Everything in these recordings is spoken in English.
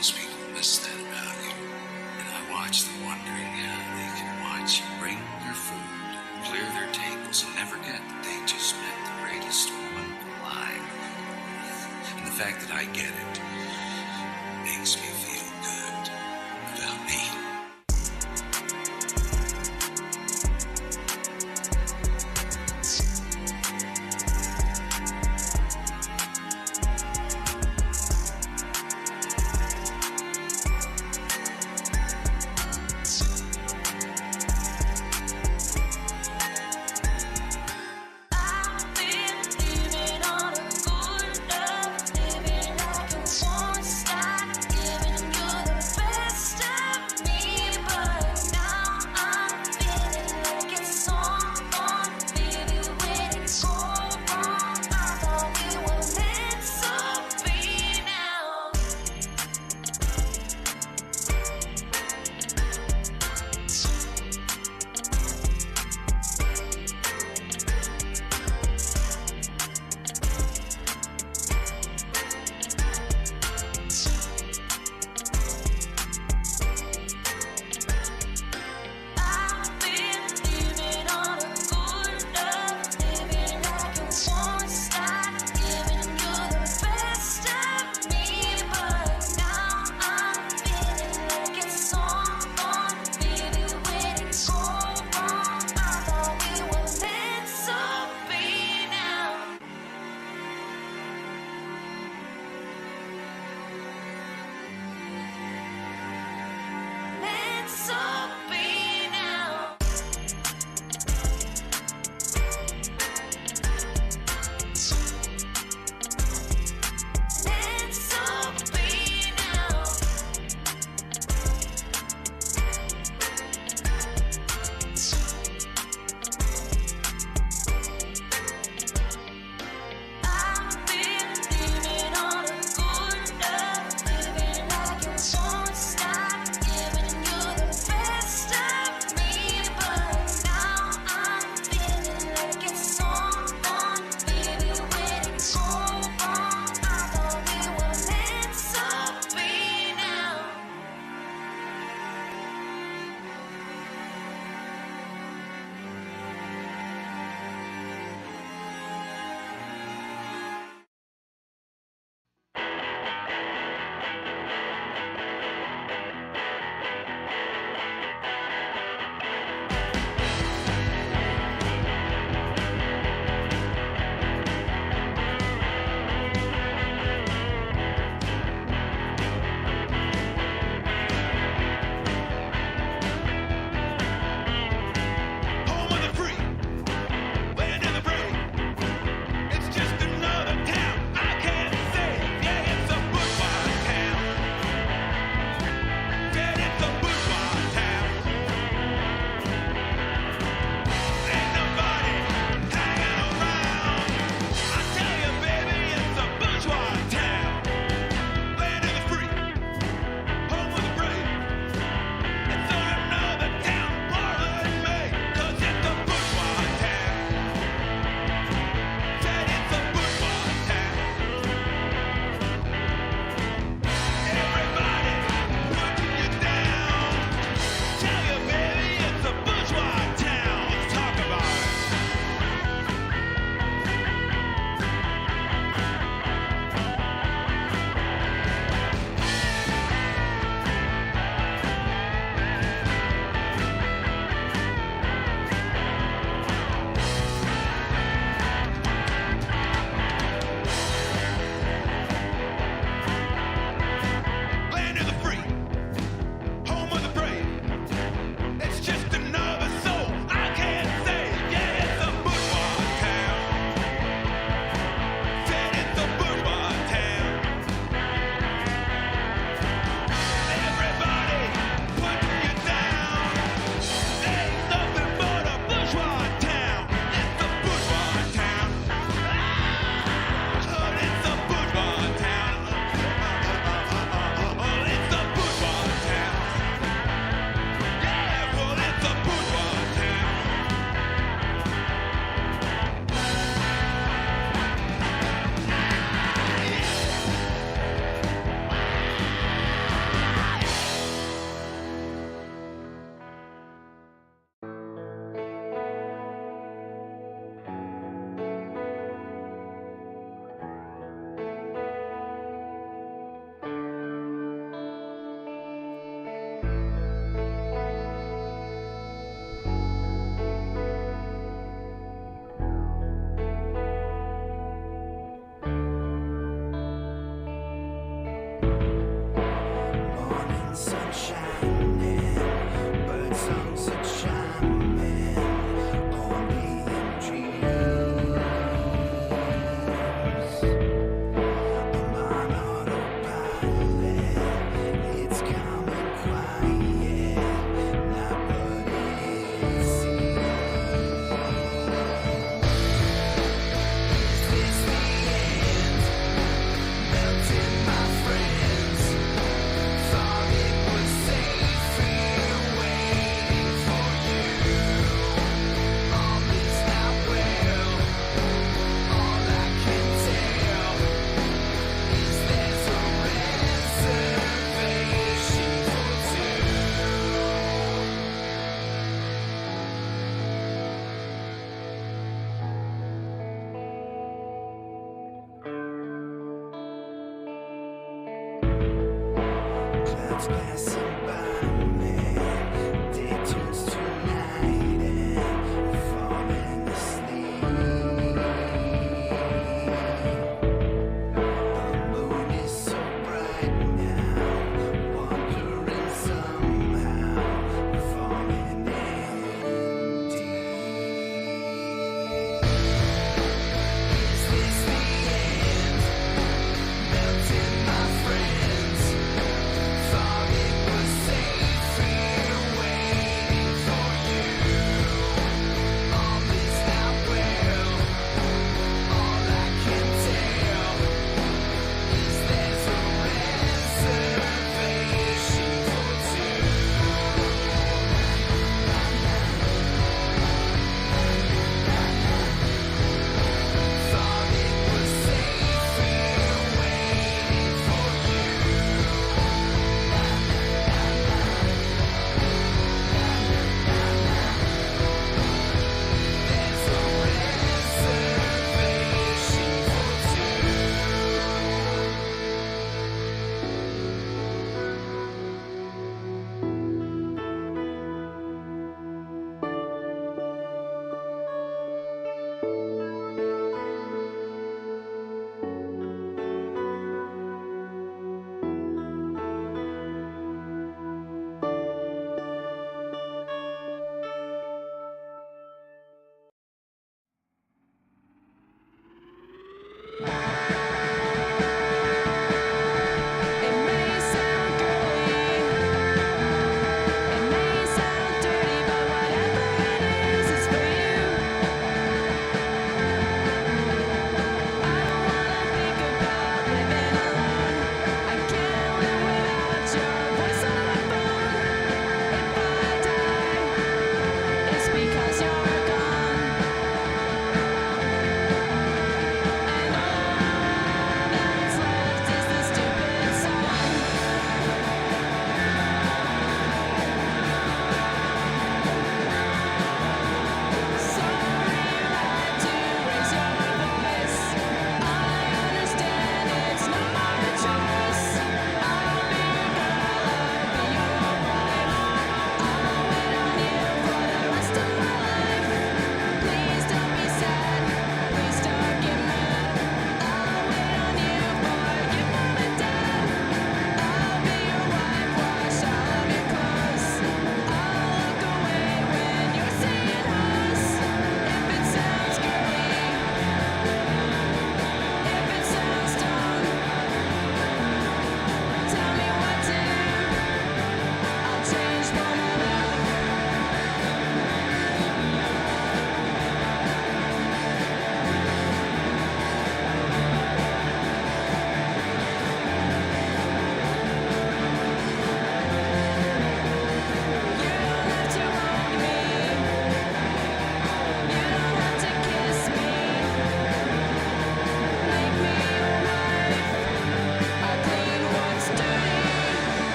most people miss that about you. And I watch them wondering how they can watch you bring their food, clear their tables, and never get that they just met the greatest woman alive. And the fact that I get it makes me feel good about me.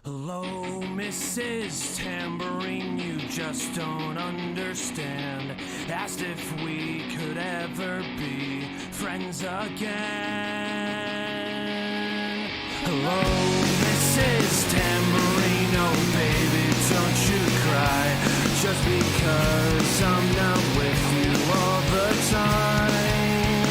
Hello, Mrs. Tambourine, you just don't understand. Asked if we could ever be friends again. Hello, Mrs. Tambourine, oh baby, don't you cry. just because I'm not with you all the time.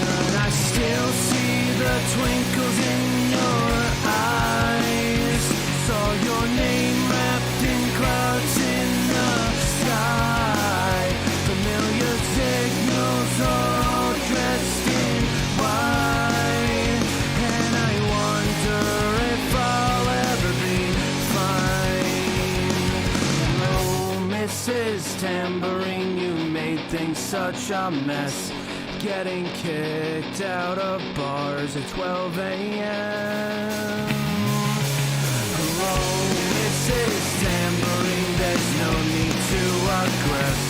And I still see the twinkles in your eyes. Saw your name wrapped in clouds in the sky. Familiar signals are all dressed in white. And I wonder if I'll ever be fine. Oh, Mrs. Tambourine, you made things such a mess. Getting kicked out of bars at 12 a.m. Hello, Mrs. Tambourine, there's no need to aggress.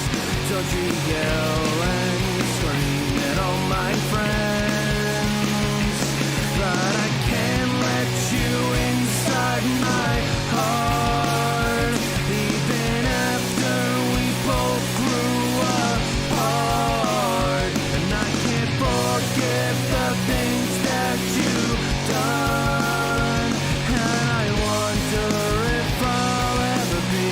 Don't you yell and scream at all my friends. But I can't let you inside my heart, even after we both grew apart. And I can't forget the things that you've done. And I wonder if I'll ever be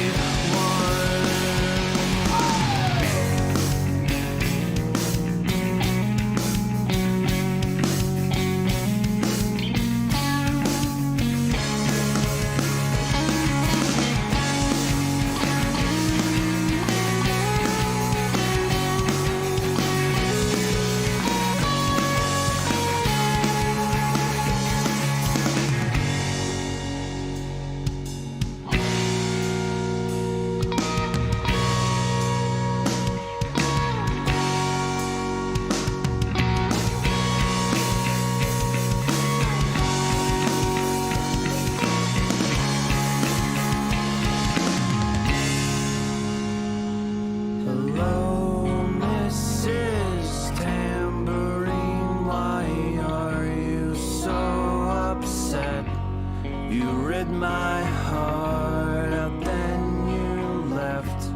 my heart out, then you left,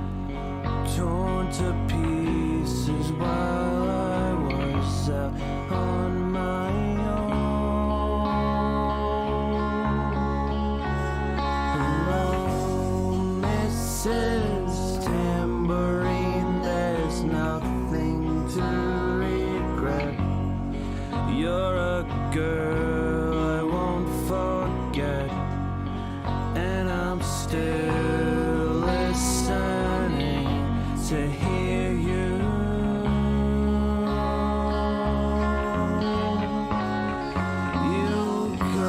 torn to pieces while I was out on my own. Hello, Mrs. Tambourine, there's nothing to regret. You're a girl I won't forget. I'm still listening to hear you. You go.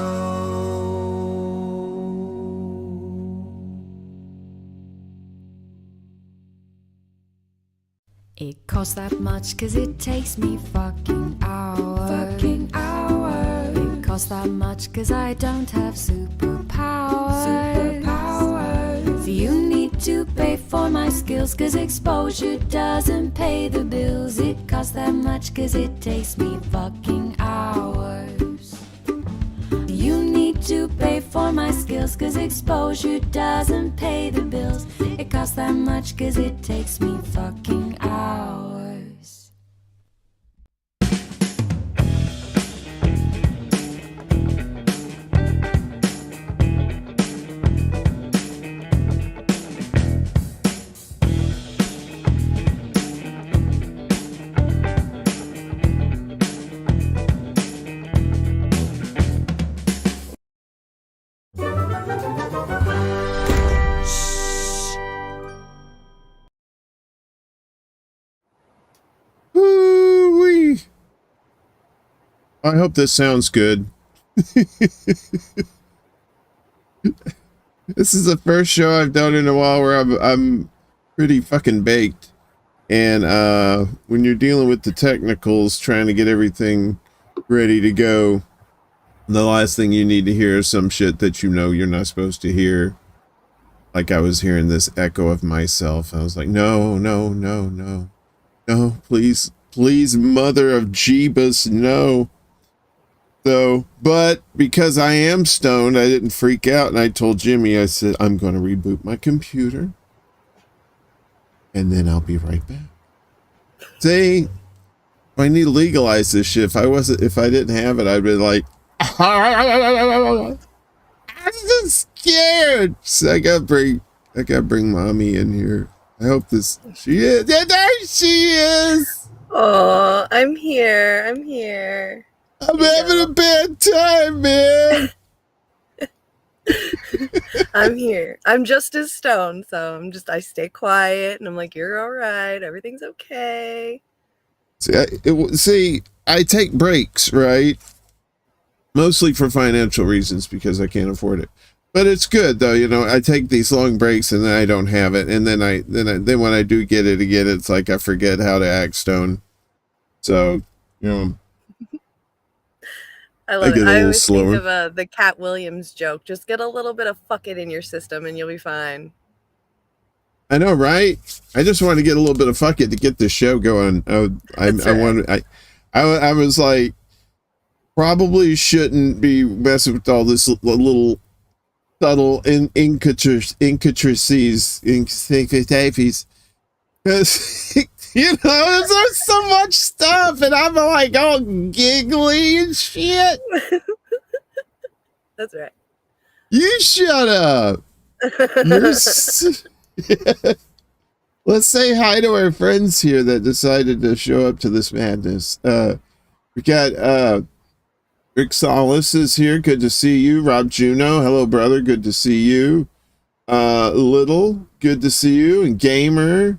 It costs that much 'cause it takes me fucking hours. Fucking hours. It costs that much 'cause I don't have superpowers. Superpowers. You need to pay for my skills 'cause exposure doesn't pay the bills. It costs that much 'cause it takes me fucking hours. You need to pay for my skills 'cause exposure doesn't pay the bills. It costs that much 'cause it takes me fucking hours. I hope this sounds good. This is the first show I've done in a while where I'm pretty fucking baked. And when you're dealing with the technicals, trying to get everything ready to go, the last thing you need to hear is some shit that you know you're not supposed to hear. Like I was hearing this echo of myself. I was like, no, no, no, no. No, please, please, mother of Jeebus, no. So, but because I am stoned, I didn't freak out, and I told Jimmy, I said, I'm going to reboot my computer, and then I'll be right back. See, I need to legalize this shit. If I didn't have it, I'd be like, I'm just scared. So I got to bring I gotta bring mommy in here. I hope this. She is. Yeah, there she is. Oh, I'm here. I'm here. I'm having a bad time, man. I'm here. I'm just as stoned, so I stay quiet and I'm like, you're all right. Everything's okay. See, I take breaks, right? Mostly for financial reasons because I can't afford it. But it's good though, you know. I take these long breaks and then I don't have it, and then when I do get it again, it's like I forget how to act stone. So, you know, I love get it. a I little always slower. think of the Cat Williams joke. Just get a little bit of fuck it in your system and you'll be fine. I know, right? I just want to get a little bit of fuck it to get this show going. I was like, probably shouldn't be messing with all this little subtle intricacies, because you know there's so much stuff, and I'm like all giggly and shit. That's right. You shut up. Let's say hi to our friends here that decided to show up to this madness. We got Rick Solis is here. Good to see you. Rob Juno, hello brother. Good to see you. Little, good to see you. And Gamer,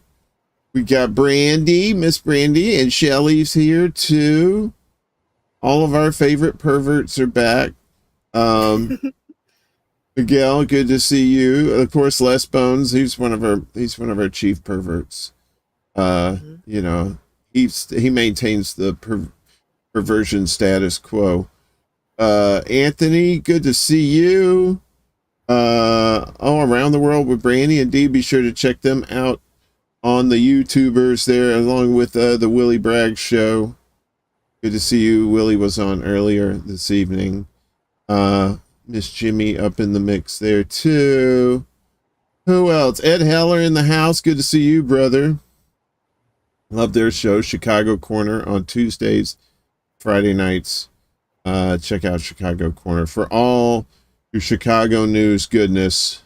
we got Brandy, Miss Brandy, and Shelly's here too. All of our favorite perverts are back. Miguel, good to see you. Of course, Les Bones, he's one of our chief perverts. You know, he maintains the perversion status quo. Anthony, good to see you. Around the world with Brandy and Dee, be sure to check them out on the YouTubers there, along with the Willie Bragg show. Good to see you. Willie was on earlier this evening. Miss Jimmy up in the mix there too. Who else? Ed Heller in the house. Good to see you, brother. Love their show, Chicago Corner, on Tuesdays, Friday nights. Check out Chicago Corner for all your Chicago news goodness.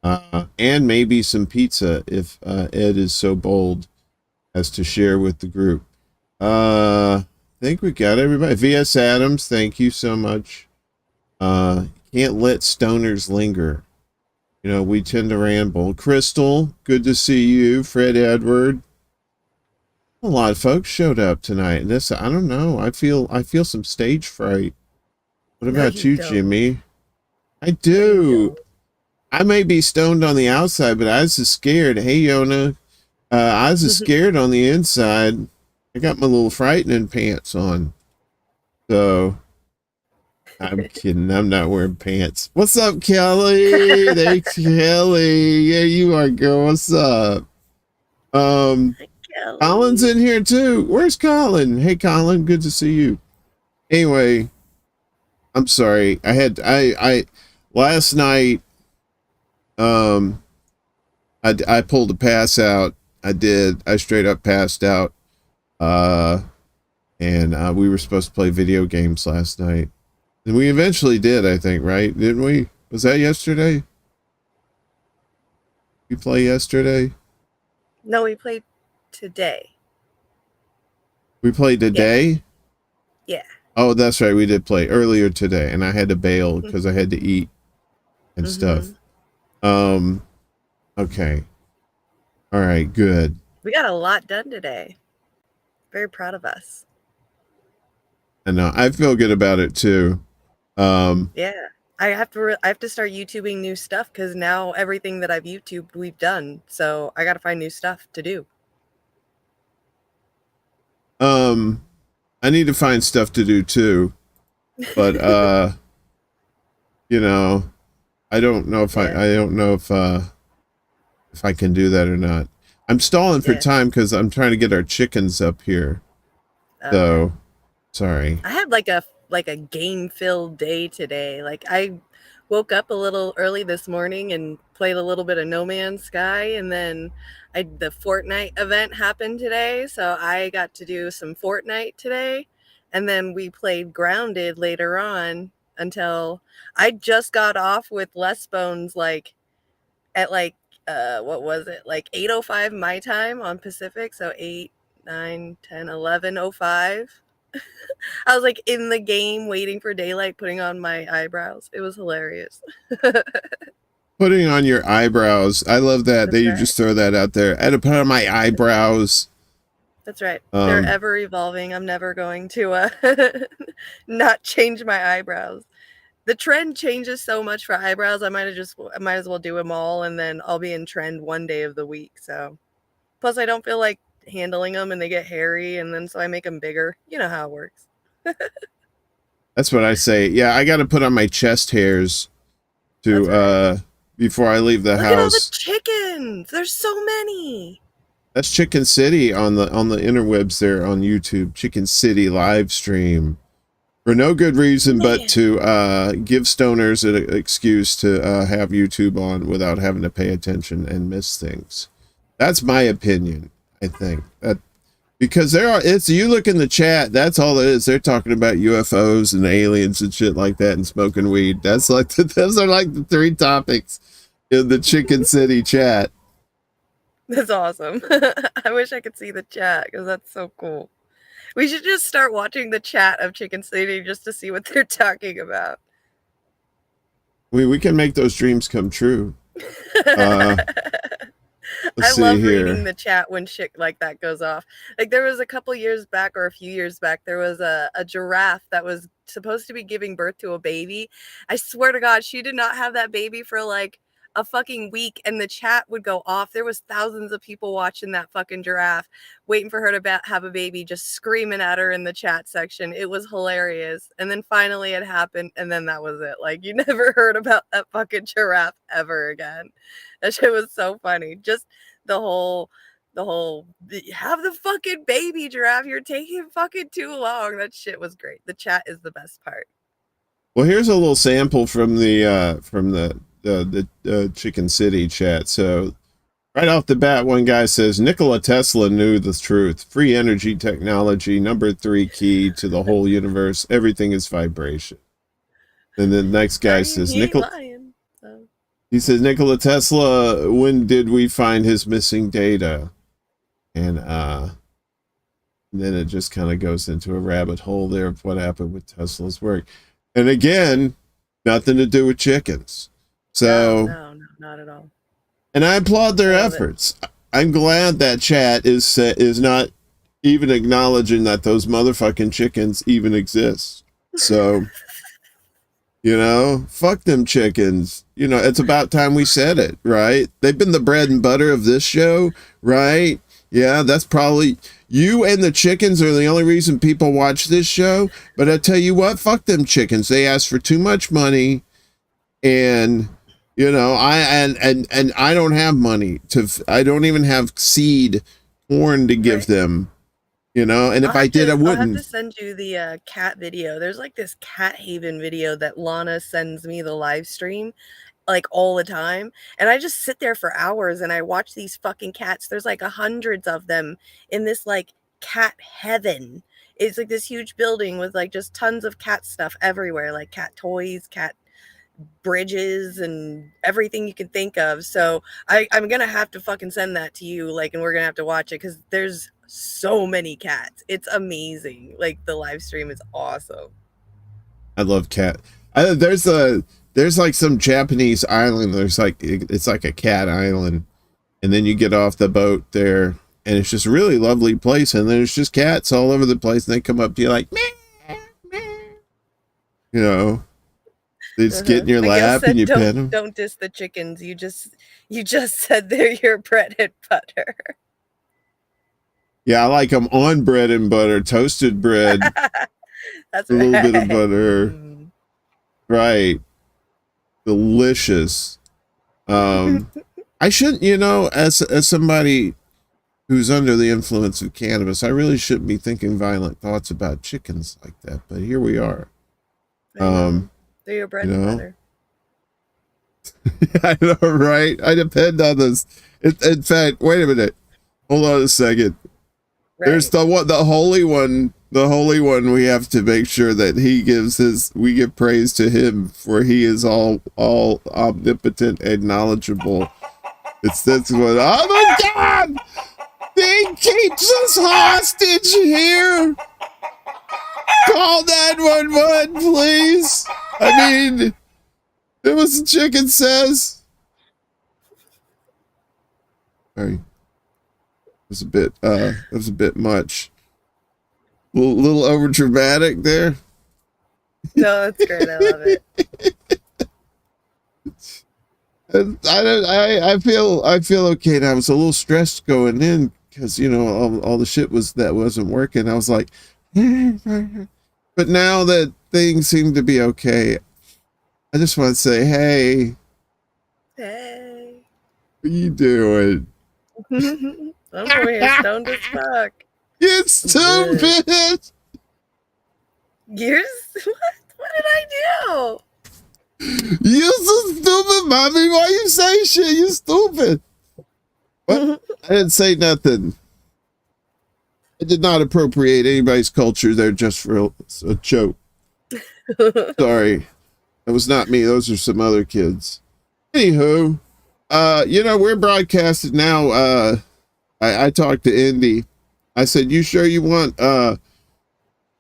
And maybe some pizza if Ed is so bold as to share with the group. I think we got everybody. V.S. Adams, thank you so much. Can't let stoners linger. You know, we tend to ramble. Crystal, good to see you. Fred Edward. A lot of folks showed up tonight. I don't know. I feel some stage fright. What about you, Jimmy? I do. I may be stoned on the outside, but I was just scared. Hey, Yona. I was just scared on the inside. I got my little frightening pants on. So, I'm kidding. I'm not wearing pants. What's up, Kelly? There's Kelly. Yeah, you are, girl. What's up? Colin's in here too. Where's Colin? Hey, Colin. Good to see you. Anyway, I'm sorry. I last night, I pulled a pass out. I did. I straight up passed out. And we were supposed to play video games last night. And we eventually did, I think, right? Didn't we? Was that yesterday? We play yesterday? No, we played today. We played today? Yeah. Oh, that's right. We did play earlier today, and I had to bail because I had to eat and stuff. Okay. All right, good. We got a lot done today. Very proud of us. I know. I feel good about it too. Yeah. I have to start YouTubing new stuff because now everything that I've YouTubed we've done. So I got to find new stuff to do. I need to find stuff to do too, but you know, I don't know if if I can do that or not. I'm stalling for time because I'm trying to get our chickens up here. So, sorry. I had like a game-filled day today. Like I woke up a little early this morning and played a little bit of No Man's Sky, and then the Fortnite event happened today, so I got to do some Fortnite today, and then we played Grounded later on until I just got off with Les Bones like at like what was it, like 8:05 my time on Pacific, so 8, 9, 10, 11:05. I was like in the game waiting for daylight, putting on my eyebrows. It was hilarious. Putting on your eyebrows. I love that. That's You right. just throw that out there. I had to put on my eyebrows. That's right. They're ever evolving. I'm never going to not change my eyebrows. The trend changes so much for eyebrows. I might as well do them all, and then I'll be in trend one day of the week. So, plus I don't feel like handling them, and they get hairy, and then so I make them bigger. You know how it works. That's what I say. Yeah, I got to put on my chest hairs to before I leave the Look house. at all the chickens. There's so many. That's Chicken City on the interwebs there on YouTube. Chicken City live stream. For no good reason but to give stoners an excuse to have YouTube on without having to pay attention and miss things. That's my opinion, I think. Because you look in the chat, that's all it is. They're talking about UFOs and aliens and shit like that and smoking weed. That's like those are like the three topics in the Chicken City chat. That's awesome. I wish I could see the chat because that's so cool. We should just start watching the chat of Chicken City just to see what they're talking about. We can make those dreams come true. I love reading the chat when shit like that goes off. Like there was a couple years back or a few years back, there was a giraffe that was supposed to be giving birth to a baby. I swear to God, she did not have that baby for like a fucking week, and the chat would go off. There was thousands of people watching that fucking giraffe, waiting for her to have a baby, just screaming at her in the chat section. It was hilarious. And then finally it happened, and then that was it. Like you never heard about that fucking giraffe ever again. That shit was so funny. Just the whole have the fucking baby, giraffe. You're taking fucking too long. That shit was great. The chat is the best part. Well, here's a little sample from the Chicken City chat. So right off the bat, one guy says Nikola Tesla knew the truth. Free energy technology, number 3 key to the whole universe. Everything is vibration. And then the next guy says he says Nikola Tesla, when did we find his missing data? And then it just kind of goes into a rabbit hole there of what happened with Tesla's work. And again, nothing to do with chickens. So no, not at all. And I applaud their efforts. I'm glad that chat is not even acknowledging that those motherfucking chickens even exist. So, fuck them chickens. It's about time we said it, right? They've been the bread and butter of this show, right? Yeah, that's probably you, and the chickens are the only reason people watch this show. But I tell you what, fuck them chickens. They ask for too much money, and I don't have money I don't even have seed corn to give them, and if I did, I wouldn't. I'll have to send you the cat video. There's like this cat haven video that Lana sends me the live stream like all the time, and I just sit there for hours and I watch these fucking cats. There's like hundreds of them in this like cat heaven. It's like this huge building with like just tons of cat stuff everywhere, like cat toys, cat bridges, and everything you can think of. So I'm gonna have to fucking send that to you, like, and we're gonna have to watch it because there's so many cats. It's amazing. Like the live stream is awesome. I love cat. There's like some Japanese island. It's like a cat island, and then you get off the boat there, and it's just a really lovely place. And there's just cats all over the place, and they come up to you like, meh, meh. They just get in your lap and you pet them. Don't diss the chickens. You just said they're your bread and butter. Yeah, I like them on bread and butter, toasted bread. That's a little bit of butter. Right. Delicious. I shouldn't, as somebody who's under the influence of cannabis, I really shouldn't be thinking violent thoughts about chickens like that, but here we are. They're your bread and butter. I know, right? I depend on this. In fact, wait a minute. Hold on a second. Right. There's the holy one. The holy one. We have to make sure that we give praise to him, for he is all omnipotent and knowledgeable. It's this one. Oh my God! They keeps us hostage here. Call 911, please. I mean, it was the chicken says. Sorry. It was a bit much. A little over dramatic there. No, that's great. I love it. I feel okay now. I was a little stressed going in because all the shit that wasn't working. I was like, but now that things seem to be okay, I just want to say, hey, what are you doing? I'm over here stoned as fuck. You stupid! You're what did I do? You so stupid, mommy. Why you say shit? You stupid. What? I didn't say nothing. I did not appropriate anybody's culture there just for a joke. Sorry. That was not me. Those are some other kids. Anywho, we're broadcasted now. I talked to Indy. I said, you sure you want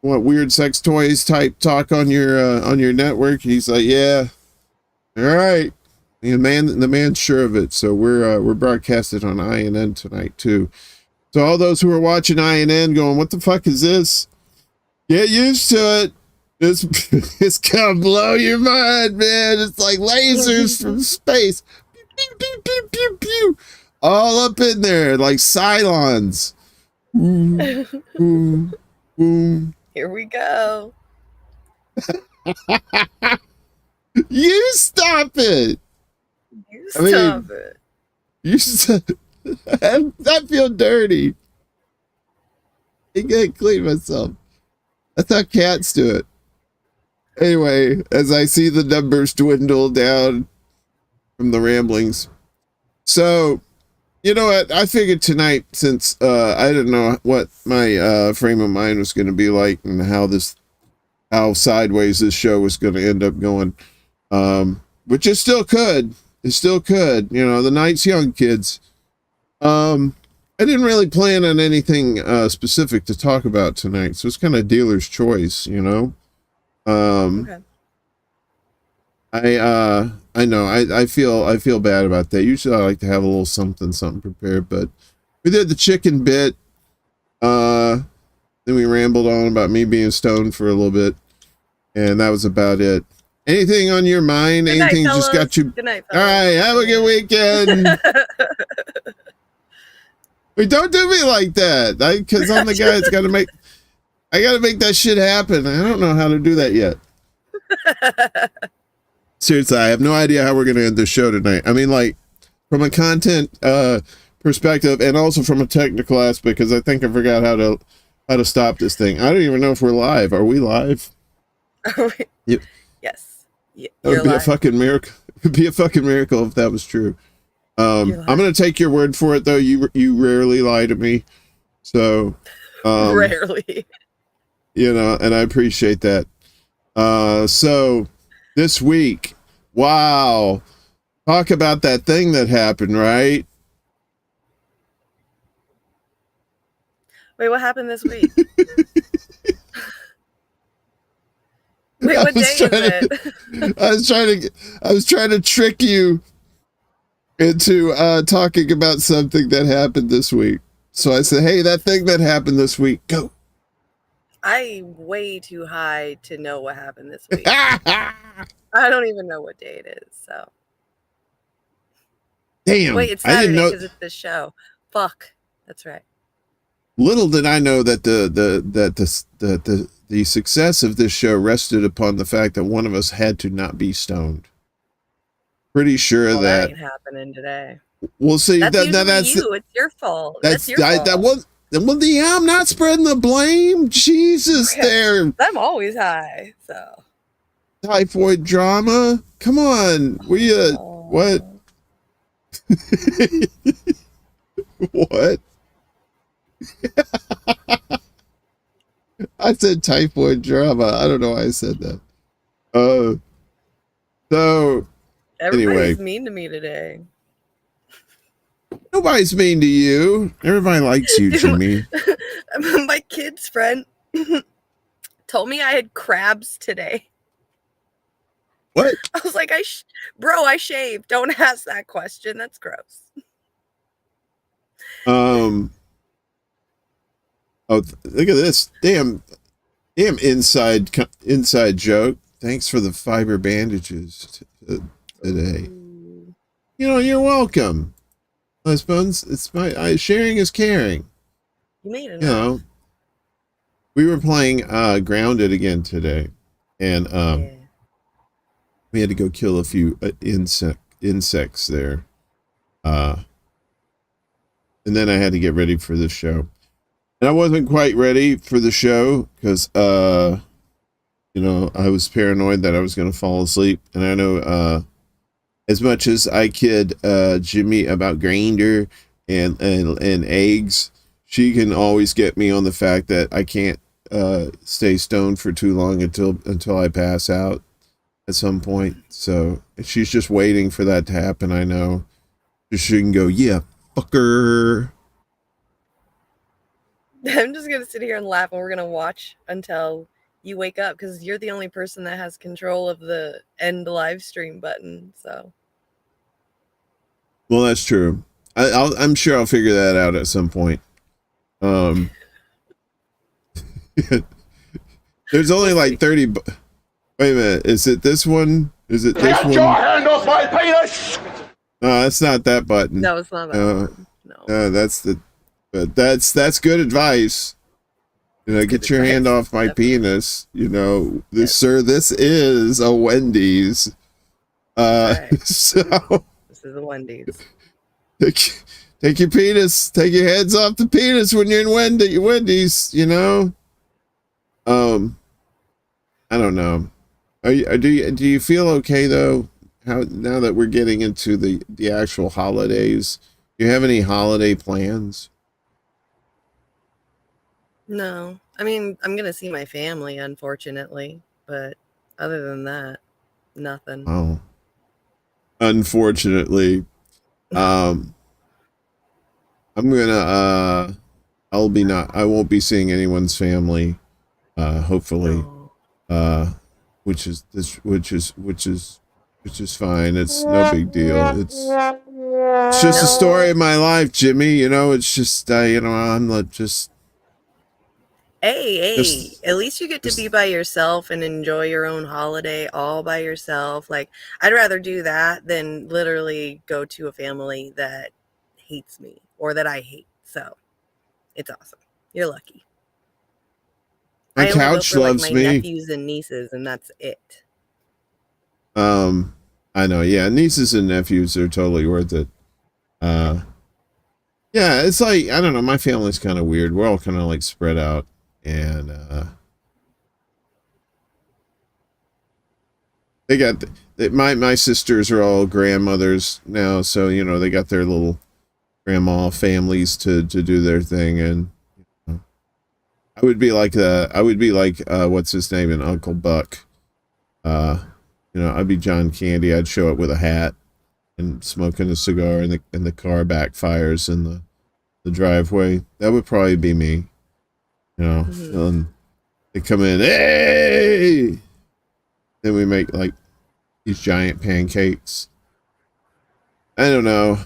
weird sex toys type talk on your network? He's like, yeah. All right. The man's sure of it. So we're broadcasted on INN tonight too. So all those who are watching INN going, what the fuck is this? Get used to it. It's gonna blow your mind, man. It's like lasers from space. Pew, pew, pew, pew, pew, pew. All up in there, like Cylons. Boom, boom, boom. Here we go. You stop it. You stop it. You I feel dirty. I can't clean myself. That's how cats do it. Anyway, as I see the numbers dwindle down from the ramblings. So, you know what? I figured tonight, since I didn't know what my frame of mind was going to be like and how sideways this show was going to end up going, which it still could. It still could. The night's young, kids. I didn't really plan on anything specific to talk about tonight, so it's kind of dealer's choice, Okay. I know I feel bad about that. Usually I like to have a little something prepared, but we did the chicken bit. Then we rambled on about me being stoned for a little bit, and that was about it. Anything on your mind? Good Anything night, just got you? Good night, All right, have a good weekend. Wait, don't do me like that. Because I'm the guy that's got to make. I got to make that shit happen. I don't know how to do that yet. Seriously, I have no idea how we're going to end the show tonight. I mean, like, from a content perspective and also from a technical aspect, because I think I forgot how to stop this thing. I don't even know if we're live. Are we live? Yes. That would be a fucking miracle. It would be a fucking miracle if that was true. I'm going to take your word for it, though. You rarely lie to me. So, rarely. And I appreciate that. So this week, wow, talk about that thing that happened, right? Wait, what happened this week? Wait, what day is it? I was trying to trick you into talking about something that happened this week. So I said, hey, that thing that happened this week, go. I'm way too high to know what happened this week. I don't even know what day it is, so. Damn. Wait, it's Saturday because it's this show. Fuck. That's right. Little did I know that the success of this show rested upon the fact that one of us had to not be stoned. Pretty sure that ain't happening today. We'll see. That's you. It's your fault. That's your fault. Yeah, I'm not spreading the blame. Jesus, okay. There. I'm always high, so. Typhoid drama. Come on. What? What? I said typhoid drama. I don't know why I said that. So everybody's anyway. mean to me today. Nobody's mean to you. Everybody likes you, Jimmy. My kid's friend told me I had crabs today. What? I was like, bro, I shaved. Don't ask that question. That's gross. Oh, look at this. Damn inside joke. Thanks for the fiber bandages today. You know, you're welcome. Husbands, it's my sharing is caring. You made it. You know, we were playing Grounded again today, and Yeah. we had to go kill a few insects there. And then I had to get ready for the show. And I wasn't quite ready for the show because, you know, I was paranoid that I was going to fall asleep. And I know as much as I kid Jimmy about Grindr and eggs, she can always get me on the fact that I can't stay stoned for too long until I pass out at some point. So she's just waiting for that to happen, I know. She can go, yeah, fucker. I'm just going to sit here and laugh, and we're going to watch until you wake up, because you're the only person that has control of the end live stream button. So, well, that's true. I'm sure I'll figure that out at some point. There's only like 30. Wait a minute. Is it this one? Is it this one? Get your hand off my penis! No, that's not that button. no, it's not that one. No. But that's good advice. You know, get your hand off my penis. You know, sir, this is a Wendy's. Right. So This is a Wendy's. take your penis, take your hands off the penis when you're in Wendy's, you know? I don't know. Do you feel okay though? How now that we're getting into the actual holidays, do you have any holiday plans? No. I mean, I'm going to see my family, unfortunately. But other than that, nothing. Oh. Unfortunately. I'm gonna I won't be seeing anyone's family, hopefully. Which is fine. It's no big deal. It's just a story of my life, Jimmy. You know, it's just you know, I'm not just. Hey, at least you get to be by yourself and enjoy your own holiday all by yourself. Like, I'd rather do that than literally go to a family that hates me or that I hate. So it's awesome. You're lucky. My couch loves my me. nephews and nieces, and that's it. I know. Yeah, nieces and nephews are totally worth it. Yeah, it's like, I don't know. My family's kind of weird. We're all kind of like spread out, and they got my sisters are all grandmothers now, so you know they got their little grandma families to do their thing, and you know, I would be like what's his name in Uncle Buck. You know, I'd be John Candy. I'd show up with a hat and smoking a cigar, and the car backfires in the driveway. That would probably be me. You know, and they come in, hey! Then we make like these giant pancakes. I don't know.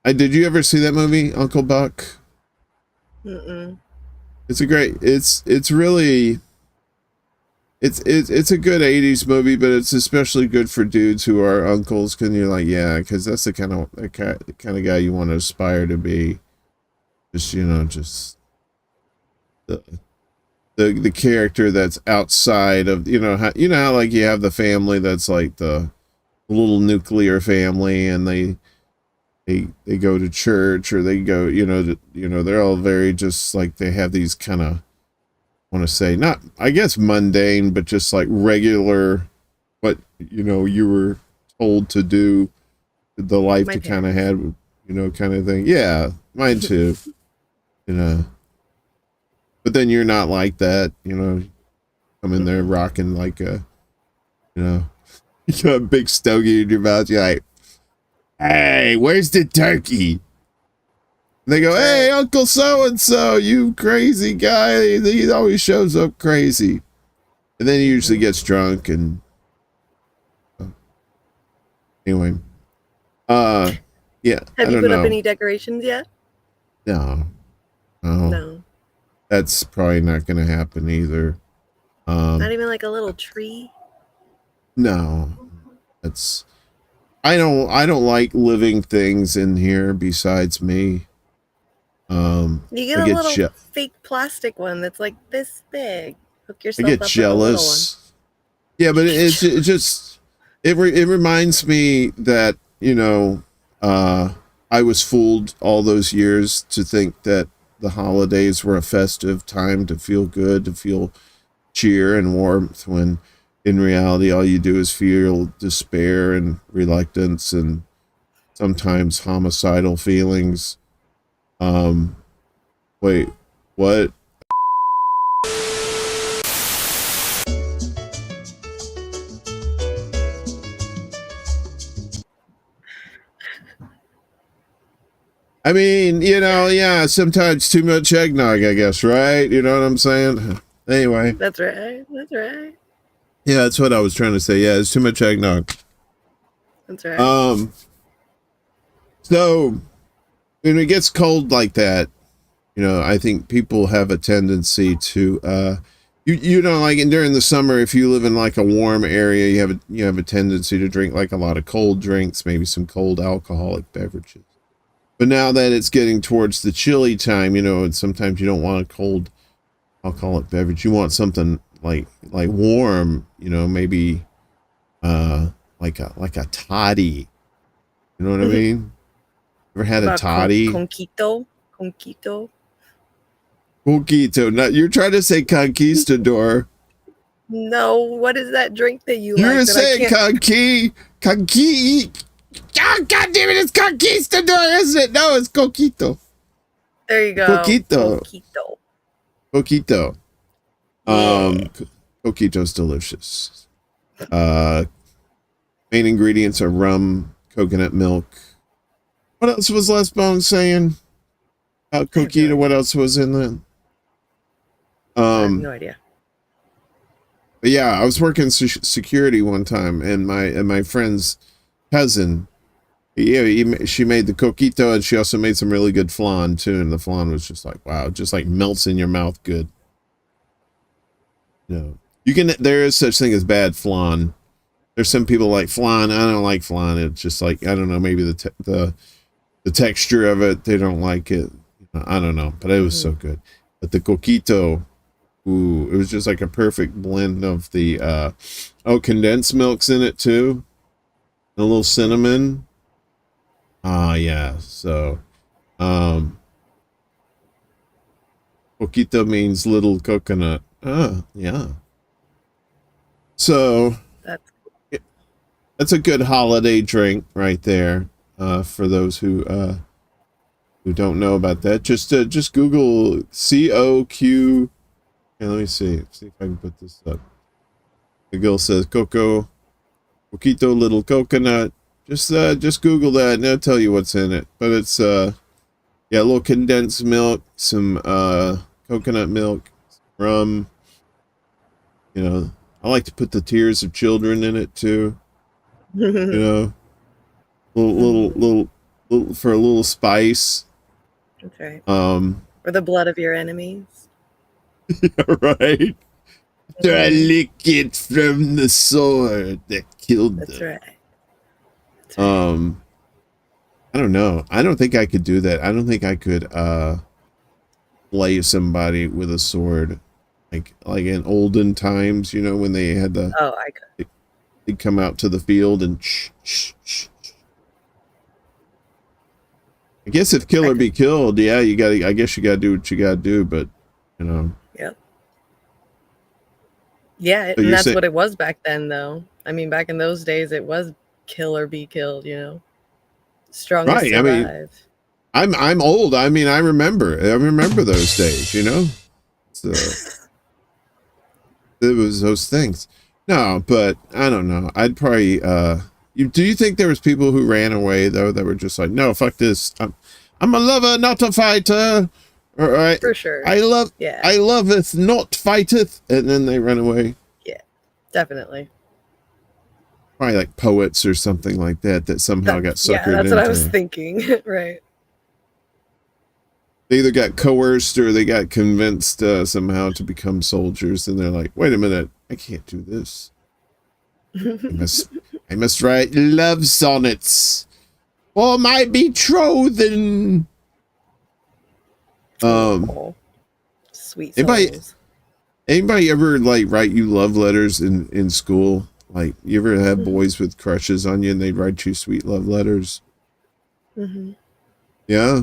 Did you ever see that movie, Uncle Buck? Mm-mm. It's a it's a good 80s movie, but it's especially good for dudes who are uncles, because you're like, yeah, because that's the kind of guy you want to aspire to be. Just, you know, just the character that's outside of, you know how like you have the family that's like the little nuclear family, and they go to church, or they go, you know, they're all very just like, they have these kind of, want to say, not, I guess, mundane, but just like regular, what, you know, you were told to do, the life you kind of had, you know, kind of thing. Yeah, mine too. You know, but then you're not like that, you know, come in there rocking like a, you know, you got a big stogie in your mouth, you're like, hey, where's the turkey? They go, That's hey, right. Uncle so-and-so, you crazy guy. He always shows up crazy. And then he usually gets drunk and... Anyway. Yeah, Have I you don't put up know. any decorations yet? No. No. That's probably not going to happen either. Not even like a little tree? No. That's... I don't like living things in here besides me. You get I a get little fake plastic one that's like this big. Hook I yourself get up with a little one. jealous. Yeah, but it just it reminds me that, you know, I was fooled all those years to think that the holidays were a festive time to feel good, to feel cheer and warmth, when in reality all you do is feel despair and reluctance and sometimes homicidal feelings. Wait, what? I mean, you know, yeah, sometimes too much eggnog, I guess, right? You know what I'm saying? Anyway. That's right. That's right. Yeah, that's what I was trying to say. Yeah, it's too much eggnog. That's right. So when it gets cold like that, you know, I think people have a tendency to you know, like during the summer, if you live in like a warm area, you have a tendency to drink like a lot of cold drinks, maybe some cold alcoholic beverages. But now that it's getting towards the chilly time, you know, and sometimes you don't want a cold alcoholic beverage. You want something like warm, you know, maybe like a toddy. You know what I mean? Ever had a toddy? Conquito. Conquito. Not, you're trying to say conquistador. No, what is that drink that you You're like? saying conqui. Oh, God damn it, it's conquistador, isn't it? No, it's coquito. There you go. Coquito. Coquito. Yeah. Coquito's delicious. Main ingredients are rum, coconut milk. What else was Les Bones saying? Coquito, what else was in that? I have no idea. But yeah, I was working security one time, and my friend's cousin, she made the coquito, and she also made some really good flan too. And the flan was just like, wow, just like melts in your mouth good. No, there is such thing as bad flan. There's some people like flan. I don't like flan. It's just like, I don't know, maybe the texture of it, they don't like it. I don't know, but it was so good. But the coquito, ooh, it was just like a perfect blend of the condensed milk's in it too. And a little cinnamon. Yeah. So coquito means little coconut. Yeah. So that's a good holiday drink right there. For those who don't know about that, just Google COQ. Yeah, let me see if I can put this up. The girl says coquito, little coconut. Just Google that and they'll tell you what's in it. But it's yeah, a little condensed milk, some coconut milk, rum. You know, I like to put the tears of children in it too. You know, little for a little spice. That's right. Or the blood of your enemies. Right. Try to lick it from the sword that killed them. That's right. I don't know. I don't think I could do that. I don't think I could slay somebody with a sword, like in olden times. You know, when they had the I could. They'd come out to the field and I guess if kill or be killed, yeah, I guess you gotta do what you gotta do, but you know. Yep. Yeah, So and that's what it was back then, though. I mean, back in those days, it was kill or be killed. You know, strongest right. survive. I mean, I'm old. I mean, I remember those days. You know, so it was those things. No, but I don't know. I'd probably. Do you think there was people who ran away though that were just like, no, fuck this. I'm a lover, not a fighter. Or For sure. I Yeah. loveth, not fighteth. And then they run away. Yeah, definitely. Probably like poets or something like that somehow got suckered into. Yeah, that's what I was thinking. Right. They either got coerced or they got convinced somehow to become soldiers, and they're like, wait a minute, I can't do this. I must write love sonnets for my betrothed. Oh, sweet souls. Anybody ever like write you love letters in school? Like, you ever have boys with crushes on you and they'd write you sweet love letters? Mm-hmm. Yeah.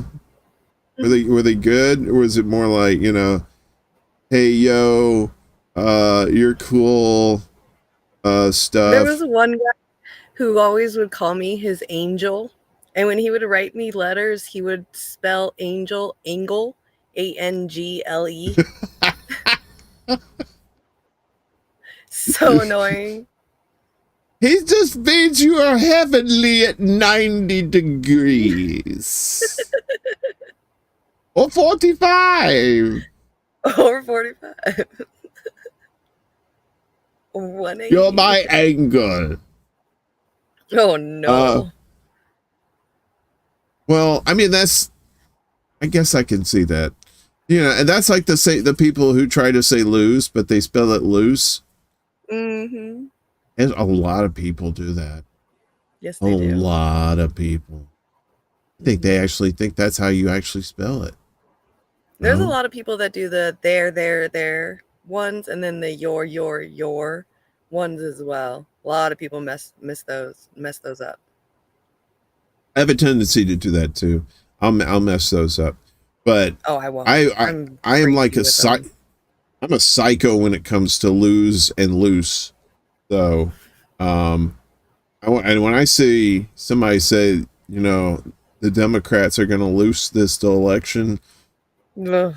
Were they good, or was it more like, you know, hey yo, you're cool, stuff? There was one guy who always would call me his angel, and when he would write me letters, he would spell angel angle, ANGLE. So annoying. He just means you are heavenly at 90 degrees. Or 45. Or 45. 180. You're my angle. Oh no. Well, I mean, I guess I can see that. You know, and that's like the people who try to say lose, but they spell it loose. Mm-hmm. And a lot of people do that. Yes, they do. A lot of people. I think they actually think that's how you actually spell it. There's a lot of people that do the their ones, and then the your ones as well. A lot of people mess those up. I have a tendency to do that too. I'll mess those up. But I won't. I am like I'm a psycho when it comes to lose and loose. So, and when I see somebody say, you know, the Democrats are going to loose this election. Ugh.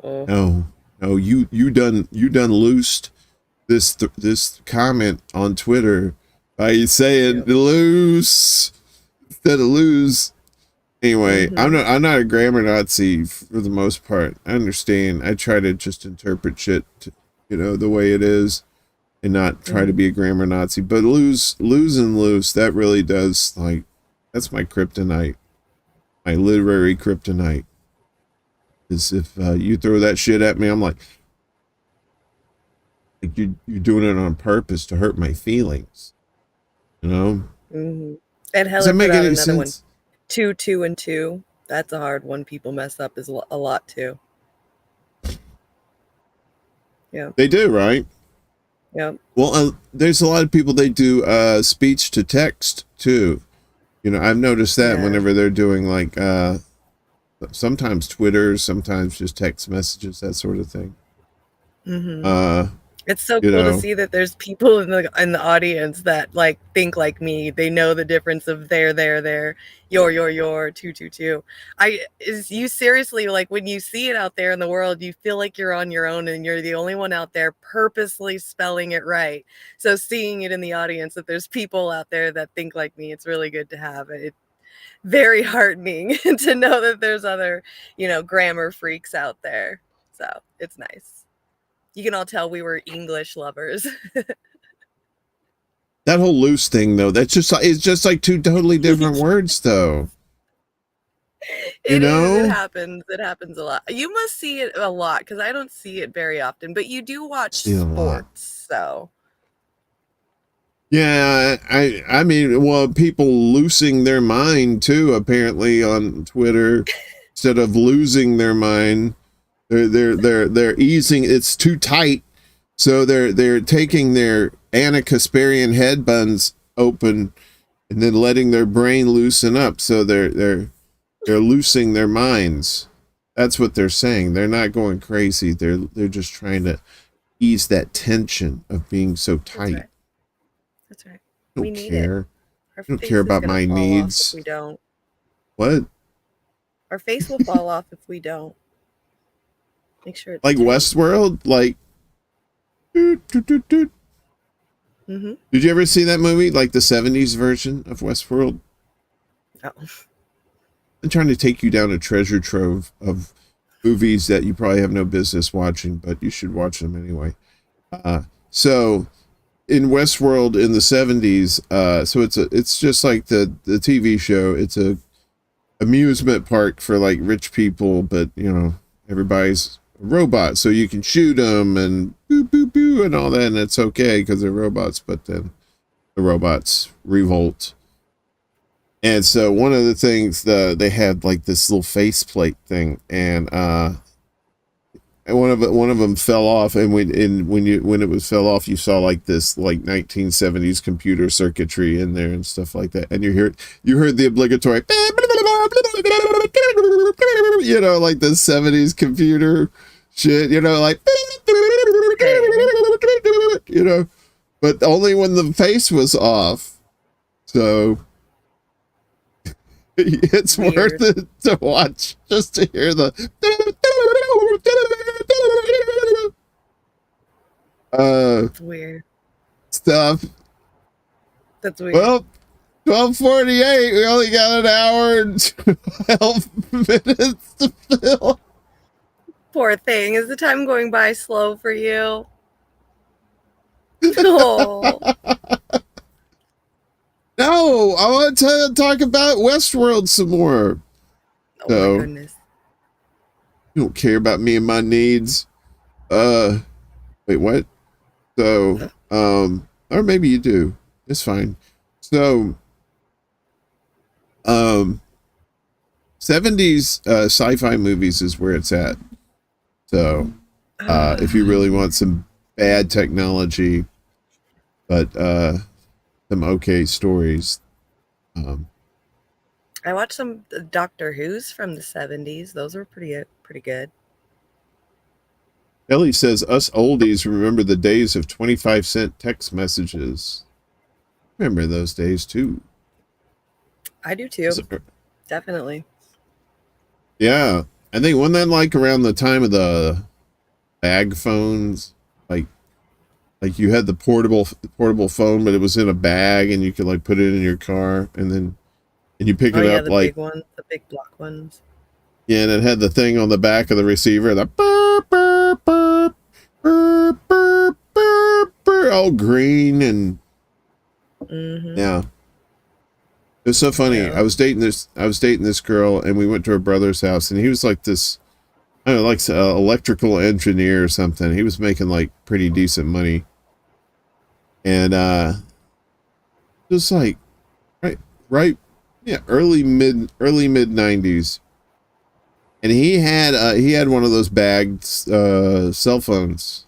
Oh. No, you done loosed this comment on Twitter by saying loose instead of lose. Anyway, I'm not a grammar Nazi for the most part. I understand. I try to just interpret shit, you know, the way it is, and not try to be a grammar Nazi. But lose and loose, that really does, like, that's my kryptonite, my literary kryptonite. Is if you throw that shit at me, I'm like you're doing it on purpose to hurt my feelings, you know. Mm-hmm. And Helen Does that make put out any another sense? one. 2 and 2. That's a hard one. People mess up is a lot too. Yeah, They do, right? yeah. Well, there's a lot of people, they do speech to text too. You know, I've noticed that whenever they're doing like sometimes Twitter, sometimes just text messages, that sort of thing. Mm-hmm. It's so cool to see that there's people in the audience that like think like me. They know the difference of their, your, 2. You seriously, like, when you see it out there in the world, you feel like you're on your own and you're the only one out there purposely spelling it right. So seeing it in the audience, that there's people out there that think like me, it's really good to have. It's very heartening to know that there's other, you know, grammar freaks out there. So it's nice. You can all tell we were English lovers. That whole loose thing, though, it's just like two totally different words, though. It happens. It happens a lot. You must see it a lot because I don't see it very often. But you do watch sports, so. Yeah, I mean, well, people losing their mind too, apparently, on Twitter, instead of losing their mind. They're easing. It's too tight, so they're taking their Anna Kasparian head buns open, and then letting their brain loosen up. So they're loosing their minds. That's what they're saying. They're not going crazy. They're just trying to ease that tension of being so tight. That's right. I We don't need care. it. I don't care about my needs. If we don't. What? Our face will fall off if we don't. Make sure it's like tight. Westworld, like. Did you ever see that movie, like the 70s version of Westworld? No. I'm trying to take you down a treasure trove of movies that you probably have no business watching, but you should watch them anyway. So in Westworld in the 70s, so it's just like the TV show. It's a amusement park for like rich people, but you know, everybody's a robot, so you can shoot them and boo boo boo and all that, and it's okay because they're robots. But then the robots revolt. And so one of the things they had like this little faceplate thing, and one of them fell off, and when it fell off, you saw like this like 1970s computer circuitry in there and stuff like that, and you heard the obligatory, you know, like the 70s computer shit, you know, like, you know, but only when the face was off. So it's Weird. worth it to watch just to hear the That's weird. stuff. That's weird. Well, 12:48. We only got an hour and 12 minutes to fill. Poor thing. Is the time going by slow for you? Oh, No, I want to talk about Westworld some more. oh So- my goodness. You don't care about me and my needs. Wait, what? So, or maybe you do. It's fine. So, 70s sci-fi movies is where it's at. So, if you really want some bad technology, but some okay stories. I watched some Doctor Who's from the 70s. Those were pretty good. Ellie says, us oldies remember the days of 25-cent text messages. Remember those days too. I do too. So- Definitely. Yeah. I think wasn't that like around the time of the bag phones? Like you had the portable phone, but it was in a bag and you could like put it in your car and you pick Oh it yeah, up the like, big ones, the big block ones. yeah, and it had the thing on the back of the receiver, the burp, burp, burp, burp, burp, burp, burp, all green and Mm-hmm. yeah. It was so funny. Yeah. I was dating this girl, and we went to her brother's house, and he was like this, I don't know, like electrical engineer or something. He was making like pretty decent money, and it was like right, yeah, early mid '90s, and he had one of those bagged cell phones,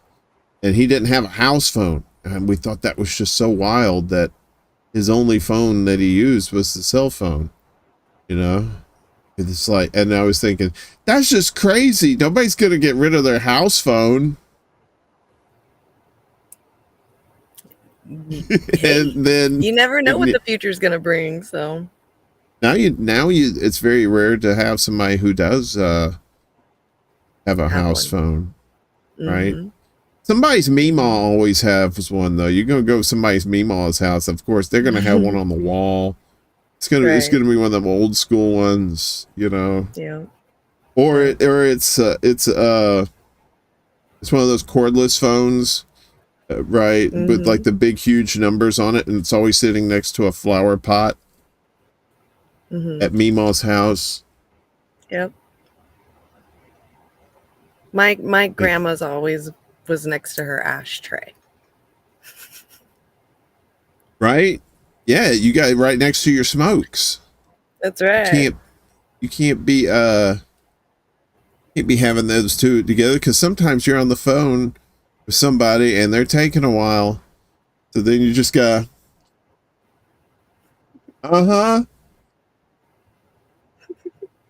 and he didn't have a house phone, and we thought that was just so wild that his only phone that he used was the cell phone, you know? It's like, and I was thinking, that's just crazy. Nobody's going to get rid of their house phone. And then You never know what the future's gonna bring, so now it's very rare to have somebody who does have a house phone, right? Mhm. Somebody's Meemaw always has one though. You're gonna go to somebody's Meemaw's house, of course they're gonna have one on the wall. It's Right. gonna be one of them old school ones, you know. Yeah. Or it's one of those cordless phones, right? With like the big huge numbers on it, and it's always sitting next to a flower pot Mhm. at Meemaw's house. Yep. My grandma's always was next to her ashtray. Right? Yeah, you got it right next to your smokes. That's right. You can't be having those two together, because sometimes you're on the phone with somebody and they're taking a while. So then you just got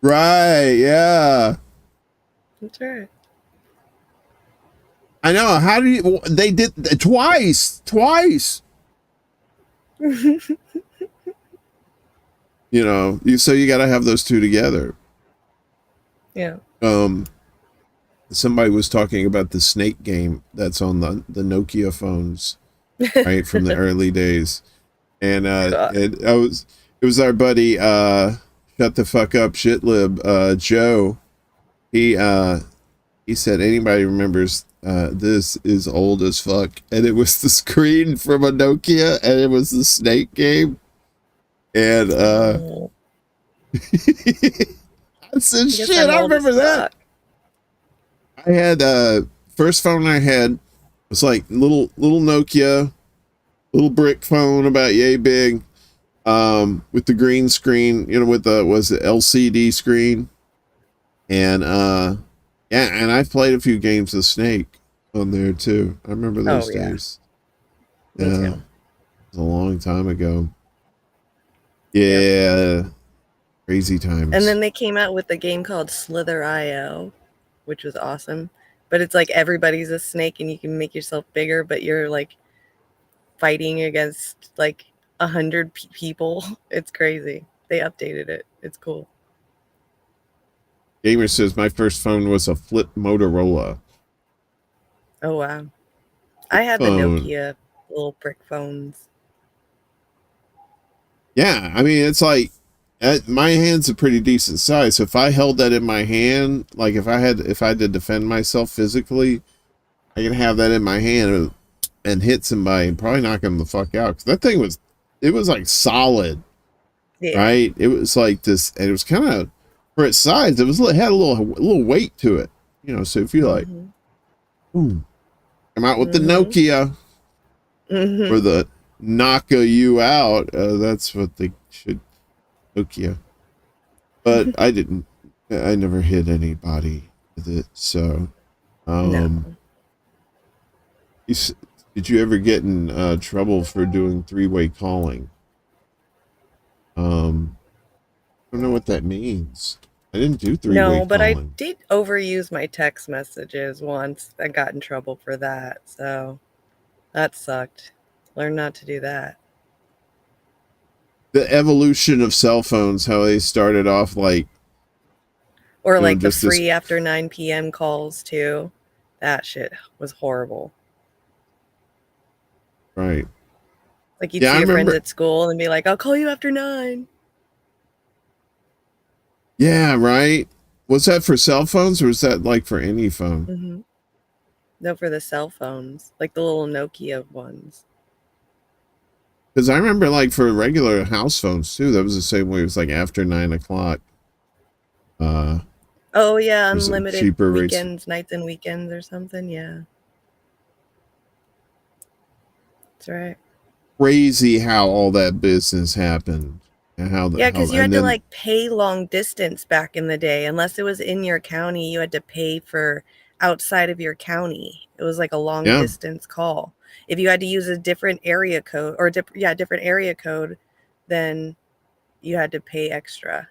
right, yeah. That's right. I know. How do you? They did twice. You know, so you got to have those two together. Yeah. Somebody was talking about the snake game that's on the Nokia phones, right, from the early days, and God. it was our buddy Shhhh, shut the fuck up shitlib, Joe, he said anybody remembers this is old as fuck, and it was the screen from a Nokia, and it was the Snake game, and I said shit, I remember that. I had first phone I had was like little Nokia, little brick phone about yay big, with the green screen, you know, with the LCD screen, and yeah, and I played a few games of Snake on there too. I remember those days. Yeah, it was a long time ago. Yeah, crazy times. And then they came out with a game called Slither.io, which was awesome. But it's like everybody's a snake and you can make yourself bigger, but you're like fighting against like 100 people. It's crazy. They updated it. It's cool. Gamer says my first phone was a flip Motorola. Oh wow. I had the Nokia little brick phones. Yeah, I mean it's like my hand's a pretty decent size. So if I held that in my hand, like if I had to defend myself physically, I could have that in my hand and hit somebody and probably knock them the fuck out. Cause that thing was like solid, right? It was like this, and it was kind of, for its size, it had a little weight to it, you know. So if you like, boom, come out with the Nokia or the Naka you out, that's what they should. Nokia. But I never hit anybody with it. So, no. Did you ever get in trouble for doing three-way calling? I don't know what that means. I didn't do three-way calling. No, but I did overuse my text messages once. I got in trouble for that. So that sucked. Learn not to do that. The evolution of cell phones, how they started off like, or like the free after 9 p.m. calls too. That shit was horrible. Right. Like you'd see your friends at school and be like, I'll call you after 9. Yeah, right. Was that for cell phones or was that like for any phone? Mm-hmm. No, for the cell phones, like the little Nokia ones. Because I remember, like, for regular house phones, too, that was the same way. It was, like, after 9 o'clock. Oh, yeah, unlimited weekends, nights and weekends or something, yeah. That's right. Crazy how all that business happened. And how because you had to, like, pay long distance back in the day. Unless it was in your county, you had to pay for outside of your county. It was, like, a long distance call. If you had to use a different area code or different area code, then you had to pay extra.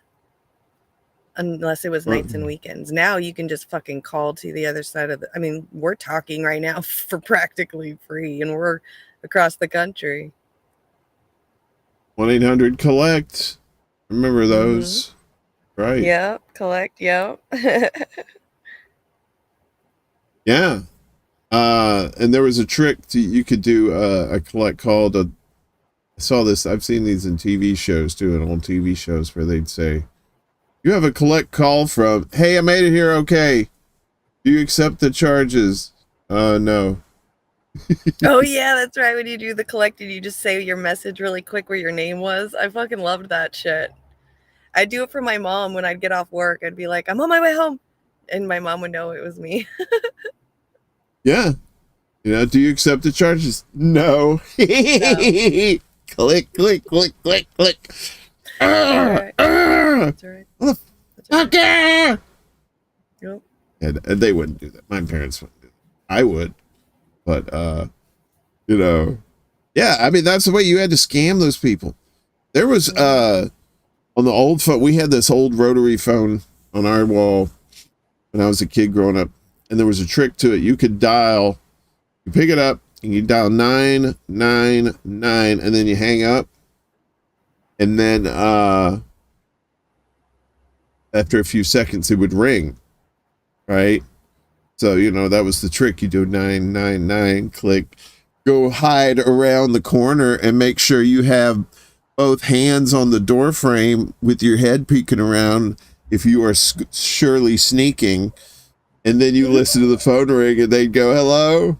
Unless it was nights and weekends. Now you can just fucking call to the other side of we're talking right now for practically free and we're across the country. 1-800-COLLECT. Remember those? Right. Yep. Collect. Yep. Yeah. And there was a trick you could do a collect call to. I saw this. I've seen these in TV shows too, and on TV shows where they'd say, "You have a collect call from. Hey, I made it here. Okay. Do you accept the charges? No." Oh yeah, that's right. When you do the collect, and you just say your message really quick where your name was. I fucking loved that shit. I'd do it for my mom when I'd get off work. I'd be like, "I'm on my way home," and my mom would know it was me. Yeah. You know, do you accept the charges? No. No. Click, click, click, click, click. That's right. Okay. Yep. And they wouldn't do that. My parents wouldn't do that. I would. But, you know, yeah, I mean, that's the way you had to scam those people. There was, on the old phone, we had this old rotary phone on our wall when I was a kid growing up. And there was a trick to it. You could dial, you pick it up, and you dial 999, and then you hang up. And then after a few seconds, it would ring, right? So, you know, that was the trick. You do 999, click, go hide around the corner and make sure you have both hands on the door frame with your head peeking around if you are surely sneaking, and then you listen to the phone ring and they'd go, hello,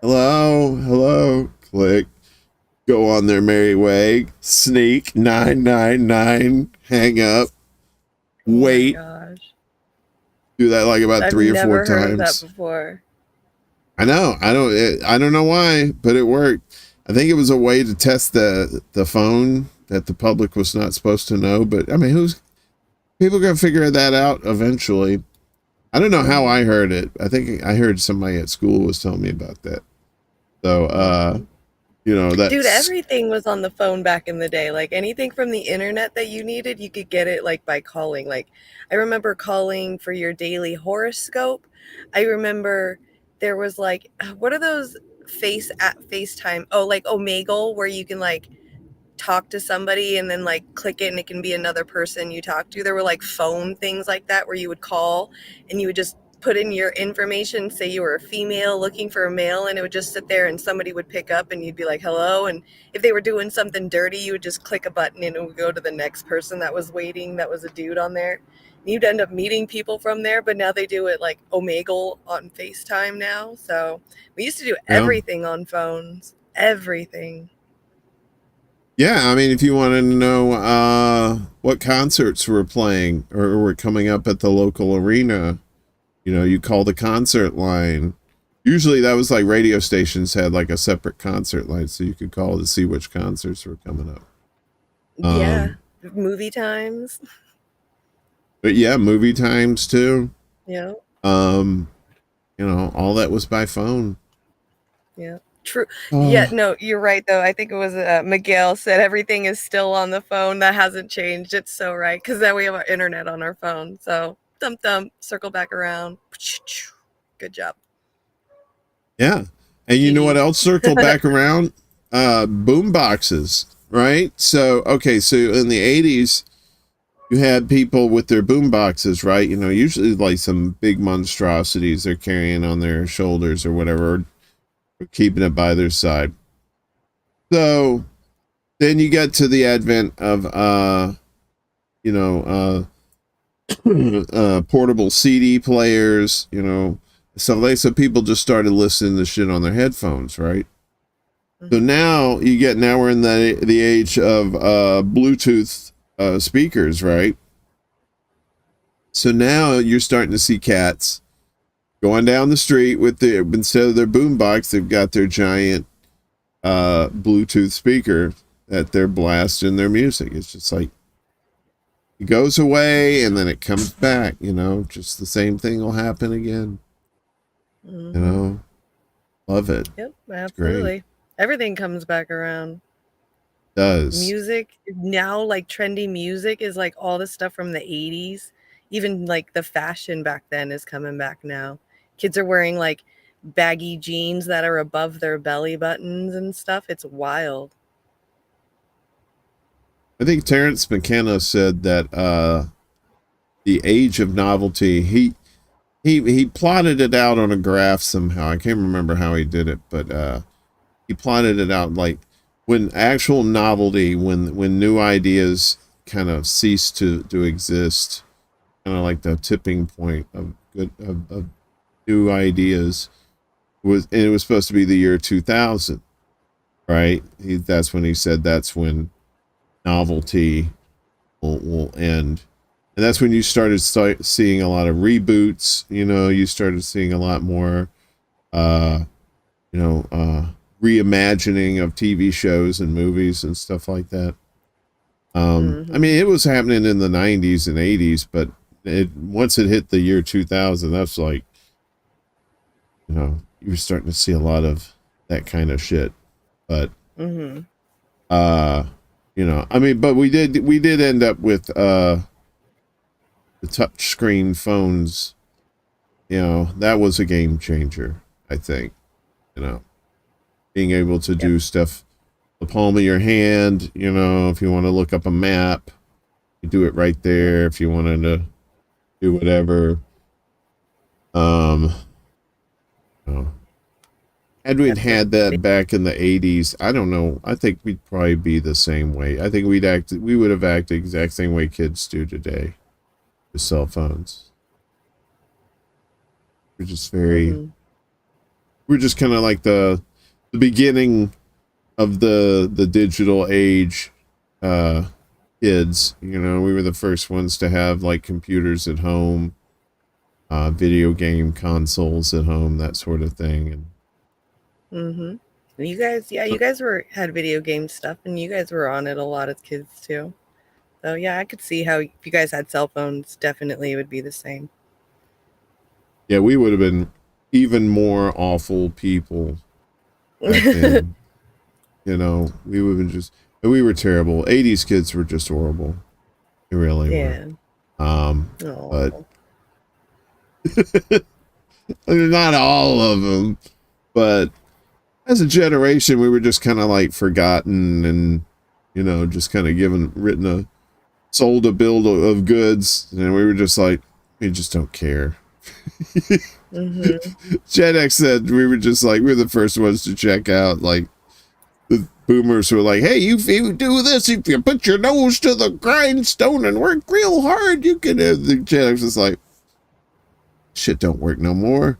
hello, hello, click, go on their merry way, sneak, 999, hang up, wait. Oh my gosh. Do that like about I've 3 or 4 never heard times. that before. I know. I don't know why, but it worked. I think it was a way to test the phone that the public was not supposed to know. But I mean, people gonna figure that out eventually. I don't know how I heard it. I think I heard somebody at school was telling me about that. So, you know, that Dude, everything was on the phone back in the day. Like anything from the internet that you needed, you could get it like by calling. Like I remember calling for your daily horoscope. I remember there was like, what are those FaceTime? Oh, like Omegle, where you can like talk to somebody and then like click it and it can be another person you talk to. There were like phone things like that where you would call and you would just put in your information, say you were a female looking for a male, and it would just sit there and somebody would pick up and you'd be like, hello. And if they were doing something dirty, you would just click a button and it would go to the next person that was waiting, that was a dude on there. And you'd end up meeting people from there, but now they do it like Omegle on FaceTime now. So we used to do everything on phones, everything. Yeah, I mean, if you wanted to know what concerts were playing or were coming up at the local arena, you know, you call the concert line. Usually that was like radio stations had like a separate concert line, so you could call to see which concerts were coming up. Yeah, movie times. But yeah, movie times too. Yeah. You know, all that was by phone. Yeah. True. Yeah, no, you're right though. I think it was Miguel said everything is still on the phone. That hasn't changed. It's so right, because then we have our internet on our phone. So thump, circle back around. Good job. Yeah. And you know what else circled back around? Boom boxes, right? So, okay, so in the 80s, you had people with their boom boxes, right? You know, usually like some big monstrosities they're carrying on their shoulders or whatever, or keeping it by their side. So then you get to the advent of, portable CD players, you know, so people just started listening to shit on their headphones, right? So now we're in the age of Bluetooth speakers, right? So now you're starting to see cats going down the street with instead of their boombox, they've got their giant Bluetooth speaker that they're blasting their music. It's just like it goes away and then it comes back, you know, just the same thing will happen again. You know, love it. Yep, absolutely. Everything comes back around. Does music now, like trendy music is like all the stuff from the 80s. Even like the fashion back then is coming back now. Kids are wearing like baggy jeans that are above their belly buttons and stuff. It's wild. I think Terrence McKenna said that the age of novelty, he plotted it out on a graph somehow. I can't remember how he did it, but he plotted it out like when actual novelty, when new ideas kind of cease to exist, kind of like the tipping point of new ideas and it was supposed to be the year 2000, right? That's when he said that's when novelty will end. And that's when you started seeing a lot of reboots, you know, you started seeing a lot more, reimagining of TV shows and movies and stuff like that. I mean, it was happening in the 90s and 80s, but once it hit the year 2000, that's like, you know, you were starting to see a lot of that kind of shit. But, you know, I mean, but we did end up with, the touch screen phones. You know, that was a game changer, I think, you know, being able to do stuff, the palm of your hand, you know, if you want to look up a map, you do it right there. If you wanted to do whatever, you know, had we had that back in the 80s, I don't know. I think we'd probably be the same way. I think we would have acted the exact same way kids do today with cell phones. We're just we're just kind of like the beginning of the digital age kids. You know, we were the first ones to have like computers at home, video game consoles at home, that sort of thing. And you guys had video game stuff, and you guys were on it a lot as kids too. So yeah, I could see how if you guys had cell phones, definitely it would be the same. Yeah, we would have been even more awful people back then. You know, we would have just, we were terrible. 80s kids were just horrible. They really were. But not all of them, but as a generation, we were just kind of like forgotten and, you know, just kind of sold a bill of goods, and we were just like, we just don't care. Gen X said we were the first ones to check out. Like the boomers were like, hey, if you do this, if you put your nose to the grindstone and work real hard, you can have. The Gen X was like, shit don't work no more.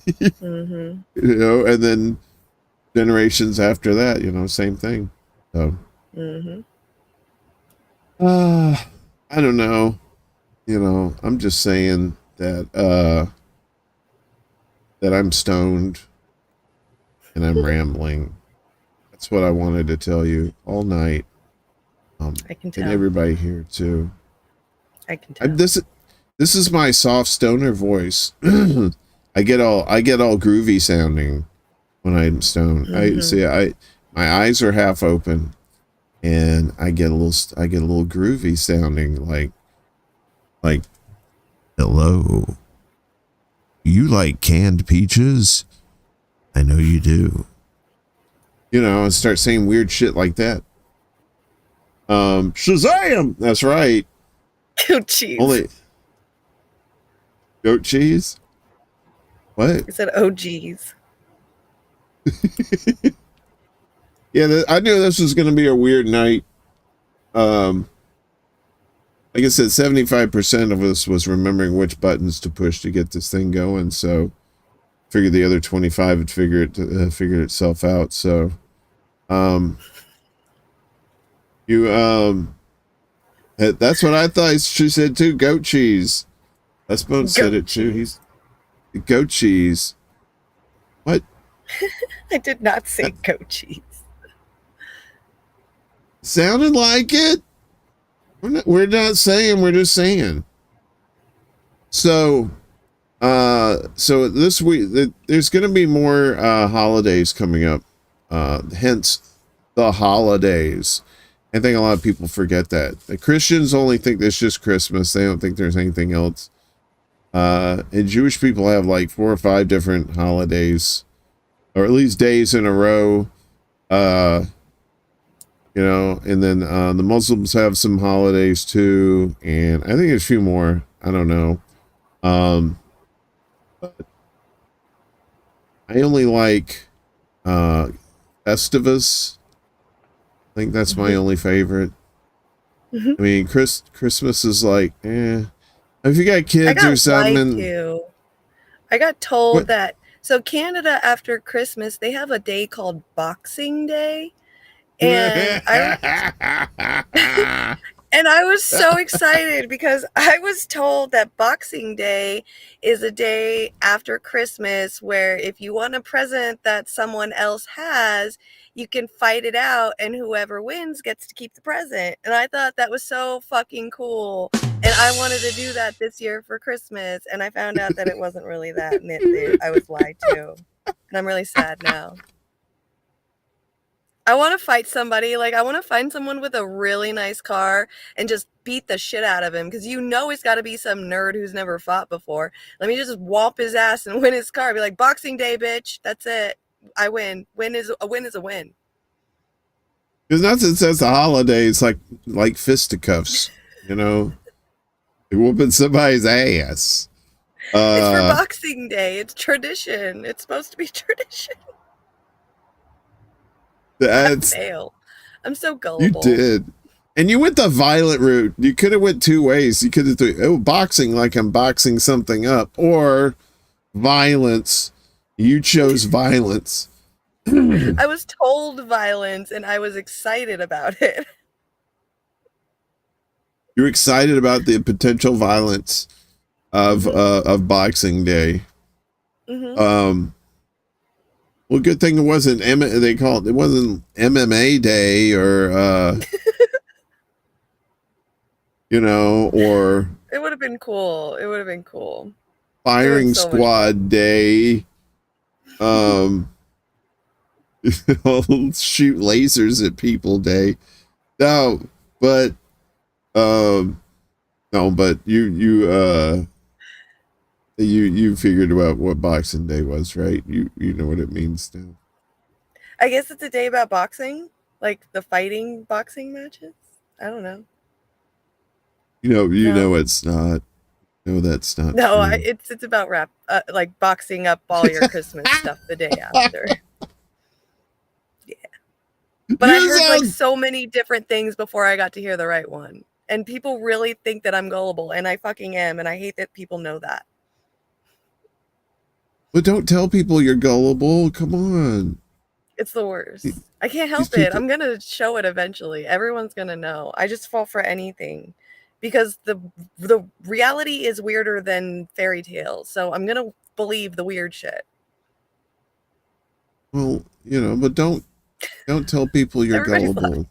You know, and then generations after that, you know, same thing. So I don't know. You know, I'm just saying that I'm stoned and I'm rambling. That's what I wanted to tell you all night. I can tell. And everybody here too. I can tell. This is my soft stoner voice. I get all groovy sounding when I'm stoned. My eyes are half open, and I get a little groovy sounding, like, hello. You like canned peaches? I know you do. You know, and start saying weird shit like that. Shazam! That's right. Goat cheese. Only goat cheese? What? I said, oh, geez. Yeah, I knew this was going to be a weird night. Like I said, 75% of us was remembering which buttons to push to get this thing going. So, figured the other 25 had figured itself out. So, that's what I thought she said too. Goat cheese. That's Bone said it too. He's goat cheese. What? I did not say goat cheese. Sounded like it. We're not saying. We're just saying. So this week there's going to be more holidays coming up. Hence the holidays. I think a lot of people forget that. The Christians only think there's just Christmas. They don't think there's anything else. And Jewish people have like 4 or 5 different holidays, or at least days in a row. You know, and then the Muslims have some holidays too, and I think there's a few more. I don't know. But I only like Festivus. I think that's my only favorite. I mean, Christmas is like, if you got kids or something. I got told that. So Canada, after Christmas, they have a day called Boxing Day. And I was so excited because I was told that Boxing Day is a day after Christmas where if you want a present that someone else has, you can fight it out and whoever wins gets to keep the present. And I thought that was so fucking cool. And I wanted to do that this year for Christmas. And I found out that it wasn't really that. And I was lied to. And I'm really sad now. I want to fight somebody. Like, I want to find someone with a really nice car and just beat the shit out of him. Because you know he's got to be some nerd who's never fought before. Let me just whomp his ass and win his car. Be like, Boxing Day, bitch. That's it. I win. Win is a win. Because nothing says the holidays like fisticuffs, you know? You're whooping somebody's ass. It's for Boxing Day. It's tradition. It's supposed to be tradition. That's Fail. I'm so you gullible. did. And you went the violent route. You could have went two ways. You could have boxing like I'm boxing something up, or violence. You chose violence. I was told violence and I was excited about it. You're excited about the potential violence of Boxing Day. Mm-hmm. Well, good thing it wasn't it wasn't MMA Day or you know, or It would have been cool. It would have been cool. Firing so Squad Day. Shoot lasers at people day. No, but you figured out what Boxing Day was, right? You know what it means now. I guess it's a day about boxing, like the fighting boxing matches. I don't know. You know it's not. No, that's not. No, true. it's about like boxing up all your Christmas stuff the day after. Yeah, but I heard like so many different things before I got to hear the right one, and people really think that I'm gullible, and I fucking am, and I hate that people know that. But don't tell people you're gullible. Come on. It's the worst. I can't help it. I'm gonna show it eventually. Everyone's gonna know. I just fall for anything. Because the reality is weirder than fairy tales, so I'm gonna believe the weird shit. Well, you know, but don't tell people you're gullible.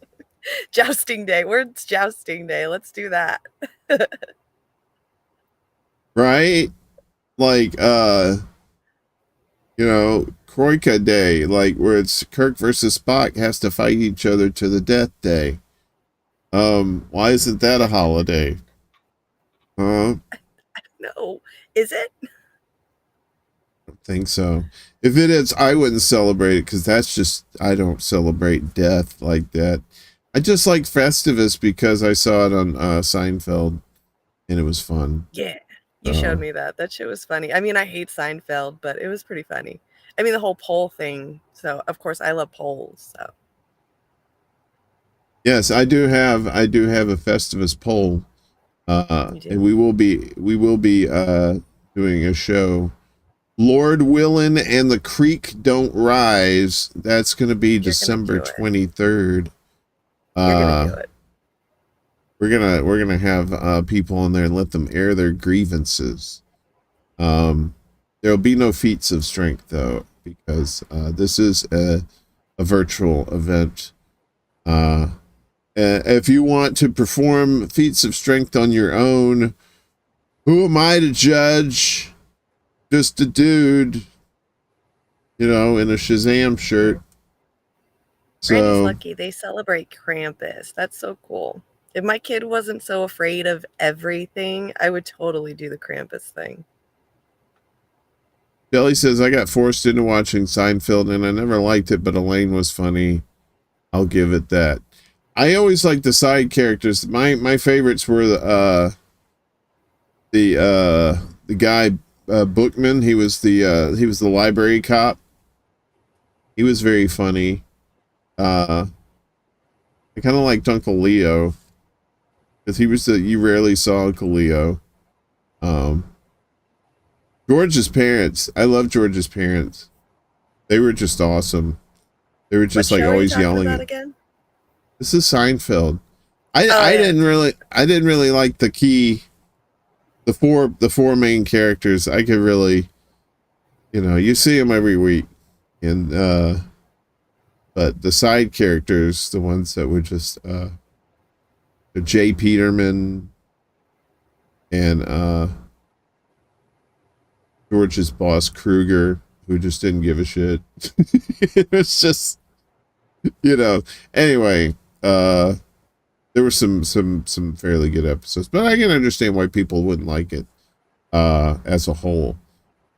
Jousting day. Where's jousting day? Let's do that. Right? Like you know, Kroika Day, like where it's Kirk versus Spock has to fight each other to the death day. Why isn't that a holiday? No. Is it? I don't think so. If it is, I wouldn't celebrate it because I don't celebrate death like that. I just like Festivus because I saw it on Seinfeld and it was fun. Yeah, you showed me that. That shit was funny. I mean, I hate Seinfeld, but it was pretty funny. I mean, the whole poll thing. So, of course, I love polls. So. Yes, I do have a Festivus poll, and we will be doing a show. Lord Willin and the Creek Don't Rise. That's going to be December 23rd. We're gonna have people on there and let them air their grievances. There'll be no feats of strength though, because this is a virtual event. If you want to perform feats of strength on your own, who am I to judge? Just a dude, you know, in a Shazam shirt. Randy's lucky. They celebrate Krampus. That's so cool. If my kid wasn't so afraid of everything, I would totally do the Krampus thing. Kelly says, I got forced into watching Seinfeld and I never liked it, but Elaine was funny. I'll give it that. I always liked the side characters. My favorites were the guy Bookman. He was the library cop. He was very funny. I kind of liked Uncle Leo because you rarely saw Uncle Leo. George's parents. I love George's parents. They were just awesome. They were just like always yelling. Again? This is Seinfeld. I didn't really like the four main characters. I could really, you know, you see them every week, and but the side characters, the ones that were just Jay Peterman and George's boss Kruger, who just didn't give a shit. It was just, you know. Anyway, there were some fairly good episodes, but I can understand why people wouldn't like it as a whole,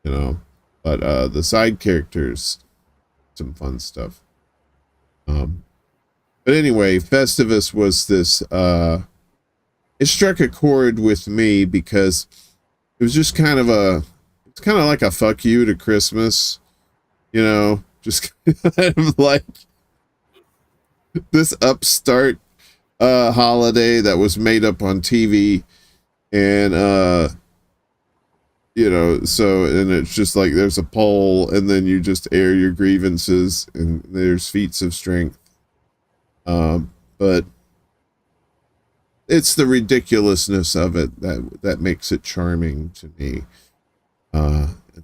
you know. But the side characters, some fun stuff. But anyway, Festivus was this. It struck a chord with me because it was just kind of like a fuck you to Christmas, you know, just kind of like, this upstart holiday that was made up on TV, and you know, so, and it's just like there's a poll, and then you just air your grievances, and there's feats of strength. But it's the ridiculousness of it that makes it charming to me.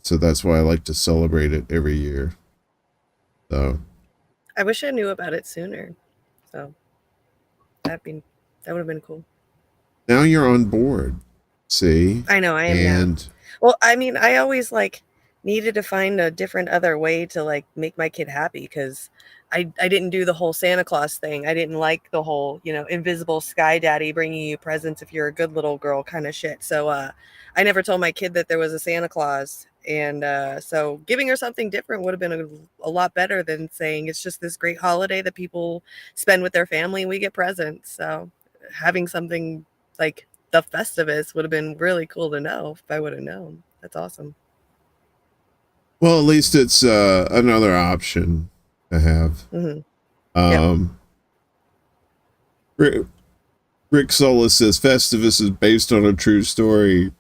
So that's why I like to celebrate it every year. So I wish I knew about it sooner. So that would have been cool. now you're on board. See? I know I am and now. Well, I mean, I always like needed to find a different other way to like make my kid happy, because I didn't do the whole Santa Claus thing. I didn't like the whole, you know, invisible sky daddy bringing you presents if you're a good little girl kind of shit. So I never told my kid that there was a Santa Claus. And so giving her something different would have been a lot better than saying it's just this great holiday that people spend with their family and we get presents. So having something like the Festivus would have been really cool to know if I would have known. That's awesome. well, at least it's another option to have. Mm-hmm. Rick Solis says Festivus is based on a true story.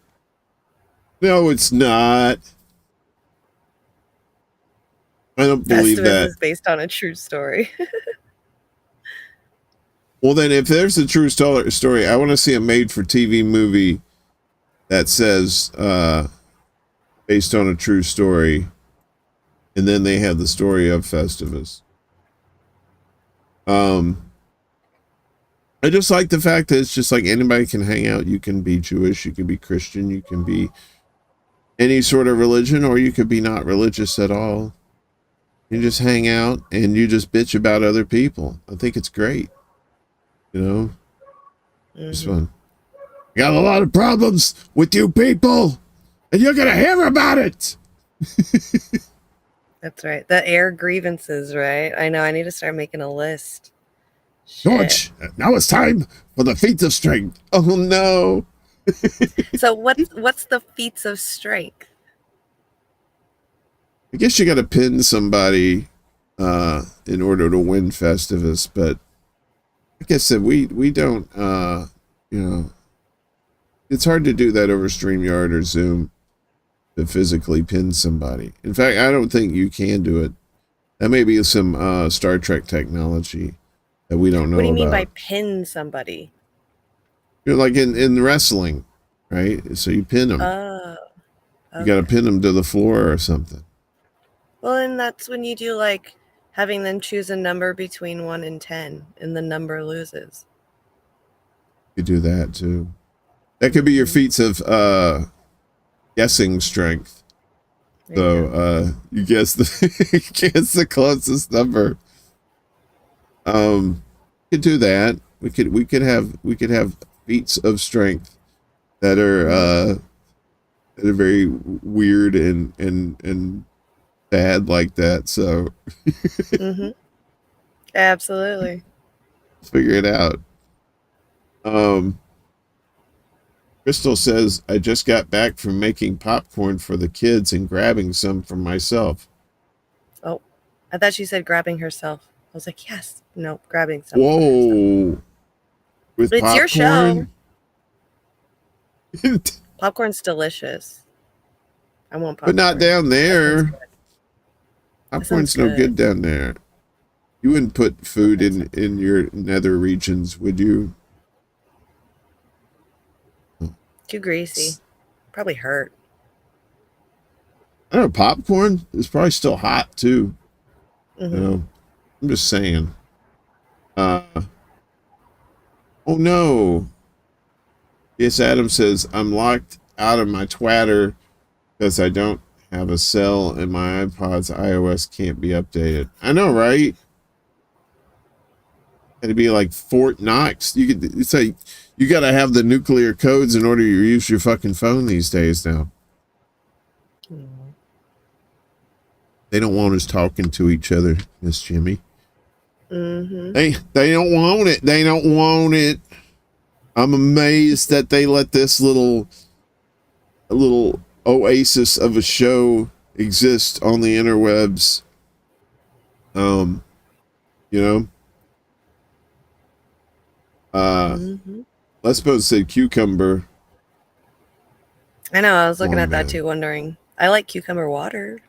No, it's not. I don't believe Festivus that. is based on a true story. Well, then, if there's a true story, I want to see a made-for-TV movie that says based on a true story, and then they have the story of Festivus. I just like the fact that it's just like anybody can hang out. You can be Jewish, you can be Christian, you can be any sort of religion, or you could be not religious at all. You just hang out and you just bitch about other people. I think it's great. You know, it's fun. I got a lot of problems with you people, and you're gonna hear about it. That's right. The air grievances, right? I know. I need to start making a list. George, now it's time for the feats of strength. Oh no. So what's the feats of strength? I guess you got to pin somebody in order to win Festivus, but like I said, we don't, you know, it's hard to do that over StreamYard or Zoom to physically pin somebody. In fact, I don't think you can do it. That may be some Star Trek technology that we don't know about. What do you mean by pin somebody? You're like in wrestling, right? So you pin them. Oh. Okay. You got to pin them to the floor or something. Well, and that's when you do like having them choose a number between 1 and 10, and the number loses. You do that too. That could be your feats of guessing strength. So you guess the closest number. You could do that. We could have feats of strength that are very weird and bad like that. So Mm-hmm. Absolutely. figure it out. Crystal says, I just got back from making popcorn for the kids and grabbing some for myself. Oh, I thought she said grabbing herself. I was like, yes. No, grabbing some. Whoa. With But it's popcorn? your show. Popcorn's delicious. I want popcorn. But not down there. Popcorn's no good down there. You wouldn't put food in your nether regions, would you? Too greasy. Probably hurt. I don't know, popcorn is probably still hot too. Mm-hmm. You know, I'm just saying. Oh no. Yes, Adam says, I'm locked out of my Twitter because I don't have a cell and my iPod's iOS can't be updated. I know, right? It'd be like Fort Knox. It's like you gotta have the nuclear codes in order to use your fucking phone these days now. Mm-hmm. They don't want us talking to each other, Miss Jimmy. Mm-hmm. They don't want it. They don't want it. I'm amazed that they let this little oasis of a show exist on the interwebs. You know, Lesbo said cucumber. I know. I was looking Oh, at that man. too, wondering. I like cucumber water.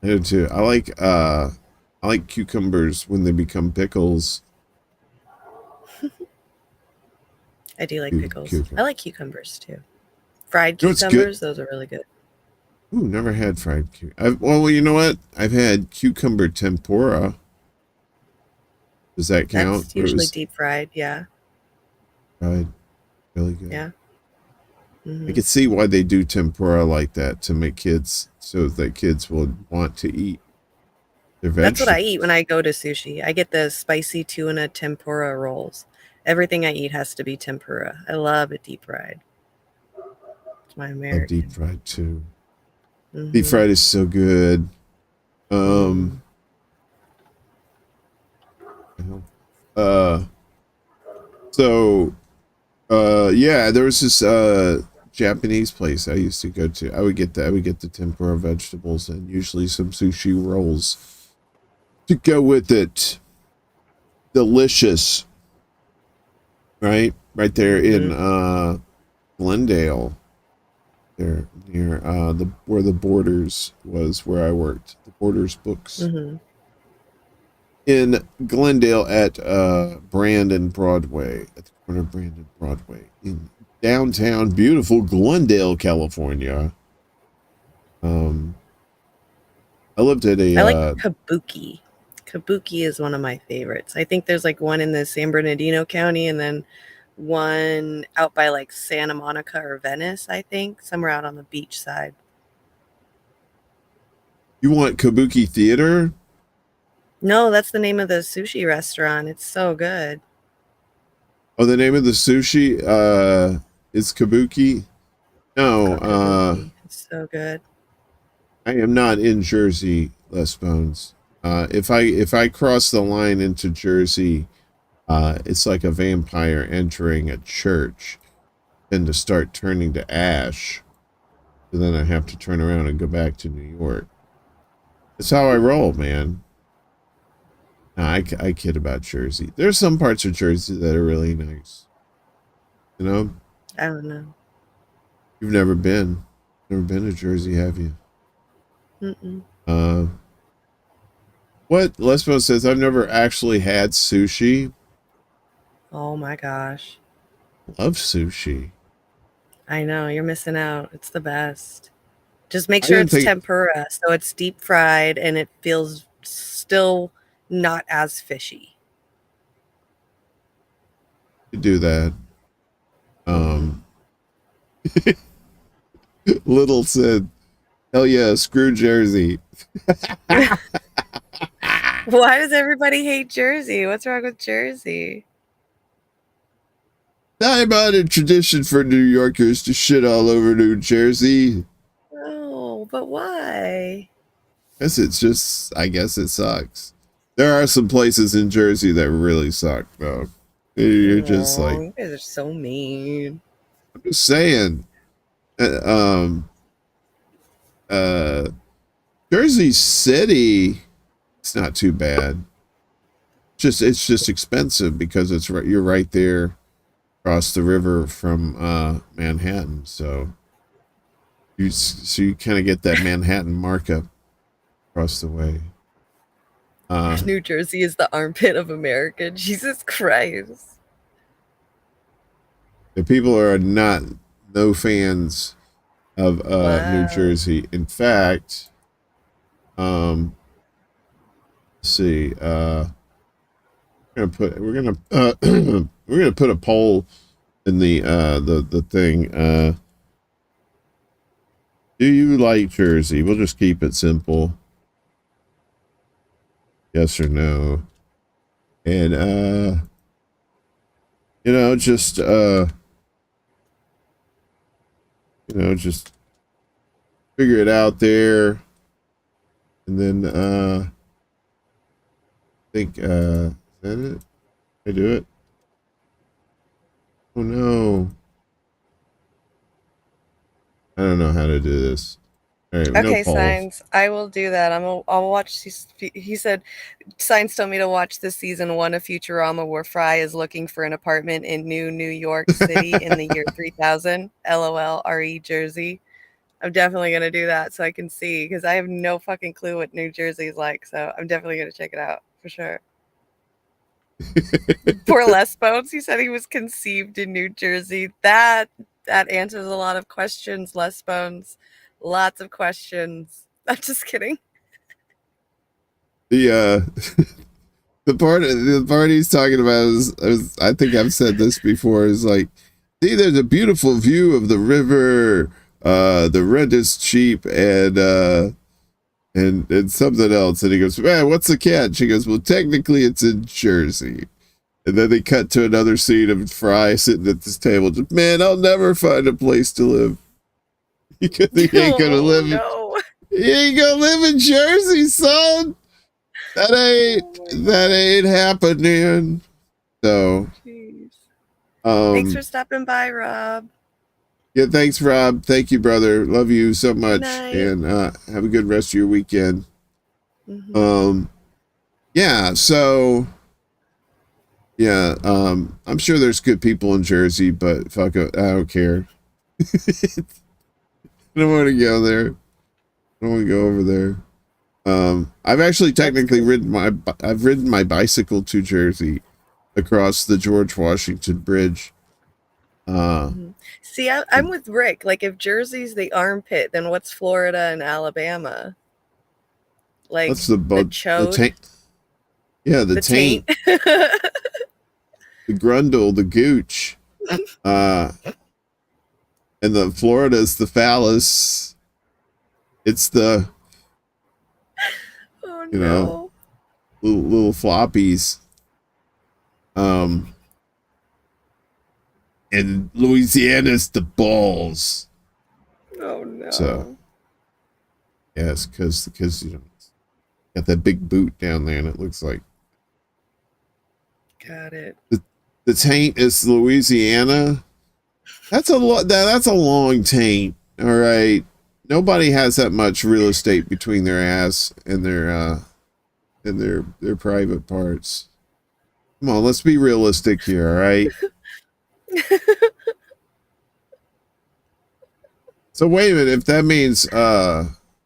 I do too. I like cucumbers when they become pickles. I do like pickles. Cucumber. I like cucumbers too. Fried You know what's cucumbers, good? those are really good. Ooh, never had fried cucumber. Well, you know what? I've had cucumber tempura. Does that count? That's usually deep fried. Yeah. Fried. Really good. Yeah. I can see why they do tempura like that to make kids so that kids will want to eat their vegetables. That's what I eat when I go to sushi. I get the spicy tuna tempura rolls. Everything I eat has to be tempura. I love it deep fried. It's my American. Love deep fried too. Deep fried is so good. Yeah, there was this Japanese place I used to go to. I would get the tempura vegetables and usually some sushi rolls to go with it. Delicious. Right there in Glendale. There near where the Borders was, where I worked. The Borders Books. In Glendale at Brandon Broadway, at the corner of Brandon Broadway in downtown beautiful Glendale, California. I lived at a I like kabuki. Kabuki is one of my favorites. I think there's like one in the San Bernardino County and then one out by like Santa Monica or Venice, I think, somewhere out on the beach side. You want Kabuki Theater? No, that's the name of the sushi restaurant. It's so good. Oh, the name of the sushi is Kabuki? No, Kabuki. It's so good. I am not in Jersey, Les Bones. If I cross the line into Jersey, it's like a vampire entering a church and to start turning to ash. So then I have to turn around and go back to New York. That's how I roll, man. No, I kid about Jersey. There's some parts of Jersey that are really nice. You know? I don't know. You've never been. Never been to Jersey, have you? What? Lesbo says, I've never actually had sushi. Oh my gosh. Love sushi. I know, you're missing out. It's the best. Just make sure it's tempura, so it's deep fried and it feels still not as fishy. To do that. Little said, hell yeah, screw Jersey. Why does everybody hate Jersey? What's wrong with Jersey? Time honored tradition for New Yorkers to shit all over New Jersey. No, but why? I guess it sucks. There are some places in Jersey that really suck, though. You're just like, you guys are so mean. I'm just saying. Jersey City, it's not too bad. It's just expensive because you're right there across the river from Manhattan, so you kind of get that Manhattan markup across the way. New Jersey is the armpit of America. Jesus Christ. The people are no fans of New Jersey. In fact, let's see, we're gonna put a poll in the thing. Do you like Jersey? We'll just keep it simple. Yes or no. And just figure it out there. And then I think is that it? Did I do it? Oh no. I don't know how to do this. All right, no Okay, Paul. Signs. I will do that. I'll watch. He said, Signs told me to watch the season 1 of Futurama where Fry is looking for an apartment in New York City in the year 3000. LOL, RE Jersey. I'm definitely gonna do that so I can see because I have no fucking clue what New Jersey is like. So I'm definitely gonna check it out for sure. Poor Les Bones. He said he was conceived in New Jersey. That answers a lot of questions, Les Bones. Lots of questions. I'm just kidding. The the part he's talking about is I think I've said this before, is like, see, there's a beautiful view of the river, the rent is cheap, and something else. And he goes, man, what's the catch? She goes, well, technically it's in Jersey. And then they cut to another scene of Fry sitting at this table. Just, man, I'll never find a place to live. He ain't gonna live. No. He ain't gonna live in Jersey, son. That ain't happening. So, Jeez. um, Thanks for stopping by, Rob. yeah, thanks, Rob. Thank you, brother. Love you so much, Night. and have a good rest of your weekend. Mhm. Yeah. So, yeah, I'm sure there's good people in Jersey, but fuck it, I don't care. I don't want to go there. I don't want to go over there. I've actually technically ridden my bicycle to Jersey across the George Washington Bridge. See, I'm with Rick. Like, if Jersey's the armpit, then what's Florida and Alabama? Like, What's the chode? taint? Yeah, the taint. taint. The grundle, the gooch. And the Florida's the phallus. It's the, Oh, you no. know, little floppies. And Louisiana's the balls. Oh, no. So, yes, because you know, got that big boot down there, and it looks like Got it. the taint is Louisiana. That's a that's a long taint. All right, nobody has that much real estate between their ass and their private parts. Come on, let's be realistic here. All right. So wait a minute. If that means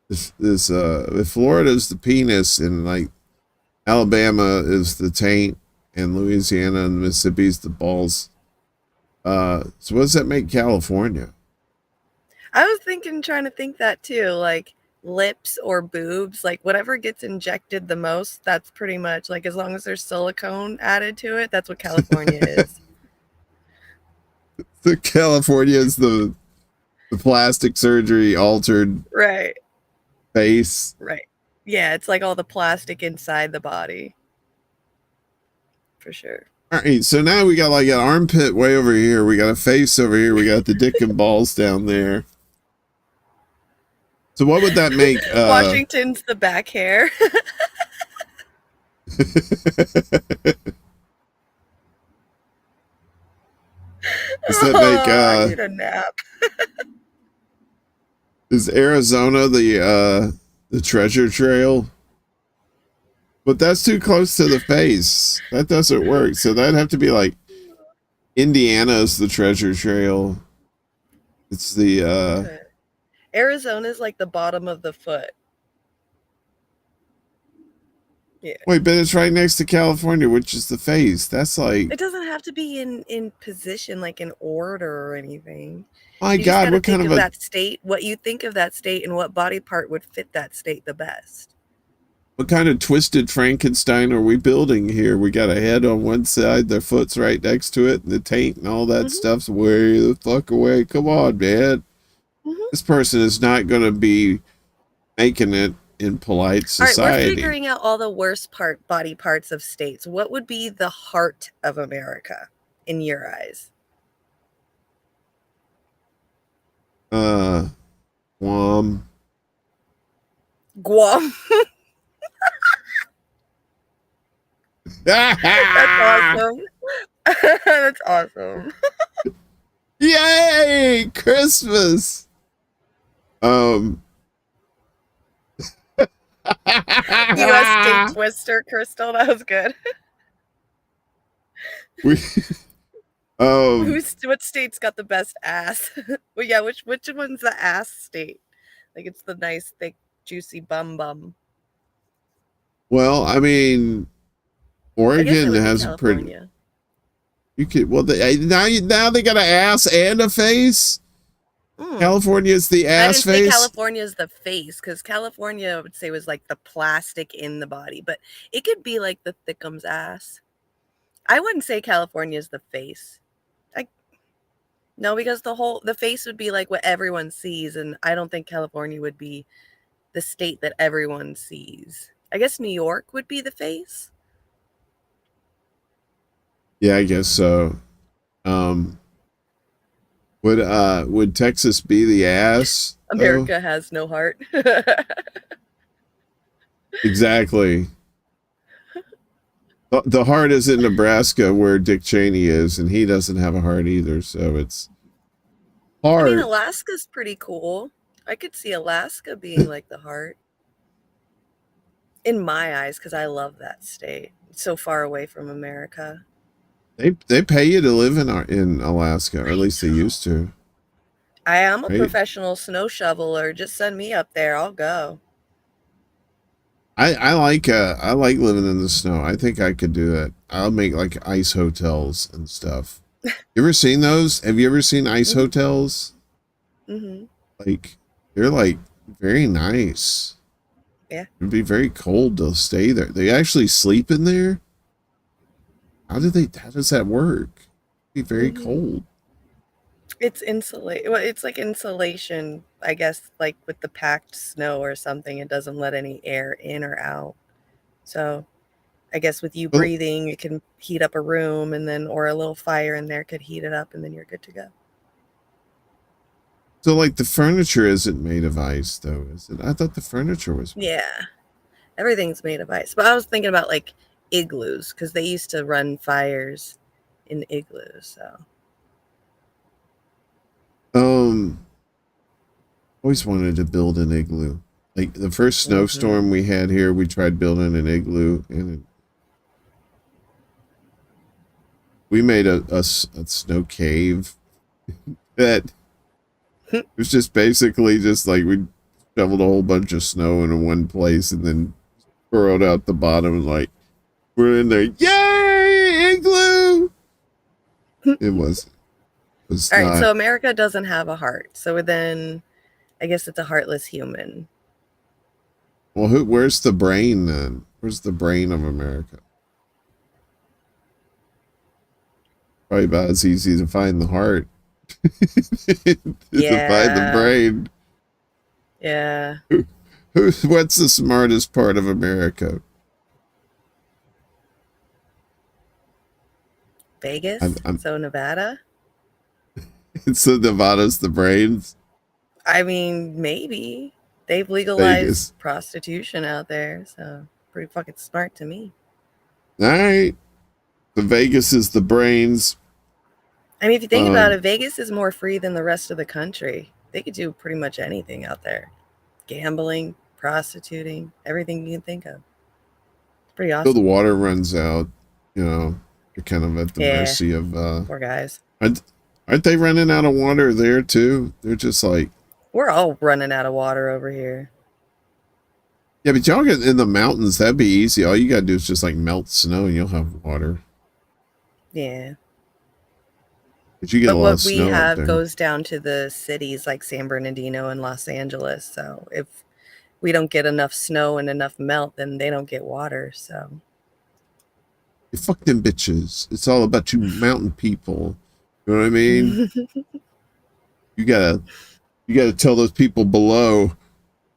if Florida's the penis and like Alabama is the taint and Louisiana and Mississippi's the balls, so what does that make California? I was trying to think that too. Like, lips or boobs, like whatever gets injected the most, that's pretty much like, as long as there's silicone added to it, that's what California is. The California is the plastic surgery altered Right. face. Right. Yeah, it's like all the plastic inside the body. For sure. All right, so now we got like an armpit way over here. We got a face over here. We got the dick and balls down there. So what would that make? Washington's the back hair. Does that make? I need a nap. Is Arizona the treasure trail? But that's too close to the face. That doesn't work. So that'd have to be like Indiana's the treasure trail. It's the Arizona's like the bottom of the foot. Yeah. Wait, but it's right next to California, which is the face. That's like, It doesn't have to be in position, like in order or anything. my You just God, gotta what kind think of a that state, what you think of that state, and what body part would fit that state the best. what kind of twisted Frankenstein are we building here? We got a head on one side, their foot's right next to it, and the taint and all that stuff's way the fuck away. Come on, man. This person is not going to be making it in polite society. All right, we're figuring out all the worst body parts of states. What would be the heart of America in your eyes? Guam. Guam. That's awesome. That's awesome. Yay! Christmas. U.S. State Twister, Crystal. That was good. We, What state's got the best ass? Well, yeah, which one's the ass state? Like it's the nice, thick, juicy bum. well, I mean, I guess it Oregon would be has a pretty. California. You could now they got an ass and a face. California is the I ass didn't say face. California is the face, because California, I would say, was like the plastic in the body, but it could be like the thickums ass. I wouldn't say California is the face. No, because the face would be like what everyone sees, and I don't think California would be the state that everyone sees. I guess New York would be the face. Yeah, I guess so. Would Texas be the ass? America has no heart. Exactly. The heart is in Nebraska where Dick Cheney is, and he doesn't have a heart either, so it's hard. I mean, Alaska's pretty cool. I could see Alaska being like the heart. In my eyes, because I love that state. It's so far away from America. They pay you to live in Alaska, or at least they used to. I am a Right. professional snow shoveler. Just send me up there. I'll go. I like living in the snow. I think I could do that. I'll make like ice hotels and stuff. You ever seen those? Have you ever seen ice hotels? Mm-hmm. Like they're like very nice. Yeah. It'd be very cold to stay there. They actually sleep in there. How does that work? It'd be very cold. It's insulate. Well, it's like insulation, I guess, like with the packed snow or something. It doesn't let any air in or out. So I guess with you breathing, it can heat up a room, and then, or a little fire in there could heat it up, and then you're good to go. So like the furniture isn't made of ice though, is it? I thought the furniture was. Yeah. Everything's made of ice. But I was thinking about like igloos, because they used to run fires in igloos. So Always wanted to build an igloo. Like the first snowstorm we had here, we tried building an igloo, and we made a snow cave that it was just basically just like we shoveled a whole bunch of snow into one place and then burrowed out the bottom, and like we're in there, yay, igloo. It was all right, not. so America doesn't have a heart. So then I guess it's a heartless human. Well, where's the brain then? Where's the brain of America? Probably about as easy to find the heart. To find the brain. Yeah. What's the smartest part of America? Vegas? So Nevada? So Nevada's the brains? I mean, maybe. They've legalized Vegas. prostitution out there, so pretty fucking smart to me. All right. The Vegas is the brains. I mean, if you think about it, Vegas is more free than the rest of the country. They could do pretty much anything out there. Gambling, prostituting, everything you can think of. It's pretty awesome. So the water runs out, you're kind of at the mercy of poor guys. Aren't they running out of water there too? They're just like, we're all running out of water over here. Yeah, but y'all get in the mountains, that'd be easy. All you gotta do is just like melt snow and you'll have water. Yeah. But you get a lot of snow. What we have goes down to the cities like San Bernardino and Los Angeles. So if we don't get enough snow and enough melt, then they don't get water. So you fuck them bitches. It's all about you mountain people. You know what I mean? You gotta tell those people below,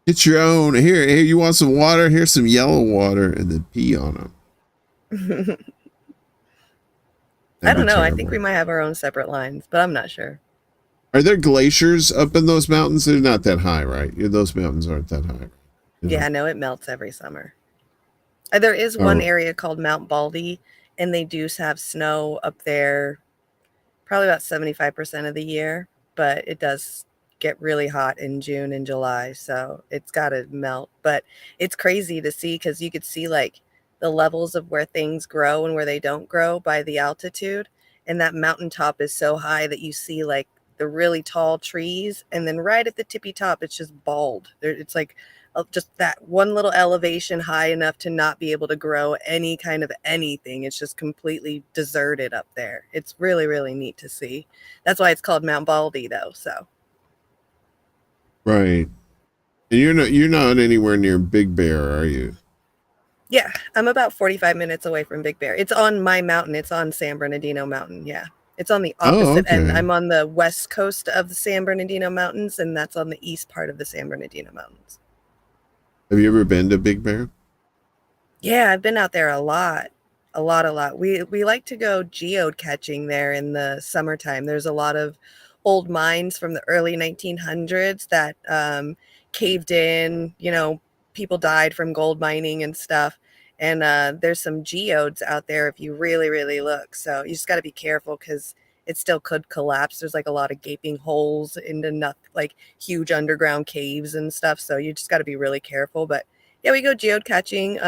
get your own. Here, you want some water? Here's some yellow water, and then pee on them. I don't know. I think we might have our own separate lines, but I'm not sure. Are there glaciers up in those mountains? They're not that high, right? Those mountains aren't that high. Yeah, no, it melts every summer. There is one area called Mount Baldy, and they do have snow up there probably about 75% of the year, but it does get really hot in June and July, so it's got to melt. But it's crazy to see because you could see like the levels of where things grow and where they don't grow by the altitude. And that mountaintop is so high that you see like the really tall trees, and then right at the tippy top, it's just bald. It's like just that one little elevation high enough to not be able to grow any kind of anything. It's just completely deserted up there. It's really, really neat to see. That's why it's called Mount Baldy, though. So, Right. And you're not anywhere near Big Bear, are you? yeah, I'm about 45 minutes away from Big Bear. It's on my mountain. It's on San Bernardino Mountain. Yeah. It's on the opposite end. Okay. I'm on the west coast of the San Bernardino Mountains, and that's on the east part of the San Bernardino Mountains. Have you ever been to Big Bear? Yeah, I've been out there a lot. A lot. We like to go geode catching there in the summertime. There's a lot of old mines from the early 1900s that caved in. People died from gold mining and stuff. And there's some geodes out there if you really, really look. So you just got to be careful because it still could collapse. There's like a lot of gaping holes into like huge underground caves and stuff. So you just got to be really careful. But yeah, we go geode catching.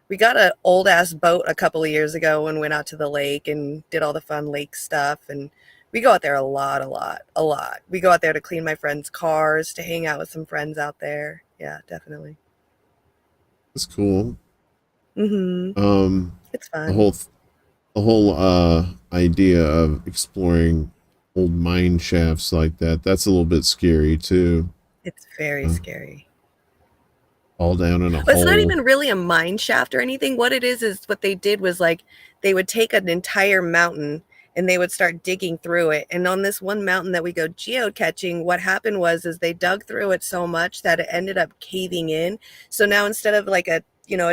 We got an old ass boat a couple of years ago and went out to the lake and did all the fun lake stuff. And we go out there a lot. We go out there to clean my friends' cars, to hang out with some friends out there. Yeah, definitely. That's cool. It's fun. The whole idea of exploring old mine shafts like that's a little bit scary too. It's very scary. All down in a But hole. it's not even really a mine shaft or anything. What it is what they did was like they would take an entire mountain and they would start digging through it. And on this one mountain that we go geocaching, what happened was they dug through it so much that it ended up caving in. So now instead of like a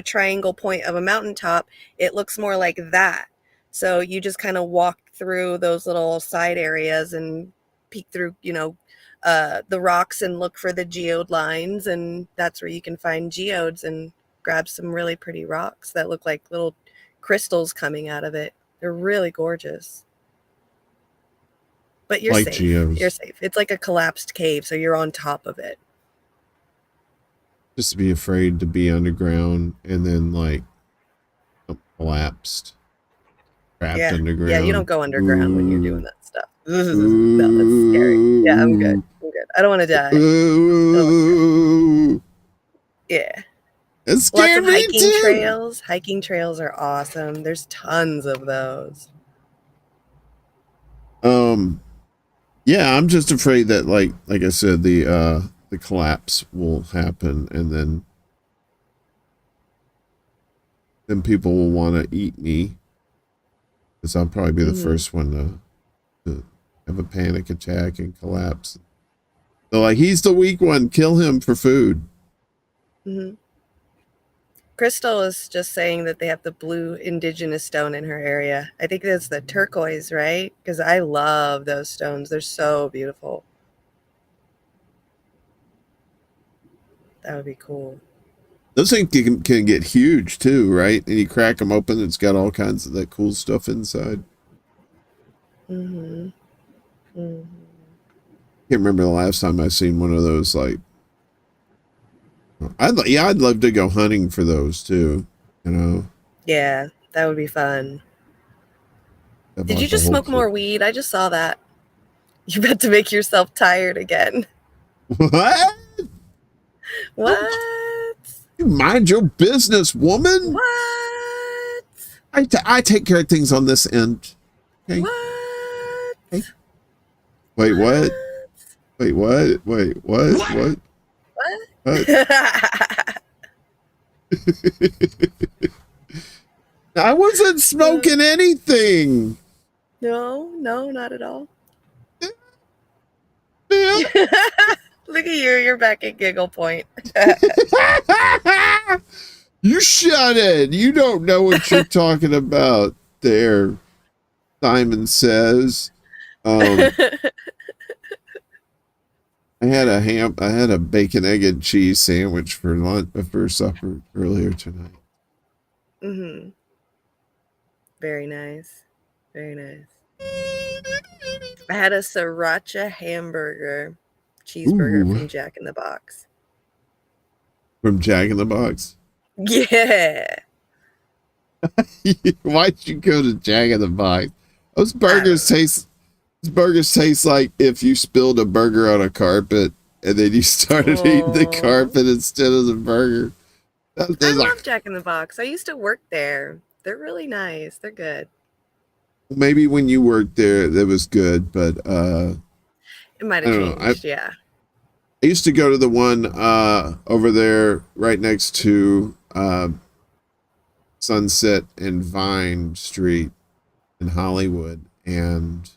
triangle point of a mountaintop, it looks more like that. So you just kind of walk through those little side areas and peek through, the rocks and look for the geode lines, and that's where you can find geodes and grab some really pretty rocks that look like little crystals coming out of it. They're really gorgeous. But you're Like safe. geodes. You're safe. It's like a collapsed cave, so you're on top of it. Just to be afraid to be underground and then like collapsed, trapped underground. Yeah, you don't go underground when you're doing that stuff. No, that's scary. Yeah, I'm good. I don't want to die. Yeah. It's Lots scary of hiking too. trails. Hiking trails are awesome. There's tons of those. Yeah, I'm just afraid that like I said, the collapse will happen and then people will want to eat me. Because I'll probably be the first one to have a panic attack and collapse. They're like, he's the weak one, kill him for food. Crystal is just saying that they have the blue indigenous stone in her area. I think it's the turquoise, right? Because I love those stones. They're so beautiful. That would be cool. Those things can get huge too, right? And you crack them open, it's got all kinds of that cool stuff inside. Can't remember the last time I seen one of those. Like, I'd love to go hunting for those too. Yeah, that would be fun. Have Did like you a just whole smoke more weed? I just saw that. You about to make yourself tired again. What? What? You mind your business, woman. What? I take care of things on this end. Okay. What? Okay. Wait, what? Wait, what? Wait, what? What? What? I wasn't smoking anything. No, not at all. Yeah. Look at you, you're back at giggle point. You shut it. You don't know what you're talking about there, Simon says. I had a bacon, egg, and cheese sandwich for lunch, for supper earlier tonight. Very nice. Very nice. I had a sriracha hamburger. cheeseburger Ooh. from Jack in the Box. From Jack in the Box. Yeah. Why'd you go to Jack in the Box? Those I don't burgers know. taste. Those burgers taste like if you spilled a burger on a carpet and then you started eating the Aw. carpet instead of the burger. I That's love Jack in the Box. I used to work there. They're really nice. They're good. maybe when you worked there, that was good, but It might I have don't know. changed, yeah. I used to go to the one over there right next to Sunset and Vine Street in Hollywood, and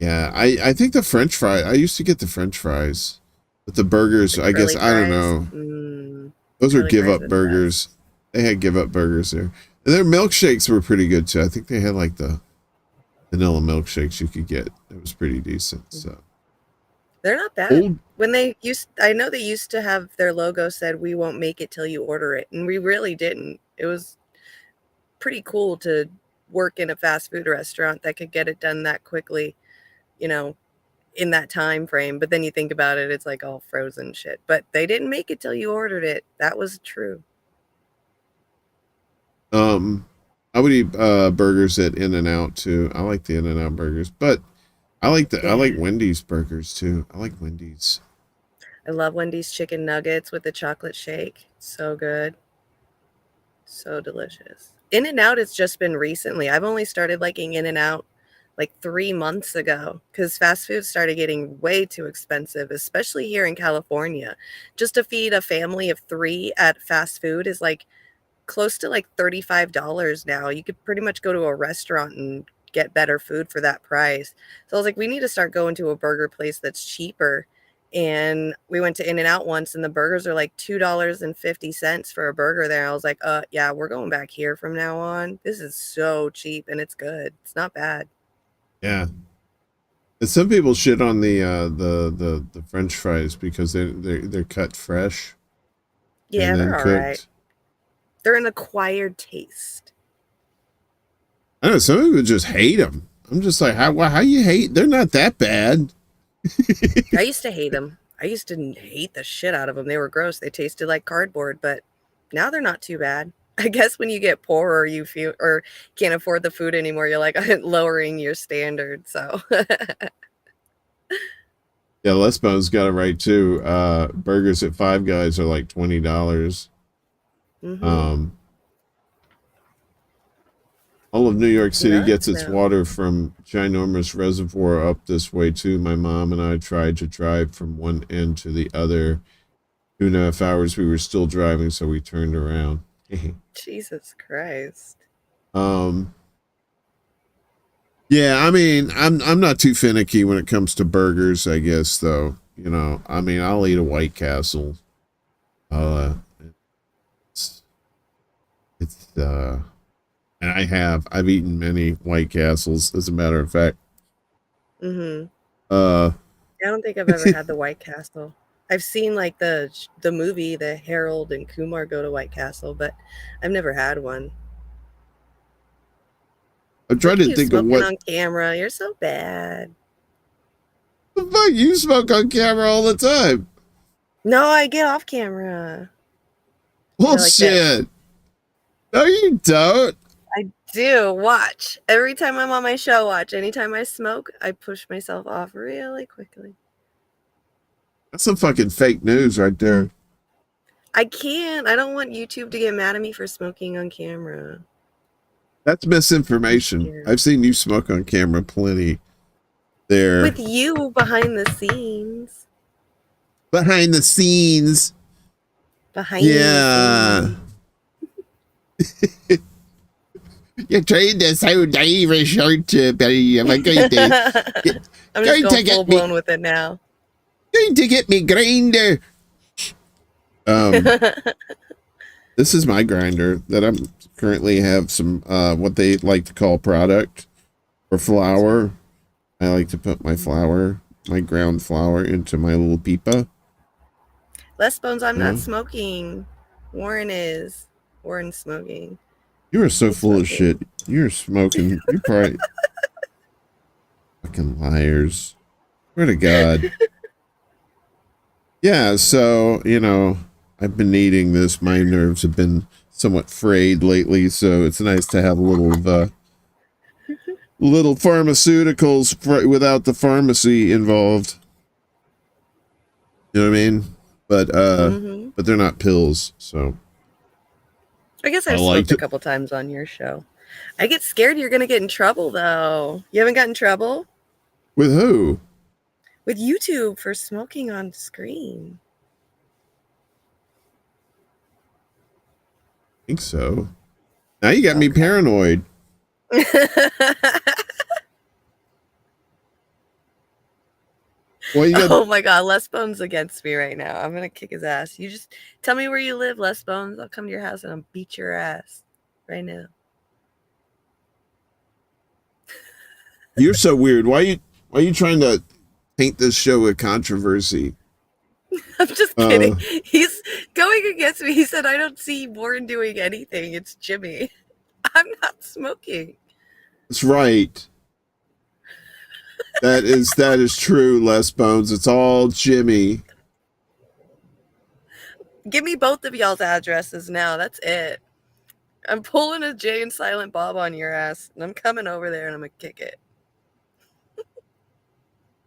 yeah, I think the French fry. I used to get the French fries, but the burgers, The I guess curly I don't fries. know. Those are Curly give fries up are the burgers. They had give up burgers there, and their milkshakes were pretty good too. I think they had like the vanilla milkshakes you could get. It was pretty decent. So They're not bad. old. I know they used to have their logo said, "We won't make it till you order it," and we really didn't. It was pretty cool to work in a fast food restaurant that could get it done that quickly, you know, in that time frame. But then you think about it, it's like all frozen shit. But they didn't make it till you ordered it. That was true. I would eat burgers at In-N-Out too. I like the In-N-Out burgers, but I like Wendy's burgers too. I like Wendy's. I love Wendy's chicken nuggets with the chocolate shake. So good. So delicious. In-N-Out has just been recently. I've only started liking In-N-Out like 3 months ago because fast food started getting way too expensive, especially here in California. Just to feed a family of 3 at fast food is like close to like $35 now. You could pretty much go to a restaurant and get better food for that price. So I was like, we need to start going to a burger place that's cheaper. And we went to In-N-Out once and the burgers are like $2.50 for a burger there. I was like, yeah, we're going back here from now on. This is so cheap and it's good. It's not bad. Yeah. And some people shit on the French fries because they're cut fresh. Yeah, and then they're all cooked. right. They're an acquired taste. I don't know, some people just hate them. I'm just like, how you hate? They're not that bad. I used to hate them. I used to hate the shit out of them. They were gross. They tasted like cardboard, but now they're not too bad. I guess when you get poorer, you feel or can't afford the food anymore, you're like lowering your standard. So Yeah, Les Bones got it right too. Burgers at Five Guys are like $20. All of New York City Nuts gets its now. water from ginormous reservoir up this way too. My mom and I tried to drive from one end to the other. 2.5 hours we were still driving, so we turned around. Jesus Christ. Yeah, I mean, I'm not too finicky when it comes to burgers, I guess, though. You know, I mean, I'll eat a White Castle. And I've eaten many White Castles, as a matter of fact. I Uh, don't think I've ever had the White Castle. I've seen like the movie, the Harold and Kumar Go to White Castle, but I've never had one. I'm trying Look at to you think of smoking what on camera. You're so bad. the fuck you smoke on camera all the time. No, I get off camera. like Bullshit. No, you don't. I do. Watch. Every time I'm on my show, watch. Anytime I smoke, I push myself off really quickly. That's some fucking fake news right there. I can't. I don't want YouTube to get mad at me for smoking on camera. That's misinformation. Yeah. I've seen you smoke on camera plenty there. With you behind the scenes. Behind the scenes. Behind Yeah. the scenes. You're trying to sound Irish, aren't you, Betty? Am I going to, I'm going just to going get full me- blown with it now. going to get me grinder? This is my grinder that I'm currently have some what they like to call product or flour. I like to put my flour, my ground flour, into my little pipa. Les Bones, I'm Yeah. not smoking. Warren is. Warren's smoking. You are so He's full of smoking. shit. You're smoking. You're probably fucking liars. Swear to God. Yeah, so, I've been needing this. My nerves have been somewhat frayed lately, so it's nice to have a little of little pharmaceuticals without the pharmacy involved. You know what I mean? But they're not pills, so I guess I've smoked a couple times on your show. I get scared you're gonna get in trouble though. You haven't gotten in trouble? With who? With YouTube for smoking on screen. I think so. Now you got me paranoid. Well, oh my god, Les Bones against me right now. I'm gonna kick his ass. You just tell me where you live, Les Bones. I'll come to your house and I'll beat your ass right now. You're so weird. Why are you trying to paint this show with controversy? I'm just kidding. He's going against me. He said, I don't see Warren doing anything. It's Jimmy. I'm not smoking. That's right. That is true, Les Bones. It's all Jimmy. Give me both of y'all's addresses now. That's it. I'm pulling a Jay and Silent Bob on your ass, and I'm coming over there and I'm gonna kick it.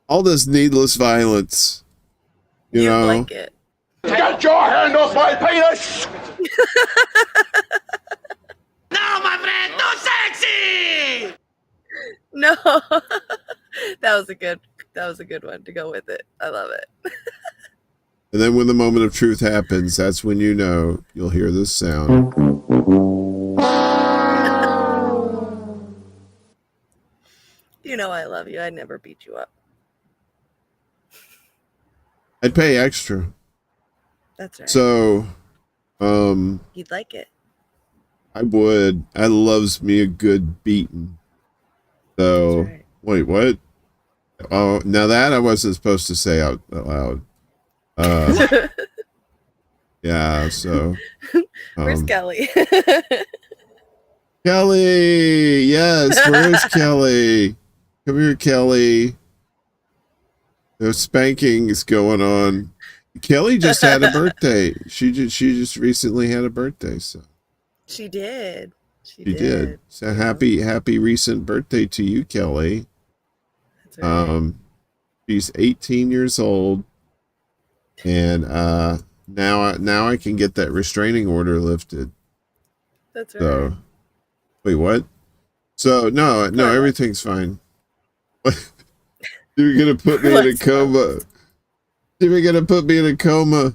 All this needless violence. You know? Like it. Get your hand off my penis! No, my friend, too sexy! No. that was a good one to go with it. I love it. And then when the moment of truth happens, that's when you'll hear this sound. You know I love you. I'd never beat you up. I'd pay extra. That's right. So, you'd like it. I would. I loves me a good beating. So, right. Wait, what? Oh, now that I wasn't supposed to say out loud. Yeah, so. Where's Kelly? Kelly! Yes, where's Kelly? Come here, Kelly. There's spankings going on. Kelly just had a birthday. She just recently had a birthday, so. She did. She did. So happy recent birthday to you, Kelly. That's right. She's 18 years old, and now I can get that restraining order lifted. That's right. So, wait, what? So no, everything's fine. You're gonna put me in a coma. You're gonna put me in a coma.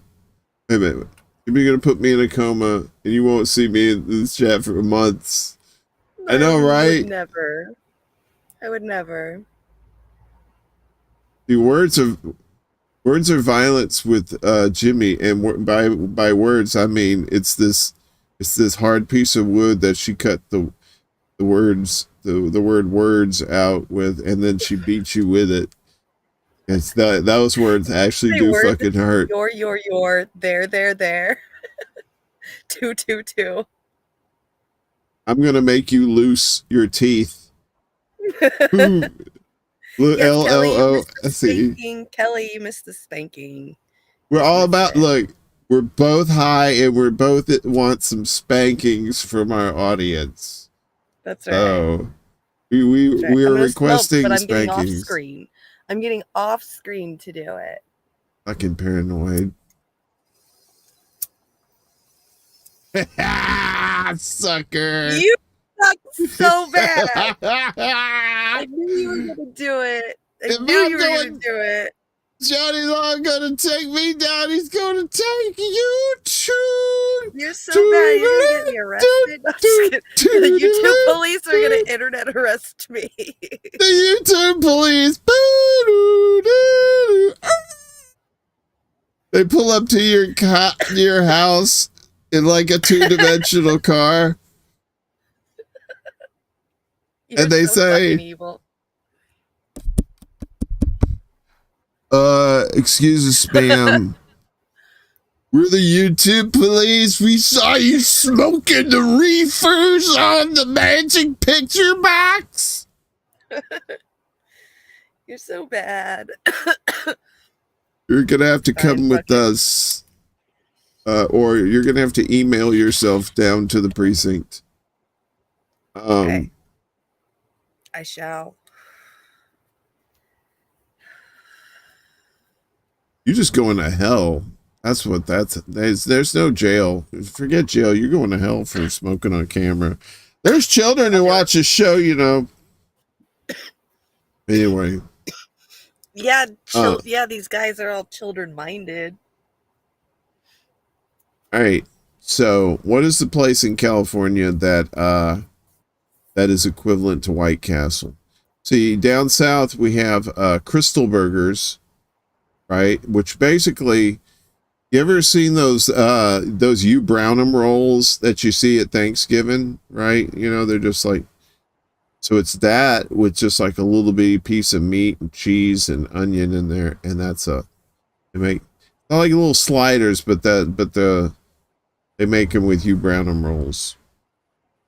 Wait a minute. You're gonna put me in a coma, and you won't see me in this chat for months. I know, right? I would never. The words are violence with Jimmy, and by words I mean it's this hard piece of wood that she cut the word words out with, and then she beats you with it. It's those words actually do fucking hurt. Your, there. 222. I'm gonna make you loose your teeth. L-L-O-S-E. Kelly, you missed the spanking. We're all about, look, we're both high and we're both want some spankings from our audience. That's right. Oh, we are requesting but I'm spankings. Getting off screen. I'm getting off screen to do it. Fucking paranoid. Sucker. You suck so bad. I knew you were going to do it. I knew you were going to do it. Johnny's not going to take me down. He's going to take you too. You're so bad. You're going to get me arrested. The YouTube police are going to internet arrest me. The YouTube police. They pull up to your house in like a 2-dimensional car. You're and they so say, evil. Excuse us, spam. We're the YouTube police. We saw you smoking the reefers on the magic picture box. You're so bad. You're gonna have to come with us, or you're gonna have to email yourself down to the precinct. Okay. I shall. You're just going to hell. That's what there's no jail. Forget jail. You're going to hell for smoking on camera. There's children who watch this show, you know. Anyway. Yeah, yeah, these guys are all children minded. All right. So, what is the place in California that is equivalent to White Castle? See, down south we have Crystal Burgers, right? Which basically, you ever seen those you brown 'em rolls that you see at Thanksgiving, right? You know, they're just like, so it's that with just like a little bitty piece of meat and cheese and onion in there, and they make not like little sliders, but they make them with you brown 'em rolls,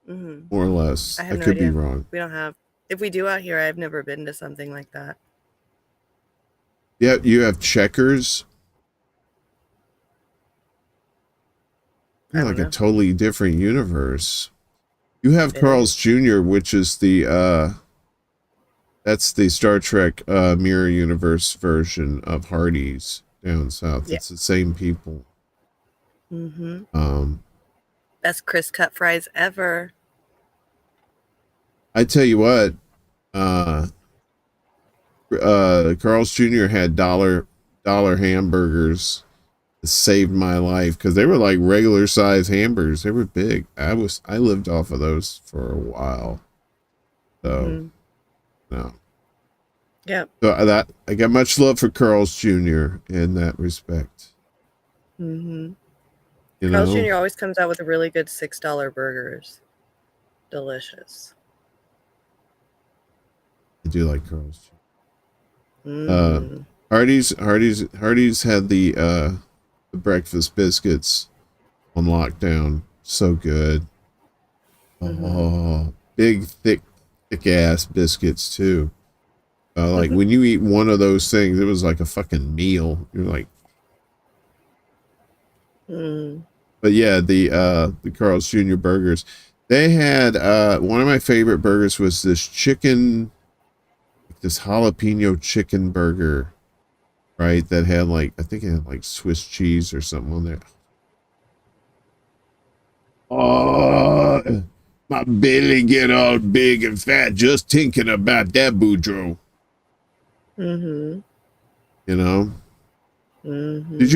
more or less. I could be wrong. We don't have. If we do out here, I've never been to something like that. Yeah, you have Checkers. You're like a totally different universe. You have Carl's Jr., which is that's the Star Trek Mirror Universe version of Hardee's down south. Yeah. It's the same people. Best crisp cut fries ever. I tell you what, Carl's Jr. had dollar hamburgers. It saved my life because they were like regular size hamburgers. They were big. I lived off of those for a while. So no. Yeah. So that I got much love for Carl's Jr. in that respect. Carl's Jr. always comes out with really good $6 burgers. Delicious. I do like Carl's Jr. Hardee's had the breakfast biscuits on lockdown. So good. Oh, big thick ass biscuits too. Like when you eat one of those things, it was like a fucking meal. You're like, but yeah, the Carl's Jr. burgers. They had one of my favorite burgers was this jalapeno chicken burger. Right, that had like, I think it had like Swiss cheese or something on there. Oh, my belly get all big and fat just thinking about that, Boudreaux. You know. Did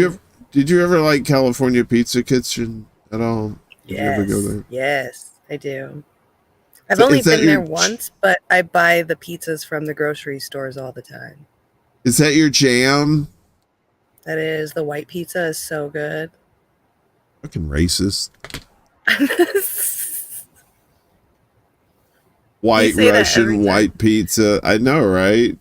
you ever like California Pizza Kitchen at all? Did you ever go there? Yes, I do. I've only been there once, but I buy the pizzas from the grocery stores all the time. Is that your jam? That is. The white pizza is so good. Fucking racist. White Russian white pizza. I know, right?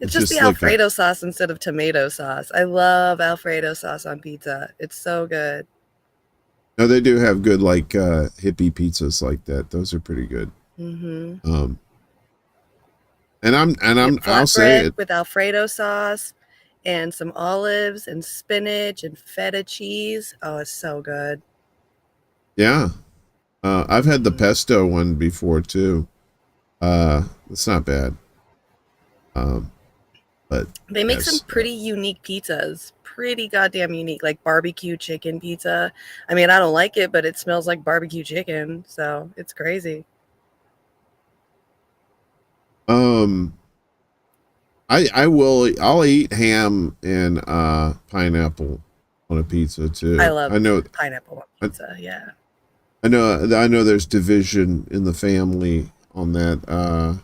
It's just the Alfredo sauce instead of tomato sauce. I love Alfredo sauce on pizza. It's so good. No, they do have good like hippie pizzas like that. Those are pretty good. I'll say it with Alfredo sauce and some olives and spinach and feta cheese. Oh, it's so good. Yeah. I've had the pesto one before too. It's not bad. But they make some pretty unique pizzas. Pretty goddamn unique, like barbecue chicken pizza. I mean, I don't like it, but it smells like barbecue chicken, so it's crazy. I'll eat ham and pineapple on a pizza too. I love pineapple on pizza. Yeah. I know there's division in the family on that.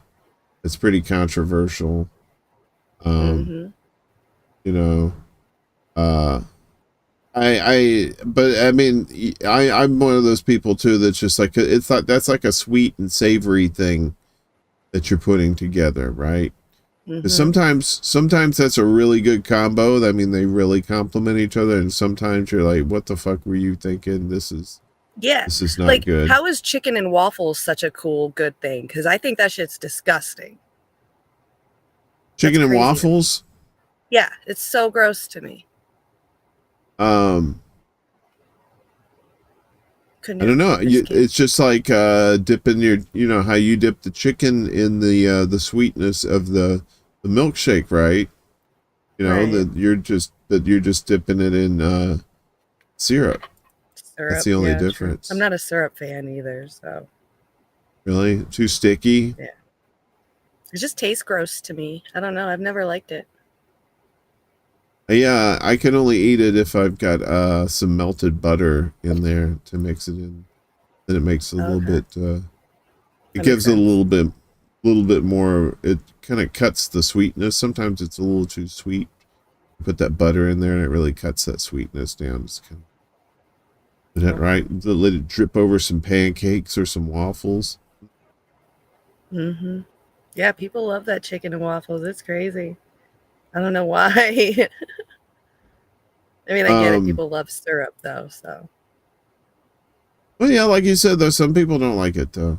It's pretty controversial. You know, but I mean, I'm one of those people too that's just like, it's like, that's like a sweet and savory thing that you're putting together, right? Sometimes that's a really good combo. I mean, they really complement each other, and sometimes you're like, what the fuck were you thinking? This is not like, good. How is chicken and waffles such a cool good thing? Because I think that shit's disgusting. Chicken and waffles? Yeah, it's so gross to me. I don't know. It's just like dipping your, you know, how you dip the chicken in the sweetness of the milkshake, right? You know, Right. that you're just dipping it in syrup. Syrup, That's the only yeah, difference. True. I'm not a syrup fan either, so. Really? Too sticky? Yeah. It just tastes gross to me. I don't know. I've never liked it. Yeah, I can only eat it if I've got some melted butter in there to mix it in. Then it makes it a little bit it gives it a little bit more. It kind of cuts the sweetness. Sometimes it's a little too sweet. You put that butter in there and it really cuts that sweetness down. It's kind of, is that right? Let it drip over some pancakes or some waffles. Mm-hmm. Yeah, people love that chicken and waffles. It's crazy. I don't know why. I mean, I get it. People love syrup, though, so. Well, yeah, like you said, though, some people don't like it, though.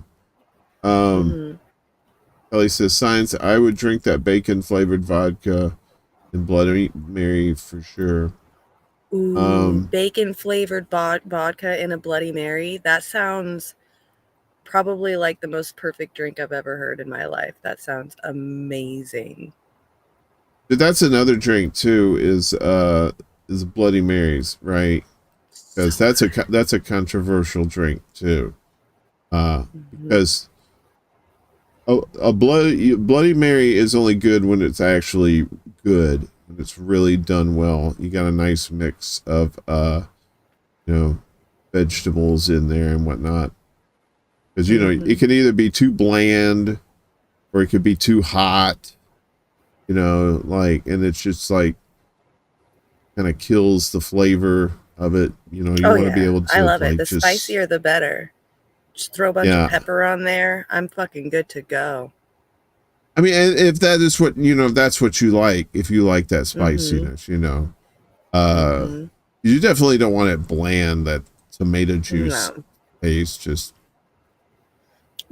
Ellie says, science, I would drink that bacon-flavored vodka and Bloody Mary for sure. Ooh, bacon-flavored vodka in a Bloody Mary? That sounds probably like the most perfect drink I've ever heard in my life. That sounds amazing. But that's another drink too. Is Bloody Marys, right? Because that's a controversial drink too. Because a Bloody Mary is only good when it's actually good, when it's really done well. You got a nice mix of vegetables in there and whatnot. Because it can either be too bland or it could be too hot. And it's just like kind of kills the flavor of it. You want to be able to. I love it. The spicier, the better. Just throw a bunch of pepper on there. I'm fucking good to go. I mean, if that is what if that's what you like, if you like that spiciness, you definitely don't want it bland. That tomato juice taste just.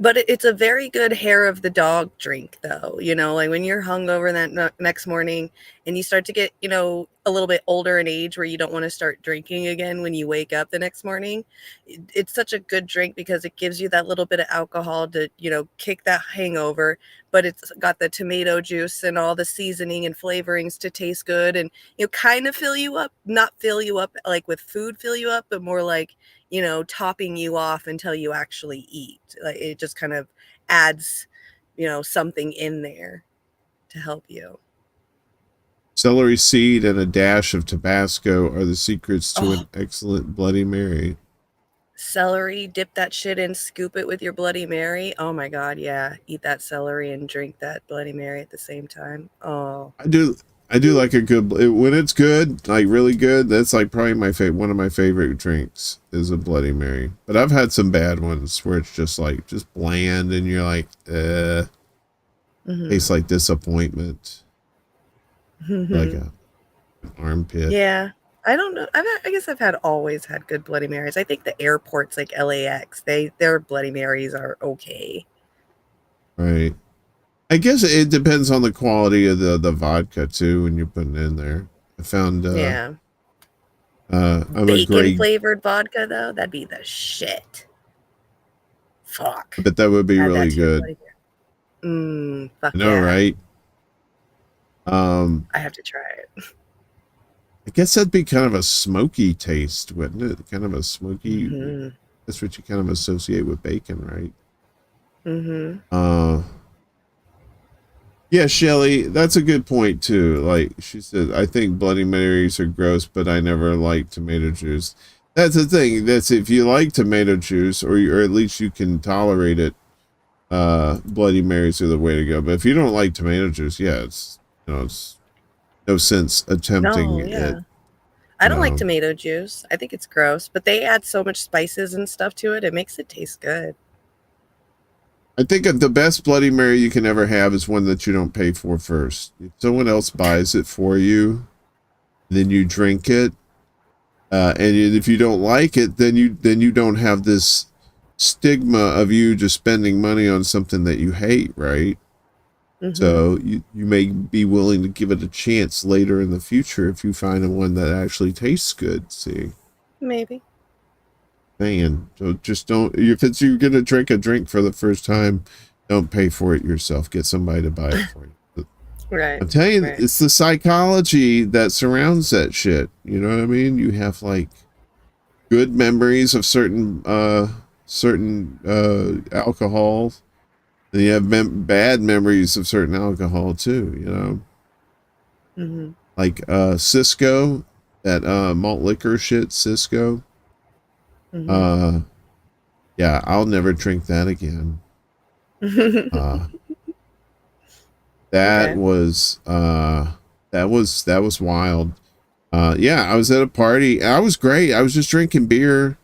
But it's a very good hair of the dog drink, though. Like when you're hungover that next morning and you start to get, a little bit older in age where you don't want to start drinking again when you wake up the next morning. It's such a good drink because it gives you that little bit of alcohol to, kick that hangover. But it's got the tomato juice and all the seasoning and flavorings to taste good and, kind of fill you up, not fill you up like with food, fill you up, but more like, topping you off until you actually eat. Like it just kind of adds, something in there to help you. Celery seed and a dash of Tabasco are the secrets to an excellent Bloody Mary. Celery, dip that shit in, scoop it with your Bloody Mary. Oh my God, yeah. Eat that celery and drink that Bloody Mary at the same time. Oh. I do like a good, when it's good, like really good, that's like probably one of my favorite drinks is a Bloody Mary. But I've had some bad ones where it's just bland and you're like, tastes like disappointment. Like an armpit. Yeah. I don't know. I guess I've always had good Bloody Marys. I think the airports like LAX, their Bloody Marys are okay. Right. I guess it depends on the quality of the vodka too when you're putting it in there. I found bacon flavored vodka though, that'd be the shit. Fuck. But that would be really good. Fuck I know, right? I have to try it. I guess that'd be kind of a smoky taste, wouldn't it? Kind of a smoky. That's what you kind of associate with bacon, right? Yeah, Shelly, that's a good point too. Like she said, I think Bloody Marys are gross, but I never liked tomato juice. That's the thing. That's if you like tomato juice, or at least you can tolerate it. Bloody Marys are the way to go. But if you don't like tomato juice, it's no sense attempting it. I don't like tomato juice. I think it's gross, but they add so much spices and stuff to it. It makes it taste good. I think the best Bloody Mary you can ever have is one that you don't pay for first. If someone else buys it for you, then you drink it, and if you don't like it, then you don't have this stigma of you just spending money on something that you hate, right? So you may be willing to give it a chance later in the future if you find one that actually tastes good. See, Maybe. man, so just don't. If it's you're gonna drink a drink for the first time, don't pay for it yourself. Get somebody to buy it for you. Right. I'm telling you, right. it's the psychology that surrounds that shit. You know what I mean? You have like good memories of certain alcohol, and you have bad memories of certain alcohol too. You know, like Cisco, that malt liquor shit, Cisco. Yeah, I'll never drink that again. That Okay. was wild. Yeah, I was at a party. I was great. I was just drinking beer.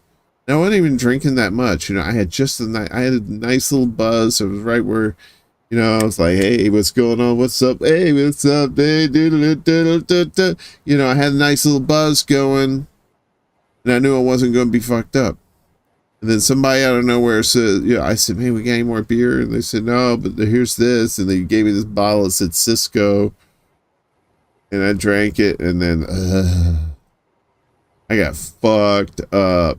I wasn't even drinking that much. You know, I had I had a nice little buzz. It was right where, you know, I was like, hey, what's going on? What's up? Hey, what's up? Hey, you know, I had a nice little buzz going, and I knew I wasn't going to be fucked up. And then somebody out of nowhere said, yeah, I said, man, we got any more beer? And they said, no, but here's this. And they gave me this bottle that said Cisco. And I drank it, and then I got fucked up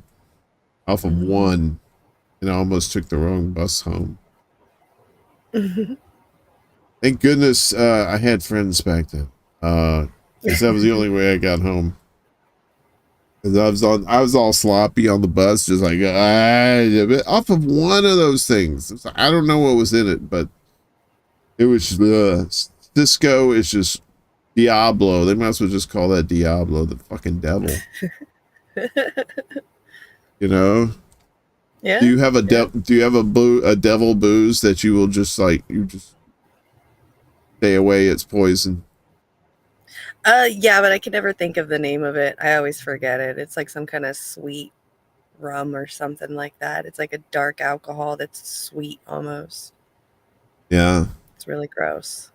off of one, and I almost took the wrong bus home. Thank goodness I had friends back then, because that was the only way I got home. Because I was all sloppy on the bus, just like off of one of those things. I don't know what was in it, but it was Cisco is just Diablo. They might as well just call that Diablo, the fucking devil. You know? Yeah. Do you have a devil booze that you will just stay away? It's poison. Yeah, but I can never think of the name of it. I always forget it. It's like some kind of sweet rum or something like that. It's like a dark alcohol that's sweet almost. Yeah. It's really gross.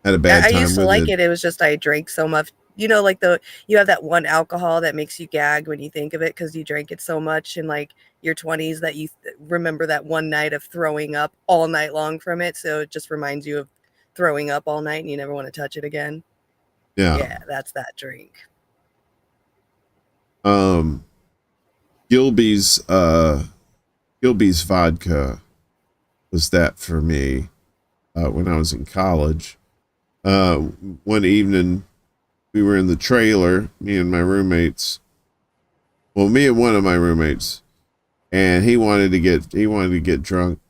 Had a bad time. I used to like it. It was just I drank so much. You know, like you have that one alcohol that makes you gag when you think of it because you drank it so much in like your 20s that you remember that one night of throwing up all night long from it. So it just reminds you of throwing up all night and you never want to touch it again. Yeah, that's that drink. Gilby's vodka was that for me when I was in college. One evening we were in the trailer, me and my roommates. Well, me and one of my roommates, and he wanted to get drunk,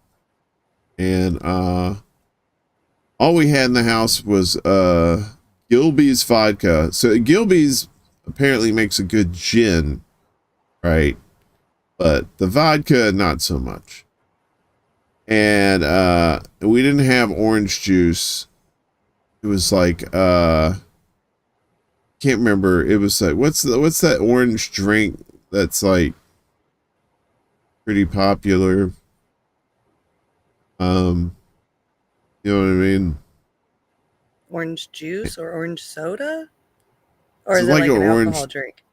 and all we had in the house was Gilby's vodka. So Gilby's apparently makes a good gin, right? But the vodka, not so much. And we didn't have orange juice. It was like can't remember. It was like what's that orange drink that's like pretty popular? You know what I mean? Orange juice or orange soda? Or is It's it like like an an orange alcohol drink?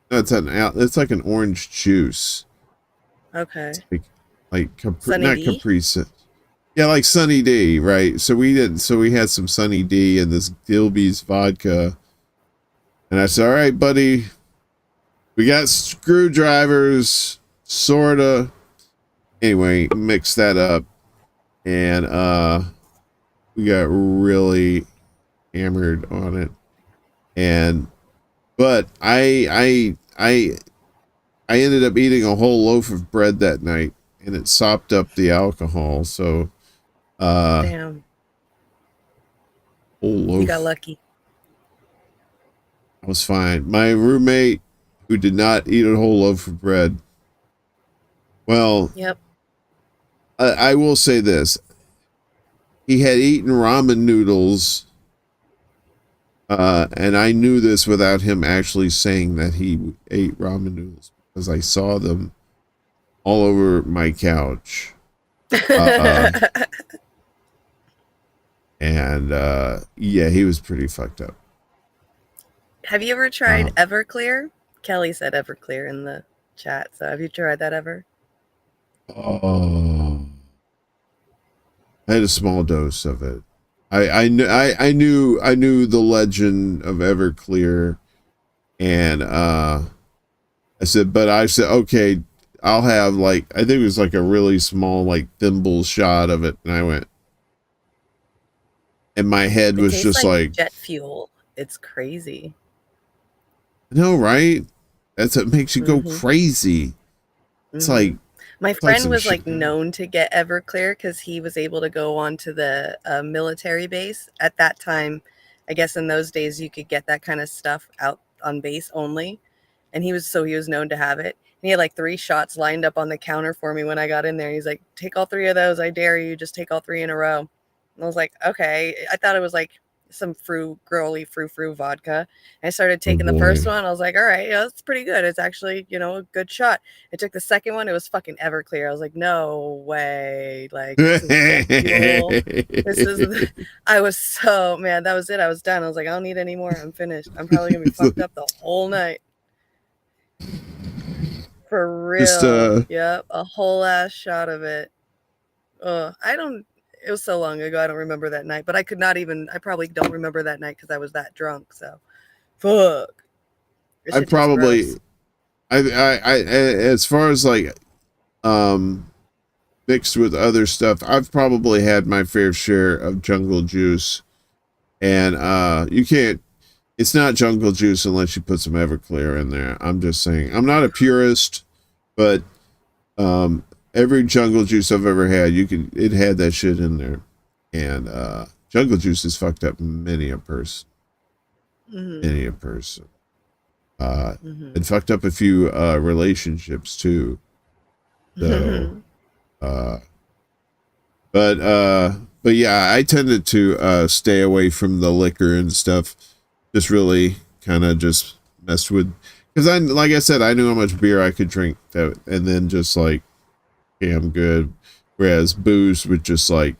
No, it's like an orange juice. Okay. Like Sunny not D? Capri Sun. Yeah, like Sunny D, right? So we had some Sunny D and this Gilby's vodka. And I said, all right, buddy, we got screwdrivers, sorta. Anyway, mix that up. And we got really hammered on it. But I ended up eating a whole loaf of bread that night, and it sopped up the alcohol. So, Damn. whole loaf. You got lucky. I was fine. My roommate, who did not eat a whole loaf of bread, well, Yep. I will say this: he had eaten ramen noodles. And I knew this without him actually saying that he ate ramen noodles because I saw them all over my couch. And yeah, he was pretty fucked up. Have you ever tried Everclear? Kelly said Everclear in the chat. So have you tried that ever? Oh, I had a small dose of it. I knew the legend of Everclear, and I said, okay, I'll have like, I think it was like a really small like thimble shot of it, and I went, and my head It was tastes just like jet fuel. It's crazy. no, right? That's what makes you go crazy. It's like my it's like friend some was shit. like known to get Everclear because he was able to go onto the military base at that time. I guess in those days you could get that kind of stuff out on base only, and he was known to have it. And he had like 3 shots lined up on the counter for me when I got in there. He's like, "Take all 3 of those. I dare you. Just take all 3 in a row." And I was like, "Okay." I thought it was like some girly frou vodka. I started taking the first one. I was like, all right, yeah, that's pretty good. It's actually, a good shot. I took the second one. It was fucking Everclear. I was like, no way. Like, this is jet fuel. I was so, man, that was it. I was done. I was like, I don't need any more. I'm finished. I'm probably going to be fucked up the whole night. For real. Yep. A whole ass shot of it. It was so long ago, I don't remember that night, but I probably don't remember that night because I was that drunk. So, fuck. I probably, as far as like, mixed with other stuff, I've probably had my fair share of jungle juice, and it's not jungle juice unless you put some Everclear in there. I'm just saying, I'm not a purist, but, every jungle juice I've ever had, it had that shit in there. And jungle juice has fucked up many a person. Many a person. It fucked up a few relationships too. So but yeah, I tended to stay away from the liquor and stuff. Just really kind of just messed with, because like I said, I knew how much beer I could drink and then just like, okay, I'm good. Whereas booze would just like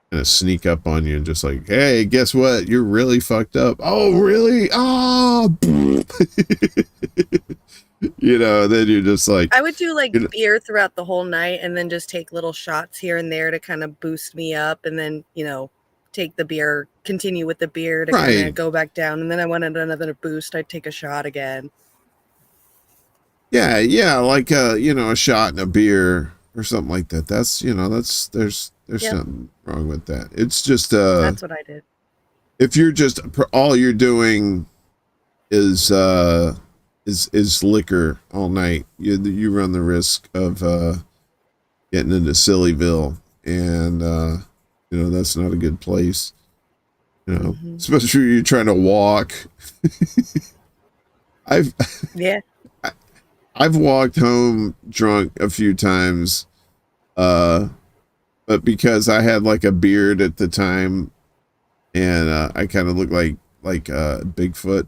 kind of sneak up on you and just like, hey, guess what? You're really fucked up. Oh, really? Oh, then you're just like, I would do like beer throughout the whole night and then just take little shots here and there to kind of boost me up, and then, continue with the beer to kind of go back down. And then I wanted another boost. I'd take a shot again. Yeah, like a shot in a beer or something like that. That's there's nothing wrong with that. It's just that's what I did. If you're just all you're doing is liquor all night, you run the risk of getting into Sillyville, and that's not a good place. Especially if you're trying to walk. I've walked home drunk a few times, but because I had like a beard at the time, and I kind of looked like Bigfoot,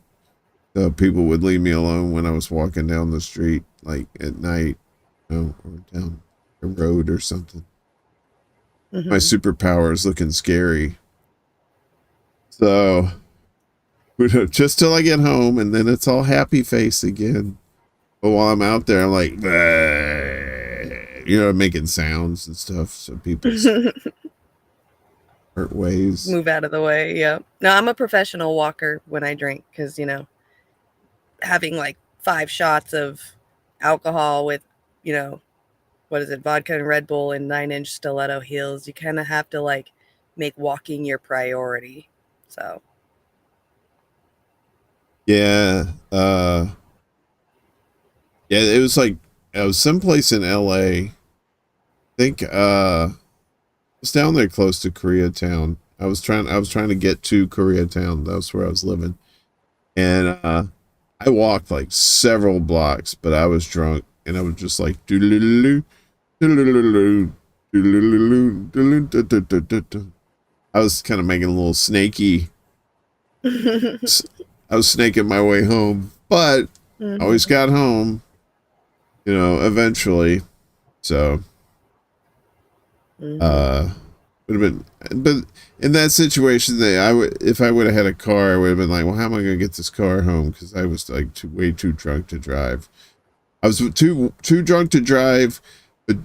so people would leave me alone when I was walking down the street, like at night, or down a road or something. My superpower is looking scary. So, just till I get home, and then it's all happy face again. But while I'm out there, I'm like, making sounds and stuff, so people hurt ways. Move out of the way. Yeah. No, I'm a professional walker when I drink, because having like 5 shots of alcohol with vodka and Red Bull and 9-inch stiletto heels, you kind of have to like make walking your priority. So yeah, it was like I was someplace in LA. I think I was down there close to Koreatown. I was trying to get to Koreatown. That's where I was living. And I walked like several blocks, but I was drunk, and I was just like I was kind of making a little snaky. I was snaking my way home, but I always got home, eventually. So would have been, but in that situation, if I would have had a car, I would have been like, well, how am I going to get this car home? Because I was like way too drunk to drive. I was too drunk to drive, but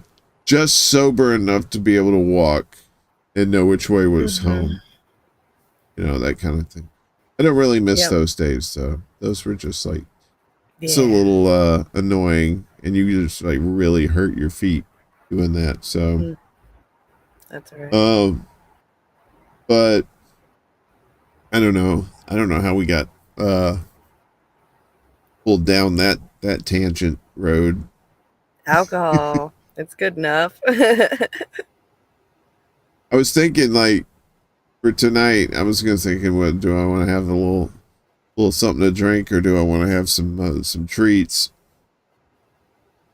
just sober enough to be able to walk and know which way was home. that kind of thing. I don't really miss Yep. those days, so those were just like it's a Yeah. little annoying, and you just like really hurt your feet doing that. So, That's all right. but I don't know. I don't know how we got pulled down that tangent road. Alcohol. It's good enough. I was thinking like for tonight, I was thinking, what do I want to have a little something to drink, or do I want to have some treats?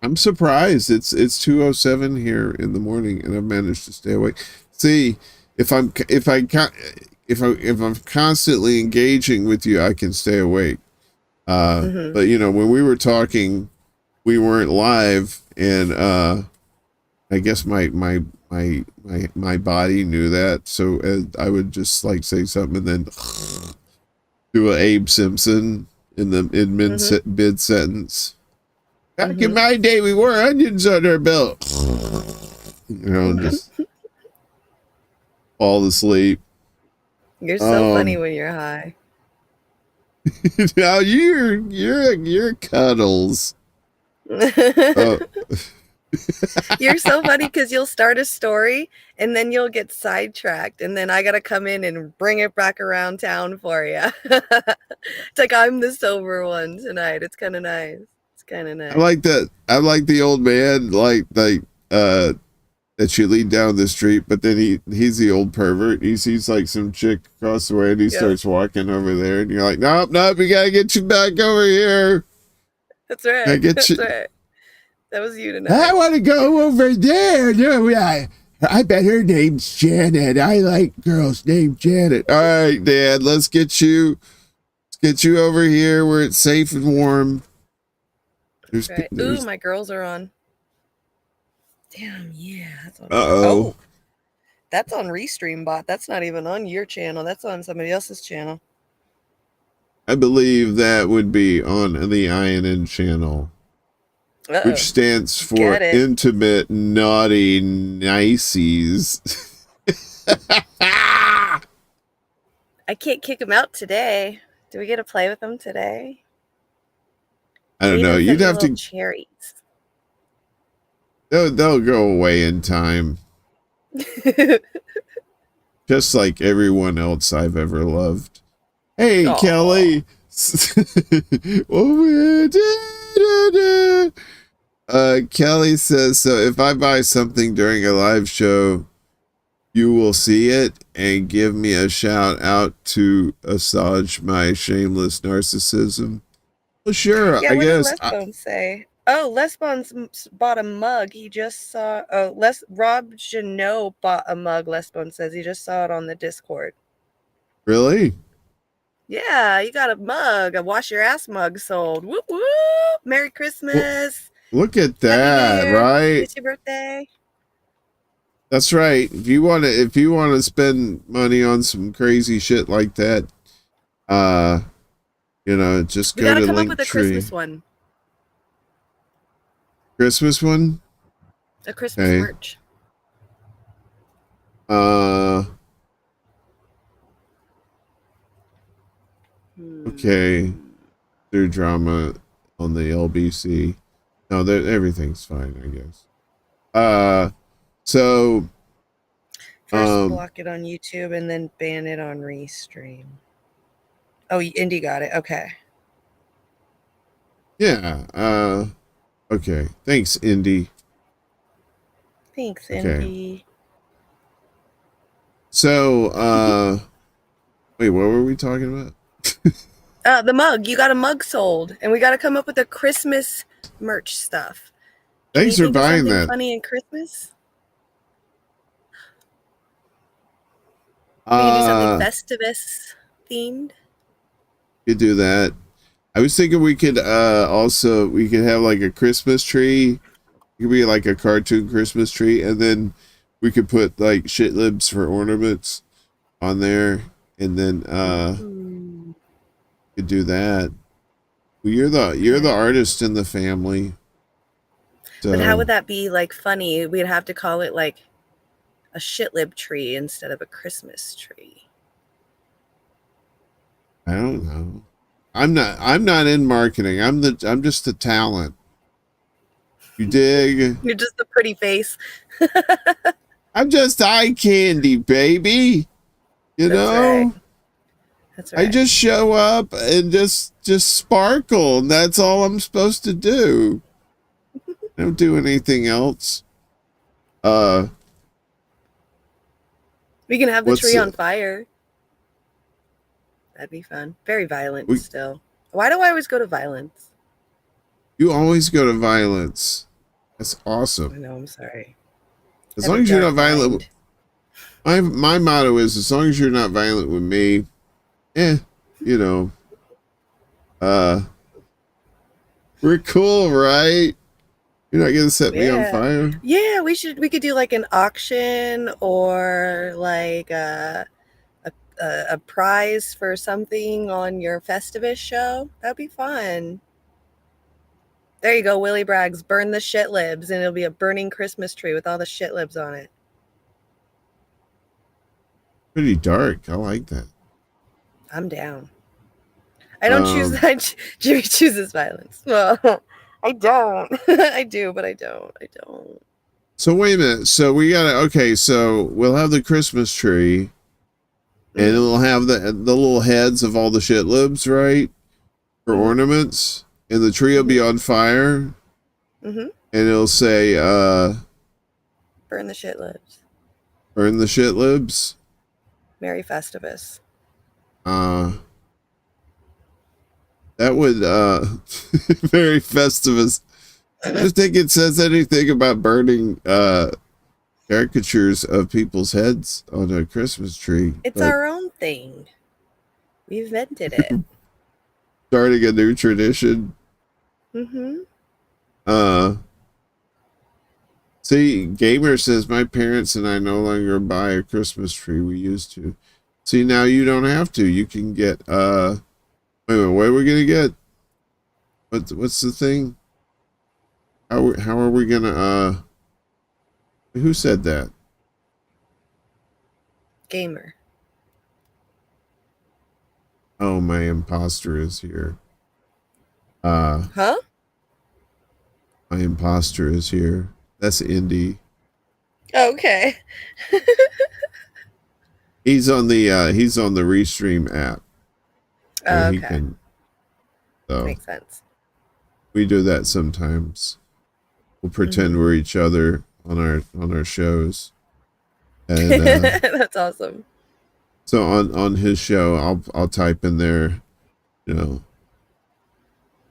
I'm surprised it's 2:07 here in the morning, and I've managed to stay awake. See, if I'm constantly engaging with you, I can stay awake. But when we were talking, we weren't live, and I guess my body knew that, so I would just like say something and then do a Abe Simpson in mid sentence. Back in my day, we wore onions on our belt. Just fall asleep. You're so funny when you're high. Now you're cuddles. You're so funny because you'll start a story and then you'll get sidetracked, and then I gotta come in and bring it back around town for you. It's like I'm the sober one tonight. It's kind of nice. It's kind of nice. I like that. I like the old man, like that you lead down the street, but then he's the old pervert. He sees like some chick across the way, and he starts walking over there, and you're like, nope, we gotta get you back over here. That's right. That's right. That was you tonight. I want to go over there. No, I bet her name's Janet. I like girls named Janet. All right, Dad, let's get you over here where it's safe and warm. Right. Ooh, my girls are on. Damn, yeah. That's on. Oh, that's on Restream Bot. That's not even on your channel. That's on somebody else's channel. I believe that would be on the INN channel. Which stands for Intimate Naughty Niceys. I can't kick them out today. Do we get to play with them today? I don't know. You'd have to. Cherries. They'll go away in time. Just like everyone else I've ever loved. Hey, aww. Kelly. Kelly says, so if I buy something during a live show, you will see it and give me a shout out to assuage my shameless narcissism. Well, sure, yeah, I guess. What did Lesbone say? Oh, Lesbone's bought a mug. He just saw. Oh, Rob Janot bought a mug. Lesbone says he just saw it on the Discord. Really? Yeah, you got a mug. A wash your ass mug sold. Whoop whoop! Merry Christmas. Look at that, right? It's your birthday. That's right. If you want to spend money on some crazy shit like that, just go to Linktree. We gotta come up with a Christmas one. Christmas one? A Christmas merch. Okay. Their drama on the LBC. No, everything's fine, I guess. So first block it on YouTube and then ban it on Restream. Oh, Indy got it. Okay. Yeah. Okay. Thanks, Indy. Thanks, Indy. Okay. So, wait, what were we talking about? The mug. You got a mug sold, and we got to come up with a Christmas merch stuff. Thanks for buying that. Funny in Christmas. We can do something Festivus themed. You could do that. I was thinking we could have like a Christmas tree. It could be like a cartoon Christmas tree, and then we could put like shit libs for ornaments on there, and then could do that. Well, you're the artist in the family. So. But how would that be like funny? We'd have to call it like a shitlib tree instead of a Christmas tree. I don't know. I'm not in marketing. I'm just the talent. You dig? You're just a pretty face. I'm just eye candy, baby. You That's know? right. That's right. I just show up and just sparkle, and that's all I'm supposed to do. I don't do anything else. We can have the tree on fire. That'd be fun. Very violent still. Why do I always go to violence? You always go to violence. That's awesome. I know, I'm sorry. As long as you're not violent. My motto is, as long as you're not violent with me, you know, we're cool, right? You're not gonna set me on fire. Yeah, we could do like an auction or like a prize for something on your Festivus show. That'd be fun. There you go, Willie Braggs. Burn the shit libs, and it'll be a burning Christmas tree with all the shit libs on it. Pretty dark. I like that. I'm down. I don't choose that. Jimmy chooses violence. Well, I don't. I do, but I don't. So wait a minute. So we gotta, so we'll have the Christmas tree, and it'll have the little heads of all the shit libs, right? For ornaments. And the tree will be on fire. And it'll say, burn the shit libs. Burn the shit libs. Merry Festivus. That would, Merry Festivus. I don't think it says anything about burning, caricatures of people's heads on a Christmas tree. It's our own thing. We invented it. Starting a new tradition. See, Gamer says, my parents and I no longer buy a Christmas tree. We used to. See, now you don't have to. You can get, wait a minute, what are we going to get? What's the thing? How are we going to, who said that? Gamer. Oh, my imposter is here. Huh? My imposter is here. That's Indy. Okay. He's on the Restream app. Okay. So makes sense. We do that sometimes. We'll pretend we're each other on our shows. And that's awesome. So on his show, I'll type in there, you know,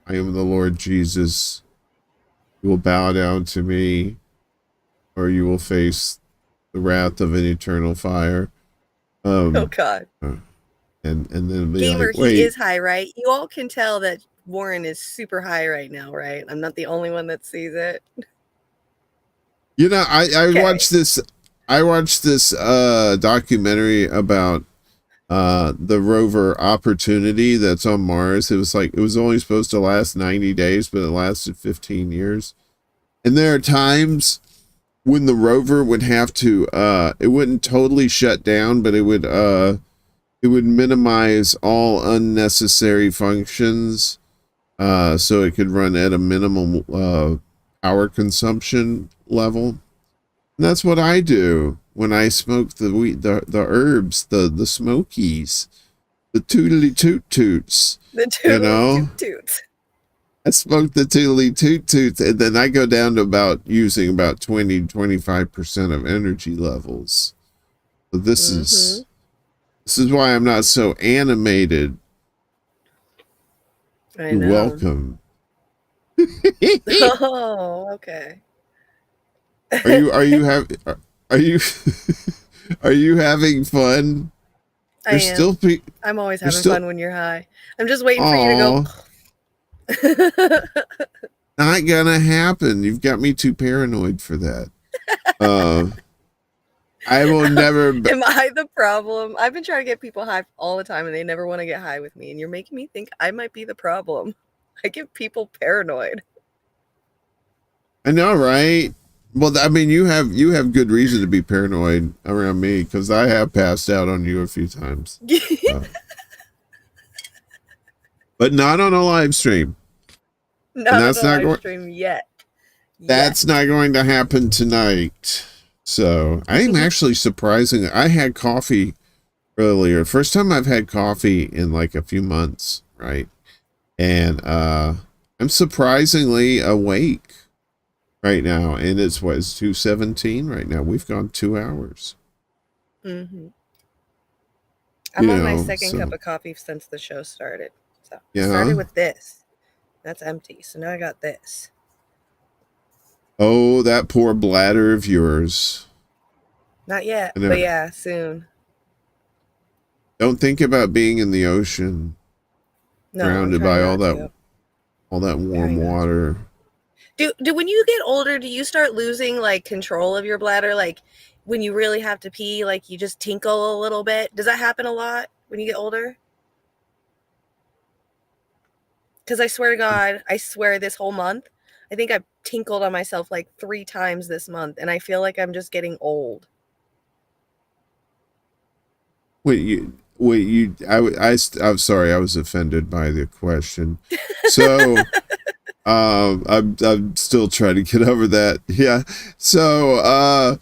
I am the Lord Jesus. You will bow down to me, or you will face the wrath of an eternal fire. Oh God. And then be Gamer, like, wait. he is high, right? You all can tell that Warren is super high right now, right? I'm not the only one that sees it. You know, I watched this. I watched this documentary about the rover Opportunity that's on Mars. It was only supposed to last 90 days, but it lasted 15 years. And there are times when the rover would have to it wouldn't totally shut down, but it would minimize all unnecessary functions so it could run at a minimum power consumption level. And that's what I do when I smoke the weed, the herbs, the smokies, the tootly toot toots. The tootly toot toots. I smoke the tootly toot toots, and then I go down to using about 20-25% of energy levels. So this is why I'm not so animated. I You're know. welcome. Oh, okay. Are you having fun? I am. I'm always having fun when you're high. I'm just waiting for you to go. Not gonna happen. You've got me too paranoid for that. I will never. Am I the problem? I've been trying to get people high all the time, and they never want to get high with me. And you're making me think I might be the problem. I get people paranoid. I know, right? Well, I mean, you have good reason to be paranoid around me because I have passed out on you a few times. but not on a live stream. Not And on that's the not live stream yet. That's not going to happen tonight. So I'm actually surprising. I had coffee earlier. First time I've had coffee in like a few months, right? And I'm surprisingly awake right now. And it's 2:17 right now. We've gone 2 hours. Mm-hmm. I'm on my second cup of coffee since the show started. So I started with this. That's empty. So now I got this. Oh, that poor bladder of yours. Not yet, but yeah, soon. Don't think about being in the ocean, surrounded by all that warm water. Do when you get older, do you start losing like control of your bladder? Like when you really have to pee, like you just tinkle a little bit. Does that happen a lot when you get older? Because I swear to God, this whole month, I think I've tinkled on myself like 3 times this month, and I feel like I'm just getting old. I'm sorry, I was offended by the question. So, I'm still trying to get over that. Yeah. So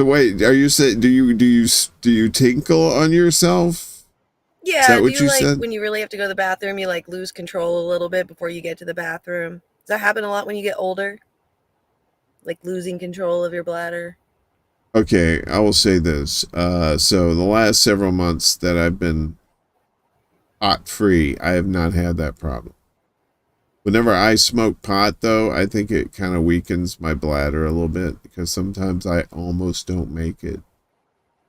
wait, are you saying, do you tinkle on yourself? Yeah. Is that what you like, said? When you really have to go to the bathroom, you like lose control a little bit before you get to the bathroom. Does that happen a lot when you get older? Like losing control of your bladder? Okay, I will say this. So the last several months that I've been pot free, I have not had that problem. Whenever I smoke pot, though, I think it kind of weakens my bladder a little bit because sometimes I almost don't make it.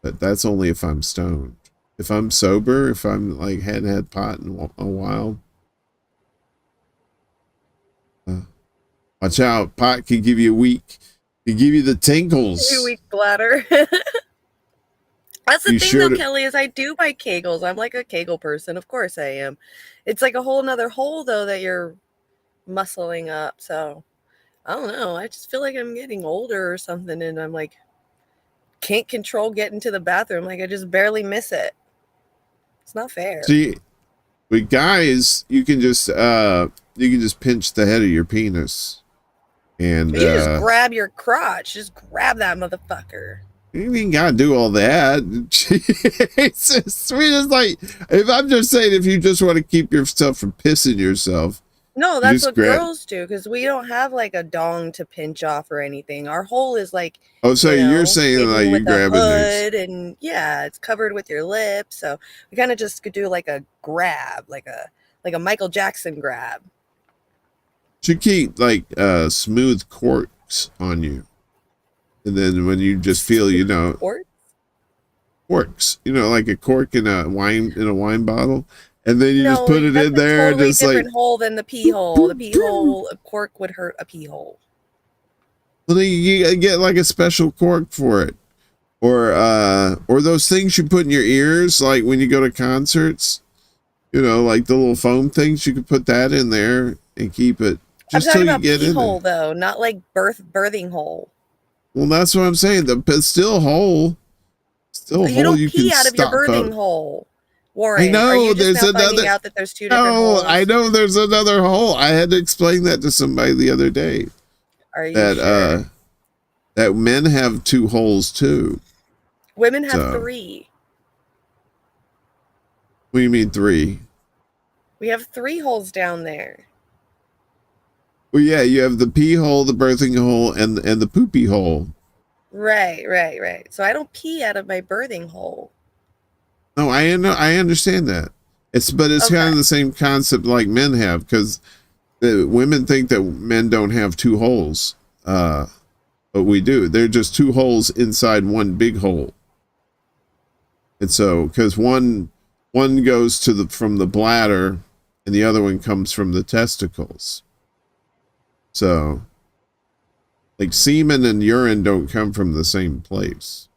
But that's only if I'm stoned. If I'm sober, if I'm like hadn't had pot in a while, watch out. Pot can give you the tingles. Weak bladder. That's the thing though, Kelly, is I do my Kegels. I'm like a Kegel person. Of course I am. It's like a whole nother hole though that you're muscling up. So I don't know. I just feel like I'm getting older or something, and I'm like can't control getting to the bathroom. Like I just barely miss it. It's not fair. See, with guys, you can just pinch the head of your penis, and you just grab your crotch. Just grab that motherfucker. You ain't gotta do all that. Jesus, we just like, if I'm just saying, if you just want to keep yourself from pissing yourself. No, that's what girls do, because we don't have like a dong to pinch off or anything. Our hole is like, oh, so you're saying like you grab it, and yeah, it's covered with your lips. So we kind of just could do like a grab, like a Michael Jackson grab. You keep like smooth corks on you, and then when you just feel, corks, like a cork in a wine bottle. And then you just put it in there, totally just different hole than the pee hole. The pee hole, a cork would hurt a pee hole. Well, then you get like a special cork for it, or those things you put in your ears, like when you go to concerts. Like the little foam things. You could put that in there and keep it just till you get in. I'm talking about pee hole though, not like birthing hole. Well, that's what I'm saying. The still hole, you don't pee out of your birthing hole. Warren, I know, are you just there's now another. Finding out that there's 2 different holes? I know there's another hole. I had to explain that to somebody the other day. Are you sure? That men have 2 holes too. Women have 3. What do you mean 3? We have 3 holes down there. Well, yeah, you have the pee hole, the birthing hole, and the poopy hole. Right. So I don't pee out of my birthing hole. No, I understand that. It's kind of the same concept like men have, because women think that men don't have 2 holes, but we do. They're just 2 holes inside one big hole, and so because one goes from the bladder, and the other one comes from the testicles. So, like semen and urine don't come from the same place.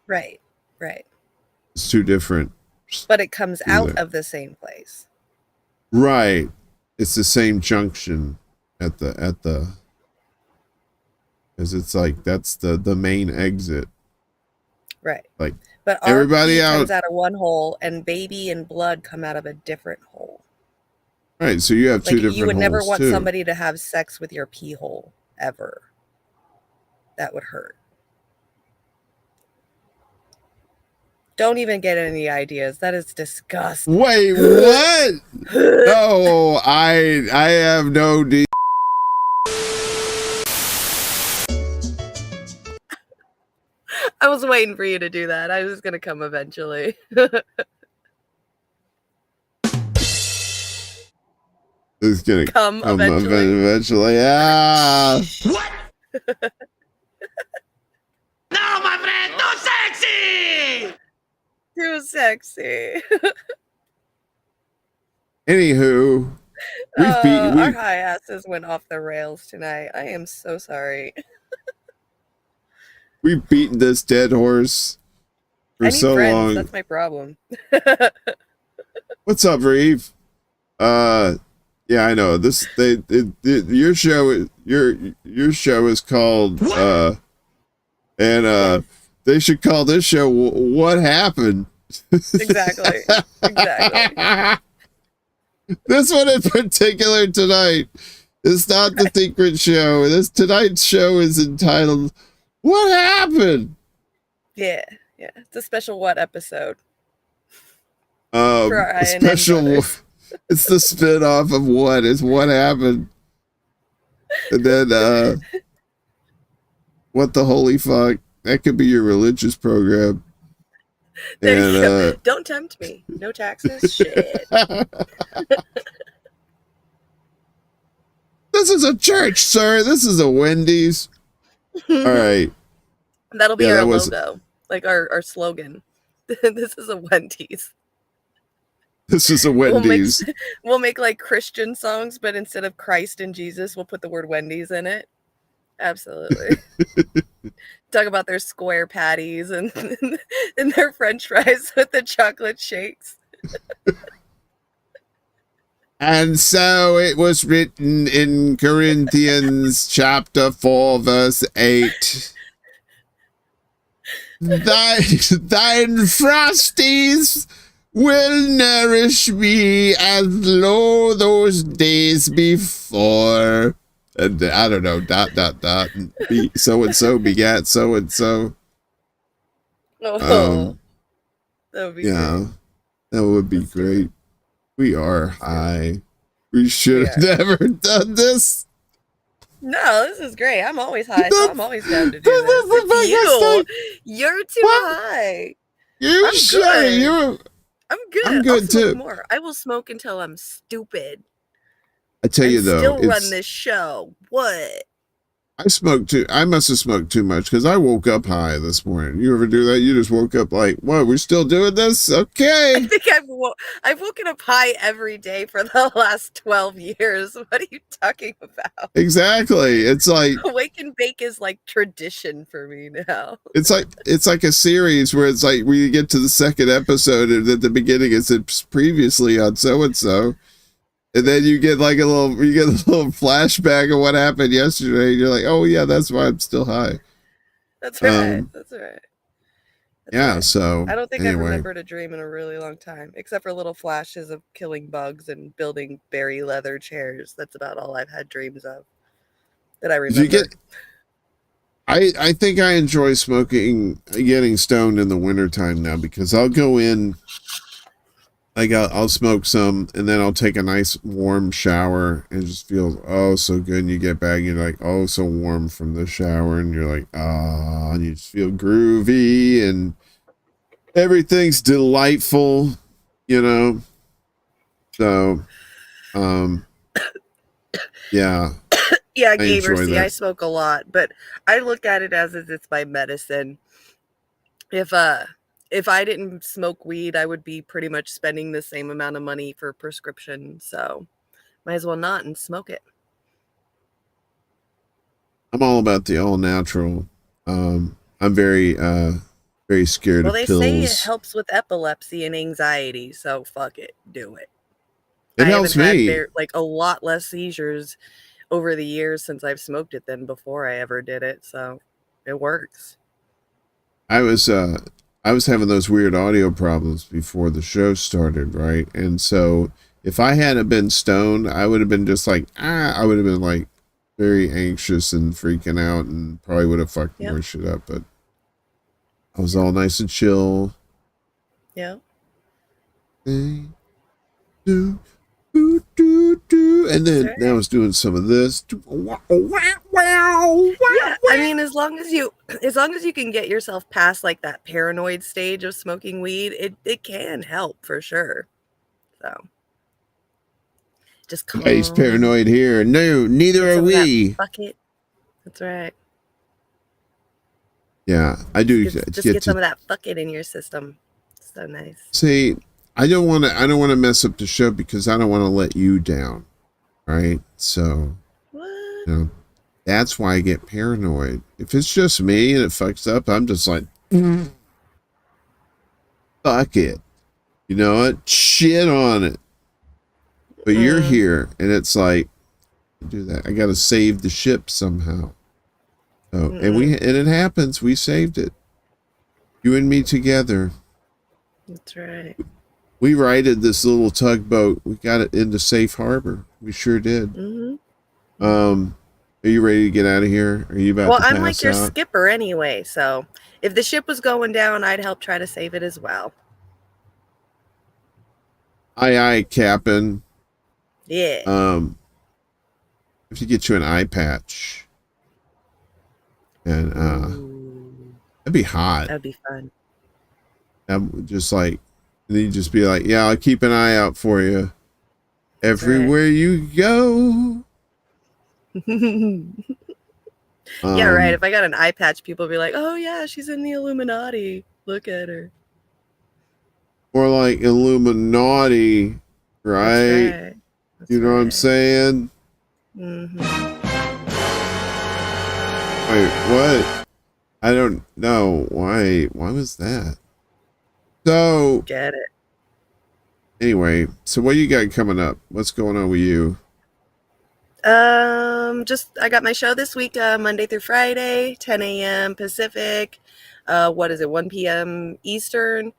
Right. It's 2 different. But it comes out of the same place. Right. It's the same junction at the because it's like that's the main exit. Right. Like, but everybody comes out of one hole, and baby and blood come out of a different hole. Right, so you have two Like, different you would never holes, want too. somebody to have sex with your pee hole, ever. That would hurt. Don't even get any ideas. That is disgusting. Wait, what? No, I have no I was waiting for you to do that. I was going to come eventually. It's gonna Come eventually. eventually. Ah. What? No, my friend, too sexy! Too sexy. Anywho, our high asses went off the rails tonight. I am so sorry. we've beaten this dead horse for I need so friends. long. That's my problem. What's up, Reeve? Yeah, I know this. Your show is called they should call this show "What Happened." Exactly. This one in particular tonight is not the secret show. Tonight's show is entitled "What Happened." Yeah. It's a special what episode. For our A special. It's the spin-off of what happened, and then what the holy fuck? That could be your religious program. There you go. Don't tempt me. No taxes. Shit. This is a church, sir. This is a Wendy's. All right. That'll be our logo, like our slogan. This is a Wendy's. This is a Wendy's. We'll make like Christian songs, but instead of Christ and Jesus, we'll put the word Wendy's in it. Absolutely. Talk about their square patties and their French fries with the chocolate shakes. And so it was written in Corinthians chapter 4, verse 8. Thine frosties will nourish me as lo those days before. And I don't know, ... so and so begat so and so. Oh, that would be great. That would be great. We are high. We should have never done this. No, this is great. I'm always high, so I'm always down to do this. It's you're too high. You sure? I'm good. I'm good I'll smoke too. More. I will smoke until I'm stupid. I tell you though, still run this show. What? I smoked too. I must have smoked too much because I woke up high this morning. You ever do that? You just woke up like, what? We're still doing this? Okay. I think I've woken up high every day for the last 12 years. What are you talking about? Exactly. It's like wake and bake is like tradition for me now. It's like a series where it's like we get to the second episode and at the beginning it said previously on so and so. And then you get a little flashback of what happened yesterday. And you're like, oh yeah, that's why I'm still high. That's right. That's right. Right. So I don't think I've remembered a dream in a really long time, except for little flashes of killing bugs and building berry leather chairs. That's about all I've had dreams of that I remember. I think I enjoy getting stoned in the wintertime now because I'll go in. I'll smoke some and then I'll take a nice warm shower and it just feels so good. And you get back and you're like, so warm from the shower and you're like, and you just feel groovy and everything's delightful, So, yeah. Yeah, Gamer, see, I smoke a lot, but I look at it as it's my medicine. If I didn't smoke weed, I would be pretty much spending the same amount of money for prescription. So might as well not and smoke it. I'm all about the all natural. I'm very, very scared of pills. Well, they say it helps with epilepsy and anxiety. So fuck it. Do it. It helps me. Had a lot less seizures over the years since I've smoked it than before I ever did it. So it works. I was having those weird audio problems before the show started, right? And so if I hadn't been stoned, I would have been just like, I would have been like very anxious and freaking out and probably would have fucked more shit up. But I was all nice and chill. Yeah. Do, do, do. And then I was doing some of this. Yeah, I mean, as long as you can get yourself past like that paranoid stage of smoking weed, it can help for sure. So just calm. He's paranoid here. No, neither are we. Fuck it. That's right. Yeah, I do. Just get some of that fuck it in your system. So nice. See, I don't want to mess up the show because I don't want to let you down. Right? So, what? That's why I get paranoid. If it's just me and it fucks up, I'm just like, fuck it. You know what? Shit on it. But you're here, and it's like, do that. I got to save the ship somehow. So, and it happens. We saved it. You and me together. That's right. We righted this little tugboat. We got it into safe harbor. We sure did. Are you ready to get out of here? Are you about to pass out? Well, I'm like your skipper anyway, so if the ship was going down, I'd help try to save it as well. Aye, aye, Captain. Yeah. If you get you an eye patch. And that'd be hot. That'd be fun. I'm just like, and then you just be like, yeah, I'll keep an eye out for you everywhere you go. Yeah, right. If I got an eye patch, people be like, oh yeah, she's in the Illuminati. Look at her. Or like Illuminati, right? That's right. You know what I'm saying? Wait, what? I don't know. Why was that? So get it. Anyway, so what you got coming up? What's going on with you? I got my show this week, Monday through Friday, 10 a.m. Pacific. 1 p.m. Eastern.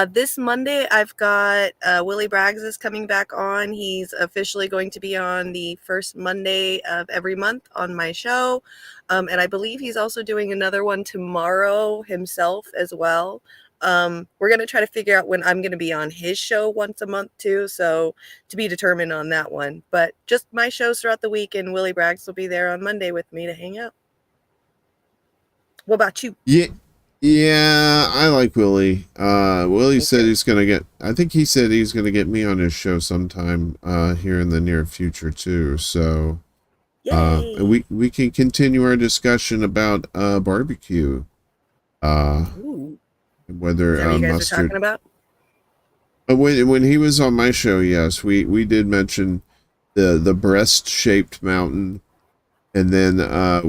This Monday, I've got Willie Braggs is coming back on. He's officially going to be on the first Monday of every month on my show. And I believe he's also doing another one tomorrow himself as well. We're going to try to figure out when I'm going to be on his show once a month too. So to be determined on that one, but just my shows throughout the week, and Willie Braggs will be there on Monday with me to hang out. What about you? Yeah, I like Willie. Willie said he's going to get, I think he said he's going to get me on his show sometime here in the near future too. So we can continue our discussion about barbecue. Whether is that what you guys mustard. are talking about? When he was on my show, yes, we did mention the breast-shaped mountain, and then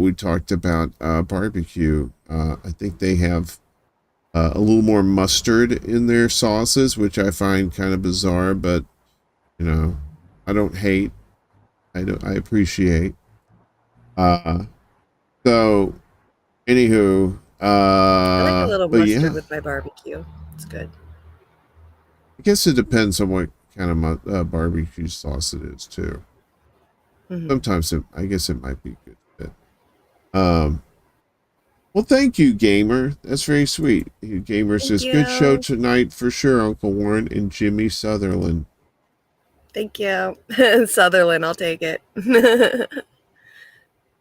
we talked about barbecue. I think they have a little more mustard in their sauces, which I find kind of bizarre, but I don't hate. I appreciate. So, anywho. I like a little mustard with my barbecue. It's good. I guess it depends on what kind of barbecue sauce it is too. Sometimes I guess it might be good fit. Well, thank you, Gamer. That's very sweet. Gamer says, good show tonight for sure, Uncle Warren and Jimmy Sutherland. Thank you. Sutherland, I'll take it.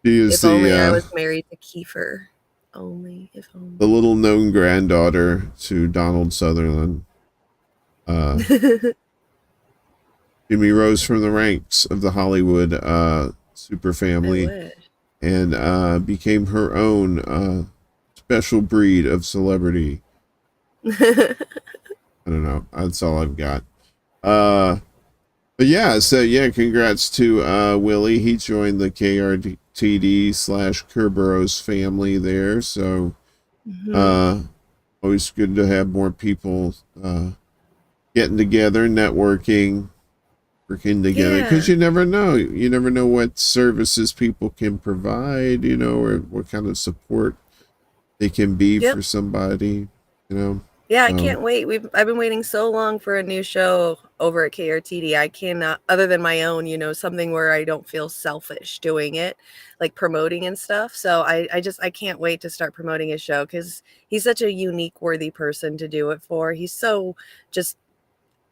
If only I was married to Kiefer. If only. The little known granddaughter to Donald Sutherland. Jimmy rose from the ranks of the Hollywood super family and became her own special breed of celebrity. I don't know. That's all I've got. But yeah, so yeah, congrats to Willie. He joined the KRTD/Kerberos family there. So always good to have more people getting together, networking, working together, because you never know what services people can provide, or what kind of support they can be for somebody, Yeah, I can't wait. I've been waiting so long for a new show over at KRTD. I cannot, other than my own, you know, something where I don't feel selfish doing it, like promoting and stuff. So I can't wait to start promoting his show because he's such a unique, worthy person to do it for. He's so just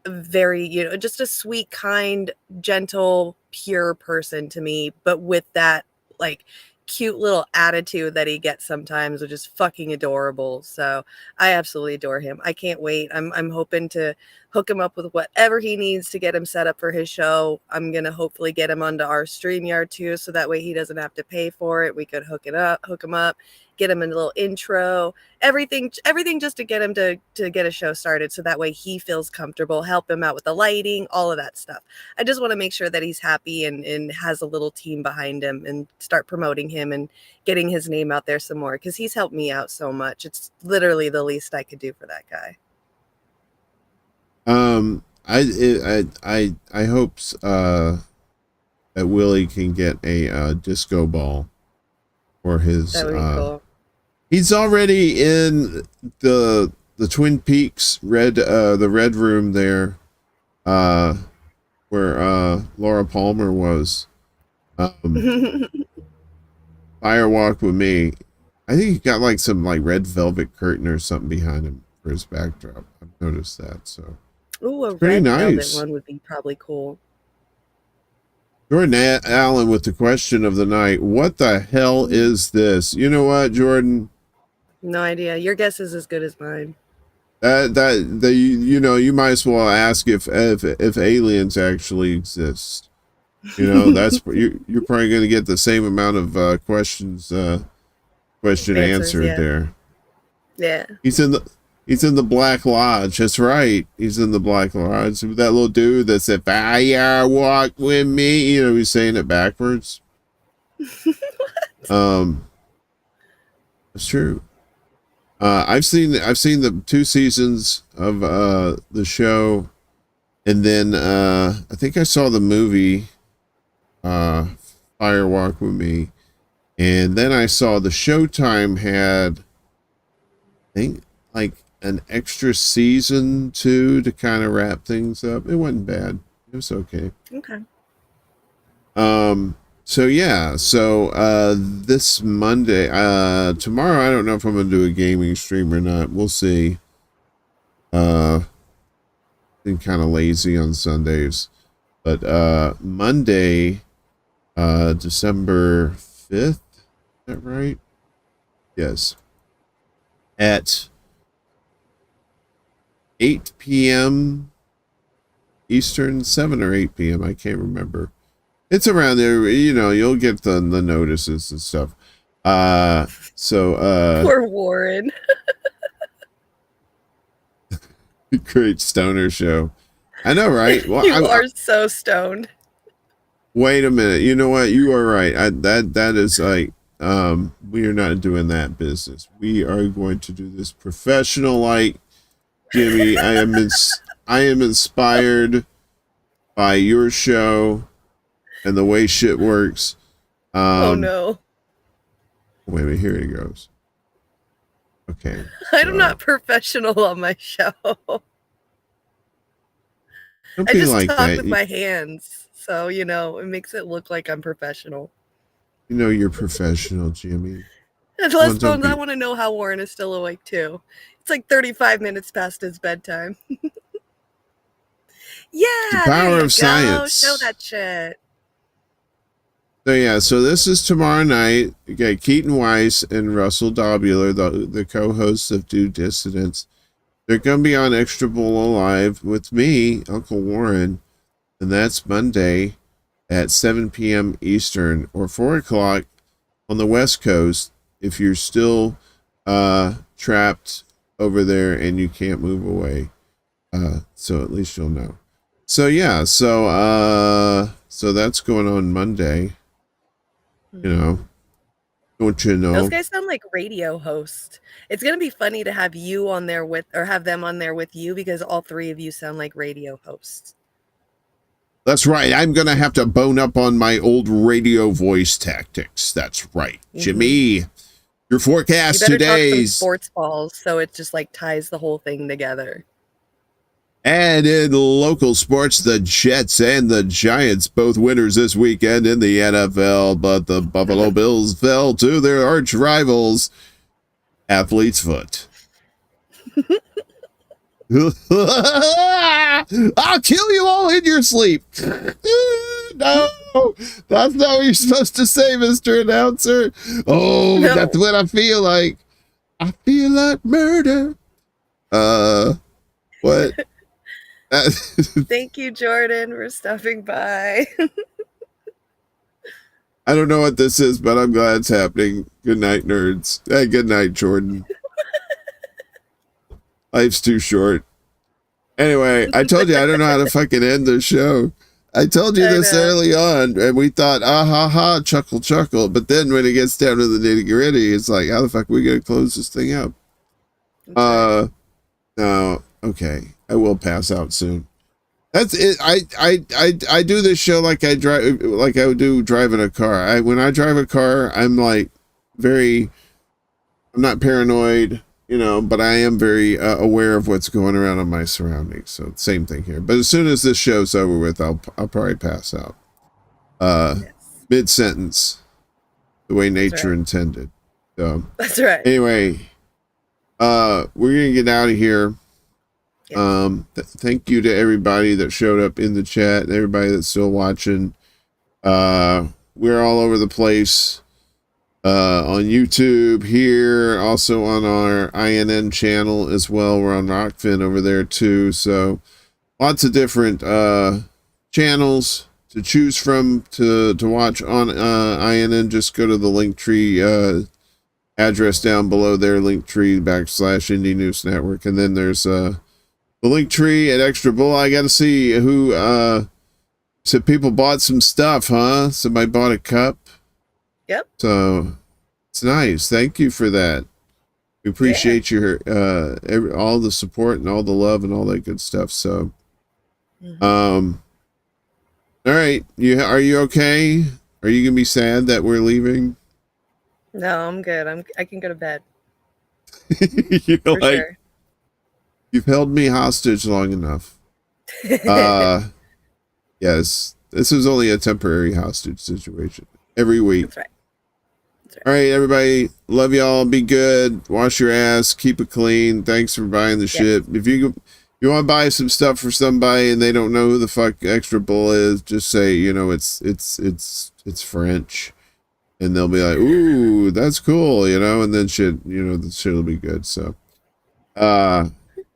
very, you know, just a sweet, kind, gentle, pure person to me, but with that like cute little attitude that he gets sometimes, which is fucking adorable. So I absolutely adore him. I can't wait. I'm hoping to hook him up with whatever he needs to get him set up for his show. I'm gonna hopefully get him onto our StreamYard too, so that way he doesn't have to pay for it. We could hook him up, get him a little intro, everything just to get him to get a show started, so that way he feels comfortable, help him out with the lighting, all of that stuff. I just want to make sure that he's happy and has a little team behind him, and start promoting him and getting his name out there some more, because he's helped me out so much. It's literally the least I could do for that guy. I hope that Willie can get a disco ball for his. That would be cool. He's already in the Twin Peaks the red room there, where Laura Palmer was. Fire Walk with Me. I think he got like some like red velvet curtain or something behind him for his backdrop. I've noticed that. So Ooh, a pretty red nice. velvet one would be probably cool. Jordan Allen with the question of the night. What the hell is this? You know what, Jordan? No idea. Your guess is as good as mine. You know, you might as well ask if aliens actually exist. You know, that's you're probably going to get the same amount of question answered yeah. there. Yeah. He's in the Black Lodge. That's right. He's in the Black Lodge. That little dude that said, "Fire walk with me." You know, he's saying it backwards. It's true. I've seen the 2 seasons of the show, and then I think I saw the movie Fire Walk with Me, and then I saw the Showtime had, I think, like an extra season 2 to kind of wrap things up. It wasn't bad. It was okay. Okay. So yeah, this Monday, tomorrow, I don't know if I'm gonna do a gaming stream or not. We'll see. Been kind of lazy on Sundays, but Monday, December 5th, is that right? Yes. At 8 p.m. Eastern, 7 or 8 p.m. I can't remember. It's around there, you know, you'll get the notices and stuff. Poor Warren. Great stoner show. I know, right? Well, you are so stoned. Wait a minute. You know what? You are right. That is like, we are not doing that business. We are going to do this professional, like Jimmy. I am inspired by your show and the way shit works. Oh no. Wait a minute, here it goes. Okay. I'm not professional on my show. Don't I be just like talk that. with my hands. So, you know, it makes it look like I'm professional. You know you're professional, Jimmy. And Les Bones, I want to know how Warren is still awake too. It's like 35 minutes past his bedtime. Yeah, the power of science. Show that shit. So yeah, so this is tomorrow night. You got Keaton Weiss and Russell Dobular, the co-hosts of Due Dissidents. They're going to be on Extra Bull Alive with me, Uncle Warren, and that's Monday at 7 p.m. Eastern or 4 o'clock on the West Coast if you're still trapped over there and you can't move away. So at least you'll know. So yeah, so that's going on Monday. You know, don't you know? Those guys sound like radio hosts. It's gonna be funny to have you on there with, or have them on there with you, because all 3 of you sound like radio hosts. That's right. I'm gonna have to bone up on my old radio voice tactics. That's right, Jimmy. Your forecast you better today. Talk some sports balls, so it just like ties the whole thing together. And in local sports, the Jets and the Giants, both winners this weekend in the NFL, but the Buffalo Bills fell to their arch rivals, Athlete's Foot. I'll kill you all in your sleep. No, that's not what you're supposed to say, Mr. Announcer. Oh, no. That's what I feel like. I feel like murder. What? Thank you, Jordan, for stopping by. I don't know what this is, but I'm glad it's happening. Good night, nerds. Hey, good night, Jordan. Life's too short. Anyway, I told you I don't know how to fucking end the show. I told you this early on, and we thought, ah ha ha, chuckle chuckle. But then when it gets down to the nitty gritty, it's like, how the fuck are we gonna close this thing out? No, okay. I will pass out soon. That's it. I do this show like I drive, like I would do driving a car. When I drive a car, I'm like I'm not paranoid, you know, but I am very aware of what's going around on my surroundings. So same thing here. But as soon as this show's over with, I'll probably pass out. Yes. Mid-sentence, the way nature intended. So that's right. Anyway, we're gonna get out of here. Yes. Thank you to everybody that showed up in the chat and everybody that's still watching. We're all over the place. On YouTube here, also on our INN channel as well. We're on Rockfin over there too. So lots of different channels to choose from to watch on INN. Just go to the Linktree address down below there, Linktree / Indie News Network, and then there's the Linktree at Extra Bulla. I got to see who said people bought some stuff, huh? Somebody bought a cup. Yep. So it's nice. Thank you for that. We appreciate your all the support and all the love and all that good stuff. So, all right. Are you okay? Are you gonna be sad that we're leaving? No, I'm good. I can go to bed. You're for like, sure. You've held me hostage long enough. Yes, this is only a temporary hostage situation. Every week. That's right. All right, everybody. Love y'all. Be good. Wash your ass. Keep it clean. Thanks for buying the shit. If you want to buy some stuff for somebody and they don't know who the fuck Extra Bull is, just say, you know, it's French, and they'll be like, ooh, that's cool, you know, and then the shit will be good. So,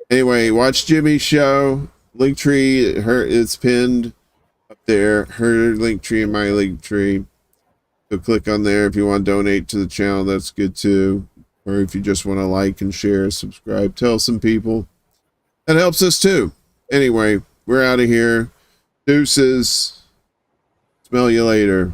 anyway, watch Jimmy's show. Linktree, it's pinned up there. Her Linktree and my Linktree. So click on there if you want to donate to the channel. That's good too. Or if you just want to like and share, subscribe, tell some people. That helps us too. Anyway, we're out of here. Deuces. Smell you later.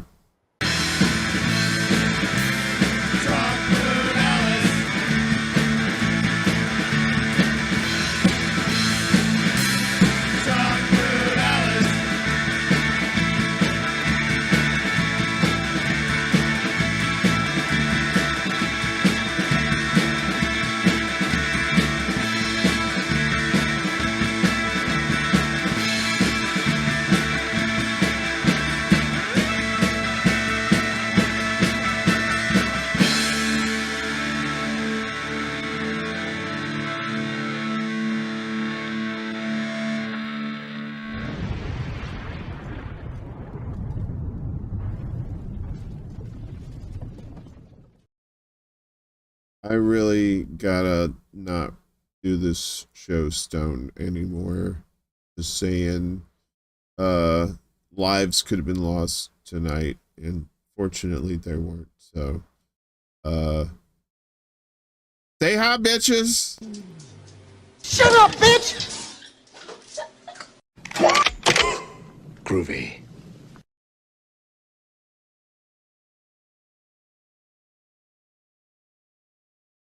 I really gotta not do this show stoned anymore. Just saying, lives could have been lost tonight, and fortunately there weren't. So, say hi, bitches. Shut up, bitch! Groovy.